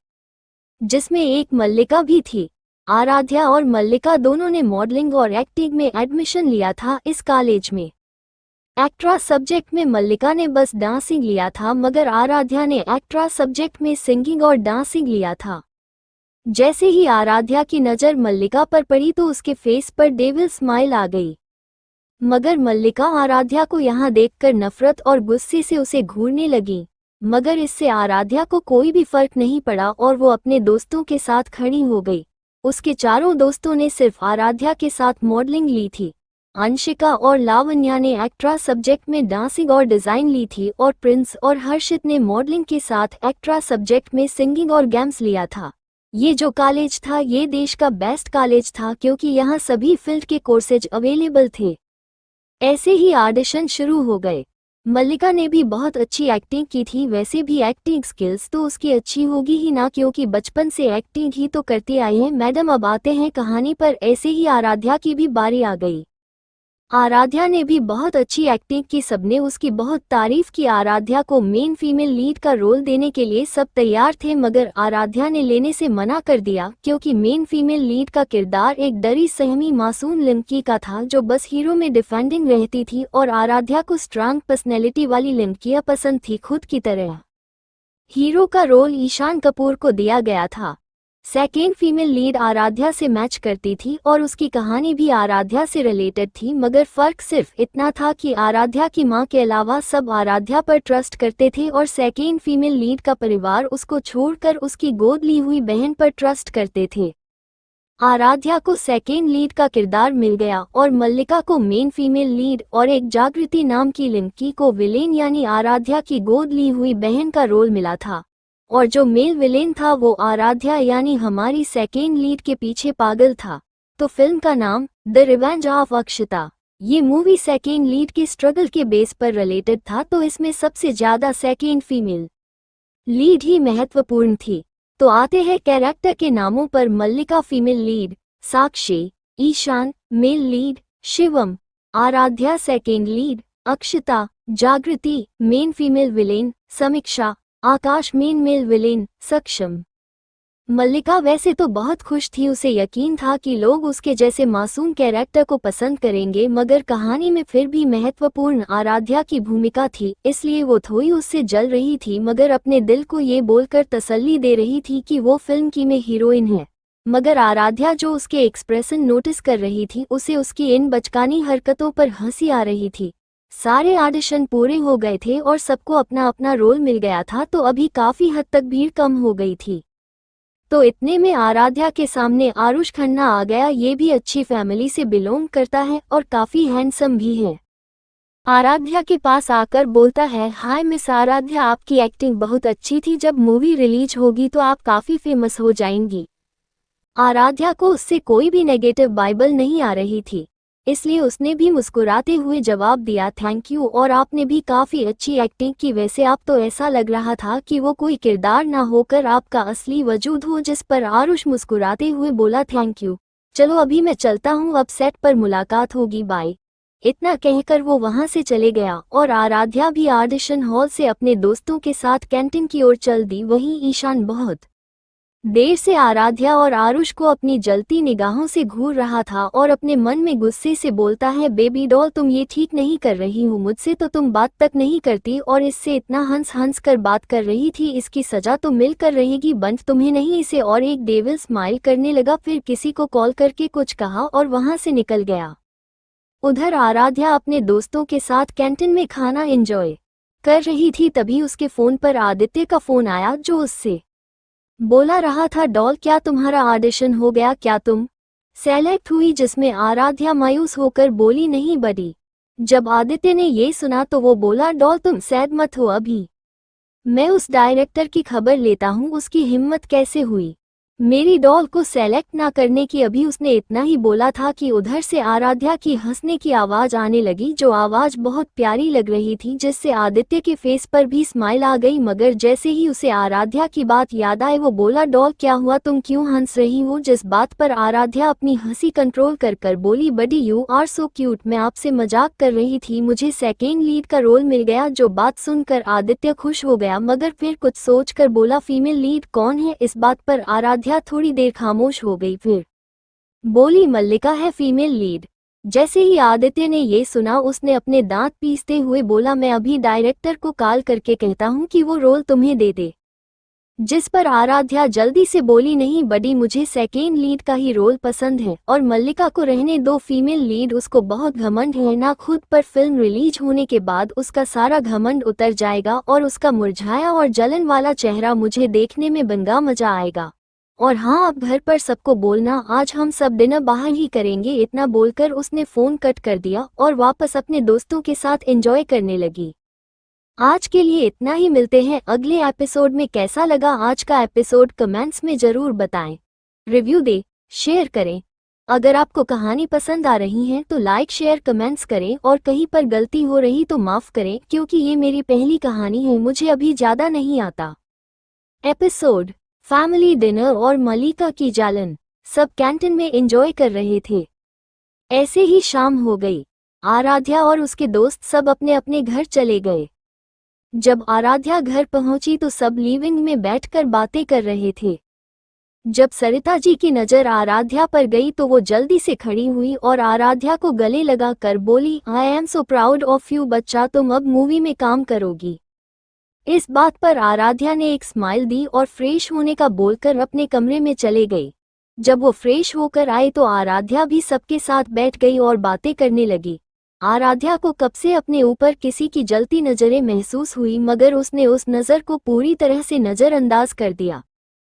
जिसमें एक मल्लिका भी थी। आराध्या और मल्लिका दोनों ने मॉडलिंग और एक्टिंग में एडमिशन लिया था इस कॉलेज में। एक्ट्रा सब्जेक्ट में मल्लिका ने बस डांसिंग लिया था, मगर आराध्या ने एक्ट्रा सब्जेक्ट में सिंगिंग और डांसिंग लिया था। जैसे ही आराध्या की नज़र मल्लिका पर पड़ी तो उसके फेस पर डेविल स्माइल आ गई, मगर मल्लिका आराध्या को यहाँ देखकर नफरत और गुस्से से उसे घूरने लगी। मगर इससे आराध्या को कोई भी फर्क नहीं पड़ा और वो अपने दोस्तों के साथ खड़ी हो गई। उसके चारों दोस्तों ने सिर्फ आराध्या के साथ मॉडलिंग ली थी। अंशिका और लावण्या ने एक्ट्रा सब्जेक्ट में डांसिंग और डिजाइन ली थी और प्रिंस और हर्षित ने मॉडलिंग के साथ एक्ट्रा सब्जेक्ट में सिंगिंग और गेम्स लिया था। ये जो कॉलेज था ये देश का बेस्ट कॉलेज था क्योंकि यहाँ सभी फील्ड के कोर्सेज अवेलेबल थे। ऐसे ही ऑडिशन शुरू हो गए। मल्लिका ने भी बहुत अच्छी एक्टिंग की थी। वैसे भी एक्टिंग स्किल्स तो उसकी अच्छी होगी ही ना, क्योंकि बचपन से एक्टिंग ही तो करती आई है। मैडम अब आते हैं कहानी पर। ऐसे ही आराध्या की भी बारी आ गई। आराध्या ने भी बहुत अच्छी एक्टिंग की, सबने उसकी बहुत तारीफ की। आराध्या को मेन फीमेल लीड का रोल देने के लिए सब तैयार थे, मगर आराध्या ने लेने से मना कर दिया क्योंकि मेन फीमेल लीड का किरदार एक डरी सहमी मासूम लड़की का था जो बस हीरो में डिफेंडिंग रहती थी, और आराध्या को स्ट्रांग पर्सनैलिटी वाली लड़कियां पसंद थी खुद की तरह। हीरो का रोल ईशान कपूर को दिया गया था। सेकेंड फीमेल लीड आराध्या से मैच करती थी और उसकी कहानी भी आराध्या से रिलेटेड थी, मगर फर्क सिर्फ इतना था कि आराध्या की मां के अलावा सब आराध्या पर ट्रस्ट करते थे और सेकेंड फीमेल लीड का परिवार उसको छोड़कर उसकी गोद ली हुई बहन पर ट्रस्ट करते थे। आराध्या को सेकेंड लीड का किरदार मिल गया और मल्लिका को मेन फीमेल लीड और एक जागृति नाम की लड़की को विलेन यानी आराध्या की गोद ली हुई बहन का रोल मिला था, और जो मेल विलेन था वो आराध्या यानी हमारी सेकेंड लीड के पीछे पागल था। तो फिल्म का नाम द रिवेंज ऑफ अक्षता। ये मूवी सेकेंड लीड के स्ट्रगल के बेस पर रिलेटेड था, तो इसमें सबसे ज्यादा सेकेंड फीमेल लीड ही महत्वपूर्ण थी। तो आते हैं कैरेक्टर के नामों पर। Mallika female lead, Sakshi, Ishaan male lead, Shivam, Aaradhya second lead, Akshata, Jagriti main female villain, समीक्षा, आकाश मेन मेल विलेन, सक्षम। मल्लिका वैसे तो बहुत खुश थी, उसे यकीन था कि लोग उसके जैसे मासूम कैरेक्टर को पसंद करेंगे, मगर कहानी में फिर भी महत्वपूर्ण आराध्या की भूमिका थी, इसलिए वो थोड़ी उससे जल रही थी, मगर अपने दिल को ये बोलकर तसल्ली दे रही थी कि वो फिल्म की में हीरोइन है। मगर आराध्या जो उसके एक्सप्रेशन नोटिस कर रही थी, उसे उसकी इन बचकानी हरकतों पर हंसी आ रही थी। सारे ऑडिशन पूरे हो गए थे और सबको अपना अपना रोल मिल गया था, तो अभी काफी हद तक भीड़ कम हो गई थी। तो इतने में आराध्या के सामने आरुष खन्ना आ गया। ये भी अच्छी फैमिली से बिलोंग करता है और काफी हैंडसम भी है। आराध्या के पास आकर बोलता है, हाय मिस आराध्या, आपकी एक्टिंग बहुत अच्छी थी, जब मूवी रिलीज होगी तो आप काफी फेमस हो जाएंगी। आराध्या को उससे कोई भी नेगेटिव वाइब नहीं आ रही थी, इसलिए उसने भी मुस्कुराते हुए जवाब दिया, थैंक यू, और आपने भी काफी अच्छी एक्टिंग की। वैसे आप तो ऐसा लग रहा था कि वो कोई किरदार ना होकर आपका असली वजूद हो। जिस पर आरुष मुस्कुराते हुए बोला, थैंक यू, चलो अभी मैं चलता हूँ, अब सेट पर मुलाकात होगी, बाय। इतना कहकर वो वहां से चले गया और आराध्या भी ऑडिशन हॉल से अपने दोस्तों के साथ कैंटीन की ओर चल दी। वहीं ईशान बहुत देर से आराध्या और आरुष को अपनी जलती निगाहों से घूर रहा था और अपने मन में गुस्से से बोलता है, बेबी डॉल तुम ये ठीक नहीं कर रही हो, मुझसे तो तुम बात तक नहीं करती और इससे इतना हंस हंस कर बात कर रही थी, इसकी सजा तो मिलकर रहेगी, बंट तुम्हें नहीं इसे। और एक डेविल स्माइल करने लगा, फिर किसी को कॉल करके कुछ कहा और वहां से निकल गया। उधर आराध्या अपने दोस्तों के साथ कैंटीन में खाना एंजॉय कर रही थी, तभी उसके फोन पर आदित्य का फोन आया जो उससे बोला रहा था, डॉल क्या तुम्हारा ऑडिशन हो गया, क्या तुम सेलेक्ट हुई? जिसमें आराध्या मायूस होकर बोली, नहीं बडी। जब आदित्य ने ये सुना तो वो बोला, डॉल तुम सैड मत हो, अभी मैं उस डायरेक्टर की खबर लेता हूँ, उसकी हिम्मत कैसे हुई मेरी डॉल को सेलेक्ट ना करने की। अभी उसने इतना ही बोला था कि उधर से आराध्या की हंसने की आवाज आने लगी, जो आवाज बहुत प्यारी लग रही थी, जिससे आदित्य के फेस पर भी स्माइल आ गई। मगर जैसे ही उसे आराध्या की बात याद आए वो बोला, डॉल क्या हुआ, तुम क्यों हंस रही हो? जिस बात पर आराध्या अपनी हंसी कंट्रोल कर बोली, बडी यू आर सो क्यूट, मैं आपसे मजाक कर रही थी, मुझे सेकेंड लीड का रोल मिल गया। जो बात सुनकर आदित्य खुश हो गया, मगर फिर कुछ सोचकर बोला, फीमेल लीड कौन है? इस बात पर आराध्या थोड़ी देर खामोश हो गई, फिर बोली, मल्लिका है फीमेल लीड। जैसे ही आदित्य ने ये सुना उसने अपने दांत पीसते हुए बोला, मैं अभी डायरेक्टर को कॉल करके कहता हूँ कि वो रोल तुम्हें दे दे। जिस पर आराध्या जल्दी से बोली, नहीं बडी, मुझे सेकेंड लीड का ही रोल पसंद है और मल्लिका को रहने दो फीमेल लीड। उसको बहुत घमंड है ना खुद पर, फिल्म रिलीज होने के बाद उसका सारा घमंड उतर जाएगा और उसका मुरझाया और जलन वाला चेहरा मुझे देखने में बनगा मजा आएगा। और हाँ, अब घर पर सबको बोलना, आज हम सब डिनर बाहर ही करेंगे। इतना बोलकर उसने फोन कट कर दिया और वापस अपने दोस्तों के साथ एंजॉय करने लगी। आज के लिए इतना ही, मिलते हैं अगले एपिसोड में। कैसा लगा आज का एपिसोड कमेंट्स में जरूर बताएं, रिव्यू दे, शेयर करें। अगर आपको कहानी पसंद आ रही है तो लाइक शेयर कमेंट्स करें और कहीं पर गलती हो रही तो माफ करें, क्योंकि ये मेरी पहली कहानी है, मुझे अभी ज्यादा नहीं आता। एपिसोड फैमिली डिनर और मल्लिका की जालन, सब कैंटीन में एंजॉय कर रहे थे। ऐसे ही शाम हो गई, आराध्या और उसके दोस्त सब अपने अपने घर चले गए। जब आराध्या घर पहुंची तो सब लिविंग में बैठकर बातें कर रहे थे। जब सरिता जी की नजर आराध्या पर गई तो वो जल्दी से खड़ी हुई और आराध्या को गले लगा कर बोली, I am so proud of you बच्चा, तुम अब मूवी में काम करोगी। इस बात पर आराध्या ने एक स्माइल दी और फ्रेश होने का बोलकर अपने कमरे में चले गई। जब वो फ्रेश होकर आई तो आराध्या भी सबके साथ बैठ गई और बातें करने लगी। आराध्या को कब से अपने ऊपर किसी की जलती नजरें महसूस हुई, मगर उसने उस नज़र को पूरी तरह से नज़रअंदाज कर दिया।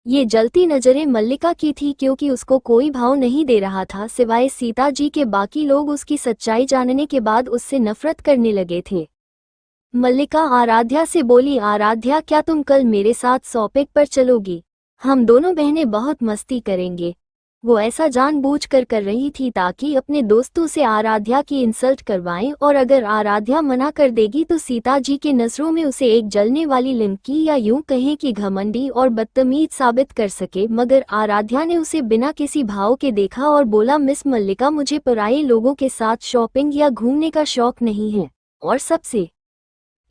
ये जलती नजरें मल्लिका की थी, क्योंकि उसको कोई भाव नहीं दे रहा था सिवाय सीता जी के। बाकी लोग उसकी सच्चाई जानने के बाद उससे नफरत करने लगे थे। मल्लिका आराध्या से बोली, आराध्या क्या तुम कल मेरे साथ शॉपिंग पर चलोगी? हम दोनों बहनें बहुत मस्ती करेंगे। वो ऐसा जानबूझकर कर रही थी ताकि अपने दोस्तों से आराध्या की इंसल्ट करवाएं, और अगर आराध्या मना कर देगी तो सीता जी के नजरों में उसे एक जलने वाली लड़की या यूं कहें कि घमंडी और बदतमीज साबित कर सके। मगर आराध्या ने उसे बिना किसी भाव के देखा और बोला, मिस मल्लिका, मुझे पराये लोगों के साथ शॉपिंग या घूमने का शौक नहीं है, और सबसे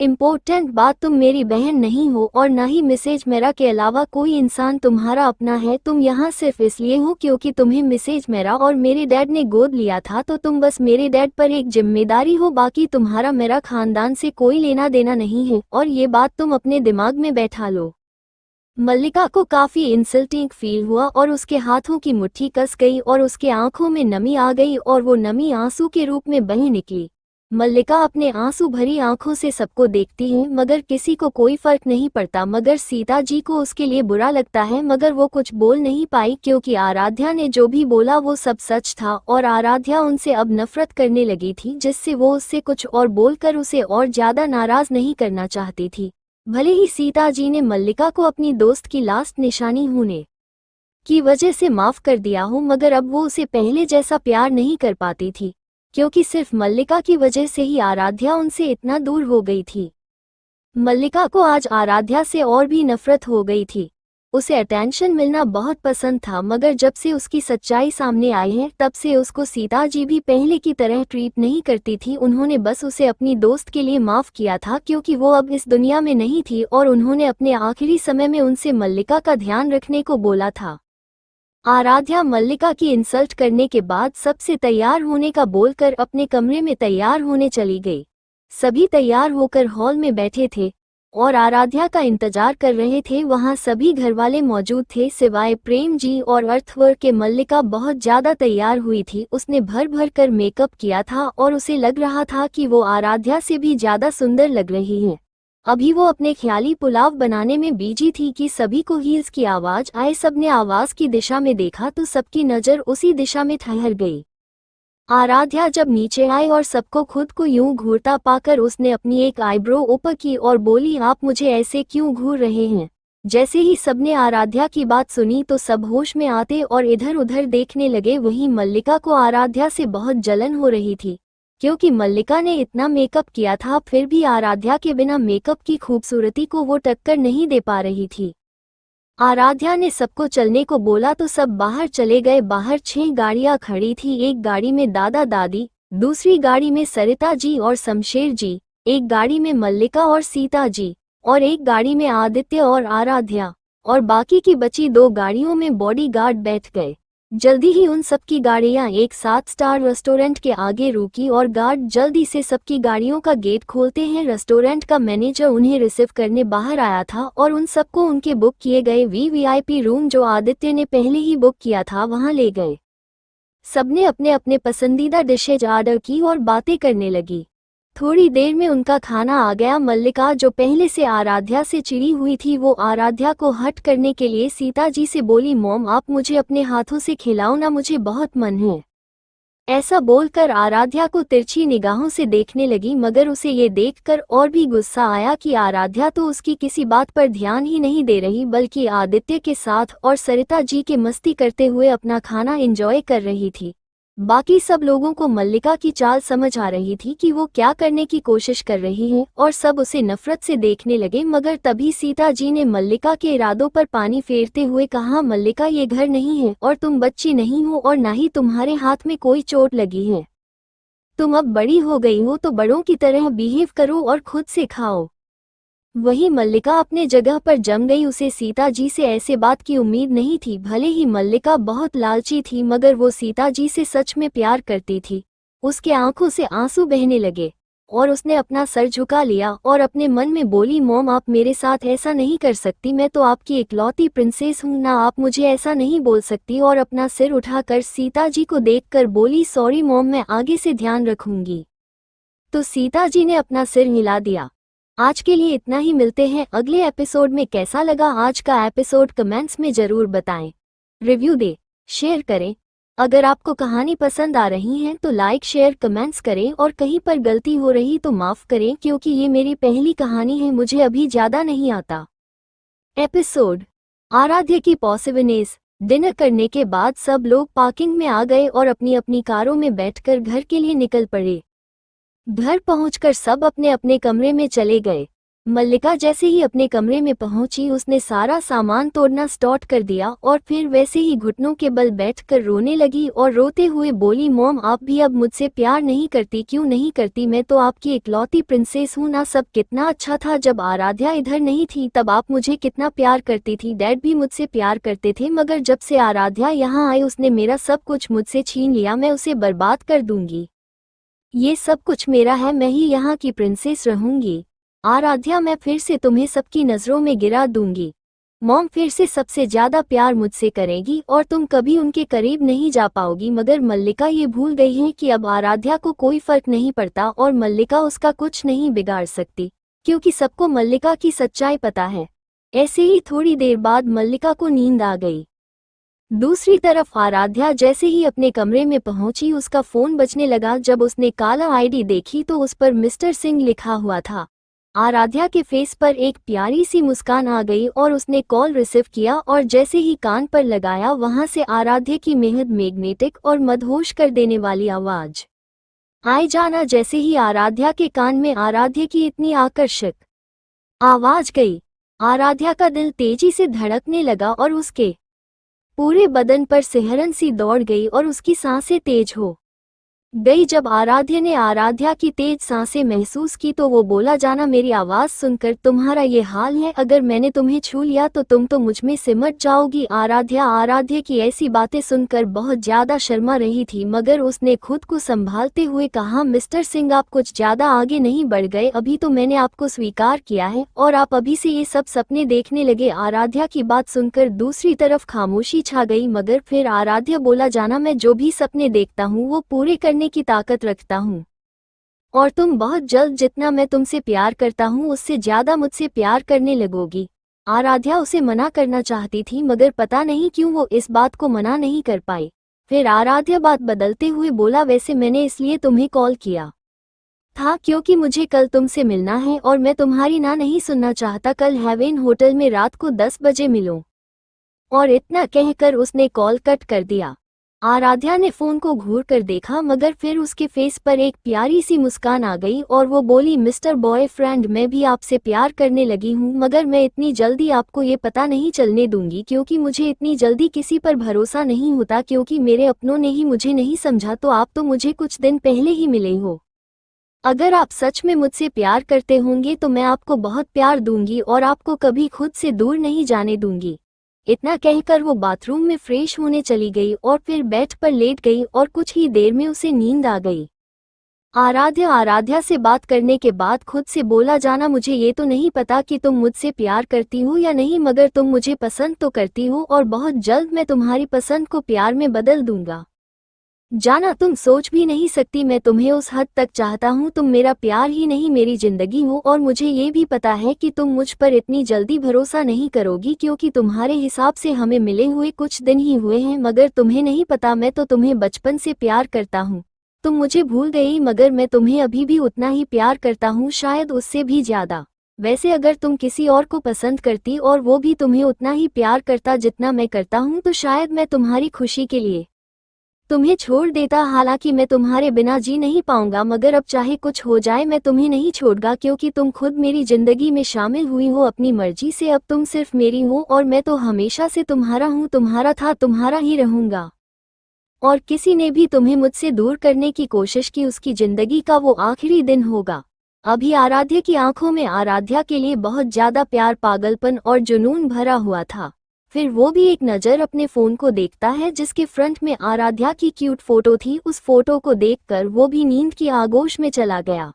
इम्पोर्टेंट बात, तुम मेरी बहन नहीं हो और ना ही मिसेज मेरा के अलावा कोई इंसान तुम्हारा अपना है। तुम यहाँ सिर्फ इसलिए हो क्योंकि तुम्हें मिसेज मेरा और मेरे डैड ने गोद लिया था, तो तुम बस मेरे डैड पर एक जिम्मेदारी हो, बाकी तुम्हारा मेरा खानदान से कोई लेना देना नहीं है, और ये बात तुम अपने दिमाग में बैठा लो। मल्लिका को काफी इंसल्टिंग फील हुआ और उसके हाथों की मुट्ठी कस गई और उसके आंखों में नमी आ गई और वो नमी आंसू के रूप में बह निकली। मल्लिका अपने आंसू भरी आंखों से सबको देखती है, मगर किसी को कोई फर्क नहीं पड़ता, मगर सीता जी को उसके लिए बुरा लगता है। मगर वो कुछ बोल नहीं पाई, क्योंकि आराध्या ने जो भी बोला वो सब सच था और आराध्या उनसे अब नफरत करने लगी थी, जिससे वो उससे कुछ और बोलकर उसे और ज्यादा नाराज नहीं करना चाहती थी। भले ही सीता जी ने मल्लिका को अपनी दोस्त की लास्ट निशानी होने की वजह से माफ कर दिया हो, मगर अब वो उसे पहले जैसा प्यार नहीं कर पाती थी, क्योंकि सिर्फ मल्लिका की वजह से ही आराध्या उनसे इतना दूर हो गई थी। मल्लिका को आज आराध्या से और भी नफरत हो गई थी। उसे अटेंशन मिलना बहुत पसंद था, मगर जब से उसकी सच्चाई सामने आई है तब से उसको सीता जी भी पहले की तरह ट्रीट नहीं करती थी। उन्होंने बस उसे अपनी दोस्त के लिए माफ किया था क्योंकि वो अब इस दुनिया में नहीं थी, और उन्होंने अपने आखिरी समय में उनसे मल्लिका का ध्यान रखने को बोला था। आराध्या मल्लिका की इंसल्ट करने के बाद सबसे तैयार होने का बोलकर अपने कमरे में तैयार होने चली गई। सभी तैयार होकर हॉल में बैठे थे और आराध्या का इंतजार कर रहे थे। वहां सभी घरवाले मौजूद थे सिवाय प्रेम जी और अर्थवर्क के। मल्लिका बहुत ज्यादा तैयार हुई थी, उसने भर भर कर मेकअप किया था और उसे लग रहा था कि वो आराध्या से भी ज्यादा सुंदर लग रही है। अभी वो अपने ख्याली पुलाव बनाने में बिजी थी कि सभी को हील्स की आवाज आए। सबने आवाज की दिशा में देखा तो सबकी नजर उसी दिशा में ठहर गई। आराध्या जब नीचे आई और सबको खुद को यूं घूरता पाकर उसने अपनी एक आईब्रो ऊपर की और बोली, आप मुझे ऐसे क्यों घूर रहे हैं? जैसे ही सबने आराध्या की बात सुनी तो सब होश में आते और इधर उधर देखने लगे। वहीं मल्लिका को आराध्या से बहुत जलन हो रही थी क्योंकि मल्लिका ने इतना मेकअप किया था, फिर भी आराध्या के बिना मेकअप की खूबसूरती को वो टक्कर नहीं दे पा रही थी। आराध्या ने सबको चलने को बोला तो सब बाहर चले गए। बाहर 6 गाड़ियां खड़ी थी। एक गाड़ी में दादा दादी, दूसरी गाड़ी में सरिता जी और शमशेर जी, एक गाड़ी में मल्लिका और सीता जी, और एक गाड़ी में आदित्य और आराध्या, और बाकी की बची 2 गाड़ियों में बॉडीगार्ड बैठ गए। जल्दी ही उन सबकी गाड़ियां एक 7 स्टार रेस्टोरेंट के आगे रुकी और गार्ड जल्दी से सबकी गाड़ियों का गेट खोलते हैं। रेस्टोरेंट का मैनेजर उन्हें रिसीव करने बाहर आया था और उन सबको उनके बुक किए गए वीवीआईपी रूम जो आदित्य ने पहले ही बुक किया था वहां ले गए। सबने अपने अपने पसंदीदा डिशेज ऑर्डर की और बातें करने लगी। थोड़ी देर में उनका खाना आ गया। मल्लिका जो पहले से आराध्या से चिढ़ी हुई थी वो आराध्या को हट करने के लिए सीता जी से बोली, मॉम आप मुझे अपने हाथों से खिलाओ ना, मुझे बहुत मन है। ऐसा बोलकर आराध्या को तिरछी निगाहों से देखने लगी, मगर उसे ये देखकर और भी गुस्सा आया कि आराध्या तो उसकी किसी बात पर ध्यान ही नहीं दे रही बल्कि आदित्य के साथ और सरिता जी के मस्ती करते हुए अपना खाना एंजॉय कर रही थी। बाकी सब लोगों को मल्लिका की चाल समझ आ रही थी कि वो क्या करने की कोशिश कर रही है और सब उसे नफरत से देखने लगे। मगर तभी सीता जी ने मल्लिका के इरादों पर पानी फेरते हुए कहा, मल्लिका ये घर नहीं है और तुम बच्ची नहीं हो और ना ही तुम्हारे हाथ में कोई चोट लगी है। तुम अब बड़ी हो गई हो तो बड़ों की तरह बिहेव करो और खुद से खाओ। वही मल्लिका अपने जगह पर जम गई। उसे सीता जी से ऐसे बात की उम्मीद नहीं थी। भले ही मल्लिका बहुत लालची थी मगर वो सीता जी से सच में प्यार करती थी। उसके आंखों से आंसू बहने लगे और उसने अपना सर झुका लिया और अपने मन में बोली, मॉम आप मेरे साथ ऐसा नहीं कर सकती, मैं तो आपकी इकलौती प्रिंसेस हूँ ना, आप मुझे ऐसा नहीं बोल सकती। और अपना सिर उठाकर सीता जी को देखकर बोली, सॉरी मॉम, मैं आगे से ध्यान रखूंगी। तो सीता जी ने अपना सिर हिला दिया। आज के लिए इतना ही, मिलते हैं अगले एपिसोड में। कैसा लगा आज का एपिसोड कमेंट्स में जरूर बताएं। रिव्यू दे, शेयर करें। अगर आपको कहानी पसंद आ रही है तो लाइक शेयर कमेंट्स करें और कहीं पर गलती हो रही तो माफ करें क्योंकि ये मेरी पहली कहानी है, मुझे अभी ज्यादा नहीं आता। एपिसोड आराध्य की पॉसिबलनेस। डिनर करने के बाद सब लोग पार्किंग में आ गए और अपनी अपनी कारों में बैठकर घर के लिए निकल पड़े। घर पहुंचकर सब अपने अपने कमरे में चले गए। मल्लिका जैसे ही अपने कमरे में पहुंची उसने सारा सामान तोड़ना स्टार्ट कर दिया और फिर वैसे ही घुटनों के बल बैठकर रोने लगी और रोते हुए बोली, मॉम आप भी अब मुझसे प्यार नहीं करती? क्यों नहीं करती? मैं तो आपकी इकलौती प्रिंसेस हूं ना। सब कितना अच्छा था जब आराध्या इधर नहीं थी, तब आप मुझे कितना प्यार करती थी। डैड भी मुझसे प्यार करते थे मगर जब से आराध्या यहाँ आई उसने मेरा सब कुछ मुझसे छीन लिया। मैं उसे बर्बाद कर दूंगी। ये सब कुछ मेरा है, मैं ही यहाँ की प्रिंसेस रहूंगी। आराध्या मैं फिर से तुम्हें सबकी नजरों में गिरा दूंगी। मॉम फिर से सबसे ज्यादा प्यार मुझसे करेगी और तुम कभी उनके करीब नहीं जा पाओगी। मगर मल्लिका ये भूल गई है कि अब आराध्या को कोई फर्क नहीं पड़ता और मल्लिका उसका कुछ नहीं बिगाड़ सकती क्योंकि सबको मल्लिका की सच्चाई पता है। ऐसे ही थोड़ी देर बाद मल्लिका को नींद आ गई। दूसरी तरफ आराध्या जैसे ही अपने कमरे में पहुंची उसका फोन बजने लगा। जब उसने काला आईडी देखी तो उस पर मिस्टर सिंह लिखा हुआ था। आराध्या के फेस पर एक प्यारी सी मुस्कान आ गई और उसने कॉल रिसीव किया और जैसे ही कान पर लगाया वहां से आराध्या की बेहद मैग्नेटिक और मदहोश कर देने वाली आवाज आए जाना। जैसे ही आराध्या के कान में आराध्या की इतनी आकर्षक आवाज गई आराध्या का दिल तेजी से धड़कने लगा और उसके पूरे बदन पर सिहरन सी दौड़ गई और उसकी सांसें तेज हो गई। जब आराध्य ने आराध्या की तेज सांसें महसूस की तो वो बोला, जाना मेरी आवाज सुनकर तुम्हारा ये हाल है, अगर मैंने तुम्हें छू लिया तो तुम तो मुझ में सिमट जाओगी। आराध्य की ऐसी बातें सुनकर बहुत ज्यादा शर्मा रही थी, मगर उसने खुद को संभालते हुए कहा, मिस्टर सिंह आप कुछ ज्यादा आगे नहीं बढ़ गए, अभी तो मैंने आपको स्वीकार किया है और आप अभी से ये सब सपने देखने लगे। आराध्या की बात सुनकर दूसरी तरफ खामोशी छा गई, मगर फिर आराध्य बोला, जाना मैं जो भी सपने देखता हूँ वो पूरे करने की ताकत रखता हूँ और तुम बहुत जल्द जितना मैं तुमसे प्यार करता हूँ उससे ज्यादा मुझसे प्यार करने लगोगी। आराध्या उसे मना करना चाहती थी, मगर पता नहीं क्यों वो इस बात को मना नहीं कर पाई। फिर आराध्या बात बदलते हुए बोला, वैसे मैंने इसलिए तुम्हें कॉल किया था क्योंकि मुझे कल तुमसे मिलना है और मैं तुम्हारी ना नहीं सुनना चाहता। कल हेवन होटल में रात को 10 बजे मिलो। और इतना कहकर उसने कॉल कट कर दिया। आराध्या ने फोन को घूर कर देखा, मगर फिर उसके फेस पर एक प्यारी सी मुस्कान आ गई और वो बोली, मिस्टर बॉयफ्रेंड मैं भी आपसे प्यार करने लगी हूँ, मगर मैं इतनी जल्दी आपको ये पता नहीं चलने दूंगी क्योंकि मुझे इतनी जल्दी किसी पर भरोसा नहीं होता, क्योंकि मेरे अपनों ने ही मुझे नहीं समझा। तो आप तो मुझे कुछ दिन पहले ही मिले हो। अगर आप सच में मुझसे प्यार करते होंगे तो मैं आपको बहुत प्यार दूंगी और आपको कभी खुद से दूर नहीं जाने दूंगी। इतना कहकर वो बाथरूम में फ्रेश होने चली गई और फिर बेड पर लेट गई और कुछ ही देर में उसे नींद आ गई। आराध्या से बात करने के बाद खुद से बोला, जाना मुझे ये तो नहीं पता कि तुम मुझसे प्यार करती हो या नहीं, मगर तुम मुझे पसंद तो करती हो और बहुत जल्द मैं तुम्हारी पसंद को प्यार में बदल दूंगा। जाना तुम सोच भी नहीं सकती मैं तुम्हें उस हद तक चाहता हूँ, तुम मेरा प्यार ही नहीं मेरी जिंदगी हो। और मुझे ये भी पता है कि तुम मुझ पर इतनी जल्दी भरोसा नहीं करोगी क्योंकि तुम्हारे हिसाब से हमें मिले हुए कुछ दिन ही हुए हैं, मगर तुम्हें नहीं पता मैं तो तुम्हें बचपन से प्यार करता हूँ। तुम मुझे भूल गई, मगर मैं तुम्हें अभी भी उतना ही प्यार करता हूँ, शायद उससे भी ज्यादा। वैसे अगर तुम किसी और को पसंद करती और वो भी तुम्हें उतना ही प्यार करता जितना मैं करता हूँ तो शायद मैं तुम्हारी खुशी के लिए तुम्हें छोड़ देता। हालांकि मैं तुम्हारे बिना जी नहीं पाऊंगा, मगर अब चाहे कुछ हो जाए मैं तुम्हें नहीं छोड़ूंगा क्योंकि तुम खुद मेरी जिंदगी में शामिल हुई हो अपनी मर्जी से। अब तुम सिर्फ मेरी हो और मैं तो हमेशा से तुम्हारा हूँ, तुम्हारा था, तुम्हारा ही रहूंगा। और किसी ने भी तुम्हें मुझसे दूर करने की कोशिश की उसकी जिंदगी का वो आखिरी दिन होगा। अभी आराध्या की आंखों में आराध्या के लिए बहुत ज्यादा प्यार, पागलपन और जुनून भरा हुआ था। फिर वो भी एक नज़र अपने फोन को देखता है जिसके फ्रंट में आराध्या की क्यूट फोटो थी। उस फोटो को देखकर वो भी नींद की आगोश में चला गया।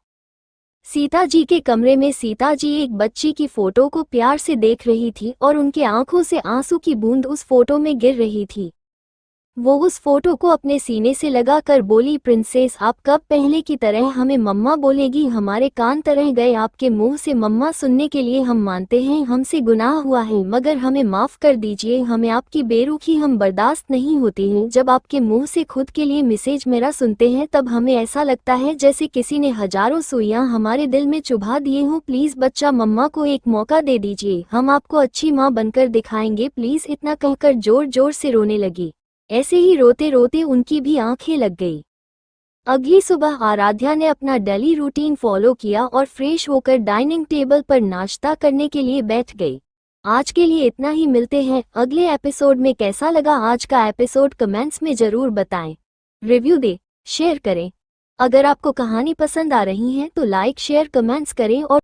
सीता जी के कमरे में सीता जी एक बच्ची की फोटो को प्यार से देख रही थी और उनके आंखों से आंसू की बूंद उस फोटो में गिर रही थी। वो उस फोटो को अपने सीने से लगाकर बोली, प्रिंसेस आप कब पहले की तरह हमें मम्मा बोलेगी? हमारे कान तरह गए आपके मुंह से मम्मा सुनने के लिए। हम मानते हैं हमसे गुनाह हुआ है, मगर हमें माफ कर दीजिए, हमें आपकी बेरुखी हम बर्दाश्त नहीं होती है। जब आपके मुंह से खुद के लिए मैसेज मेरा सुनते हैं तब हमें ऐसा लगता है जैसे किसी ने हजारों सुइयां हमारे दिल में चुभा दिए हों। प्लीज बच्चा मम्मा को एक मौका दे दीजिए, हम आपको अच्छी माँ बनकर दिखाएंगे प्लीज। इतना कहकर जोर जोर से रोने लगी। ऐसे ही रोते रोते उनकी भी आंखें लग गई। अगली सुबह आराध्या ने अपना डेली रूटीन फॉलो किया और फ्रेश होकर डाइनिंग टेबल पर नाश्ता करने के लिए बैठ गई। आज के लिए इतना ही, मिलते हैं अगले एपिसोड में। कैसा लगा आज का एपिसोड कमेंट्स में जरूर बताएं, रिव्यू दे, शेयर करें। अगर आपको कहानी पसंद आ रही है तो लाइक शेयर कमेंट्स करें और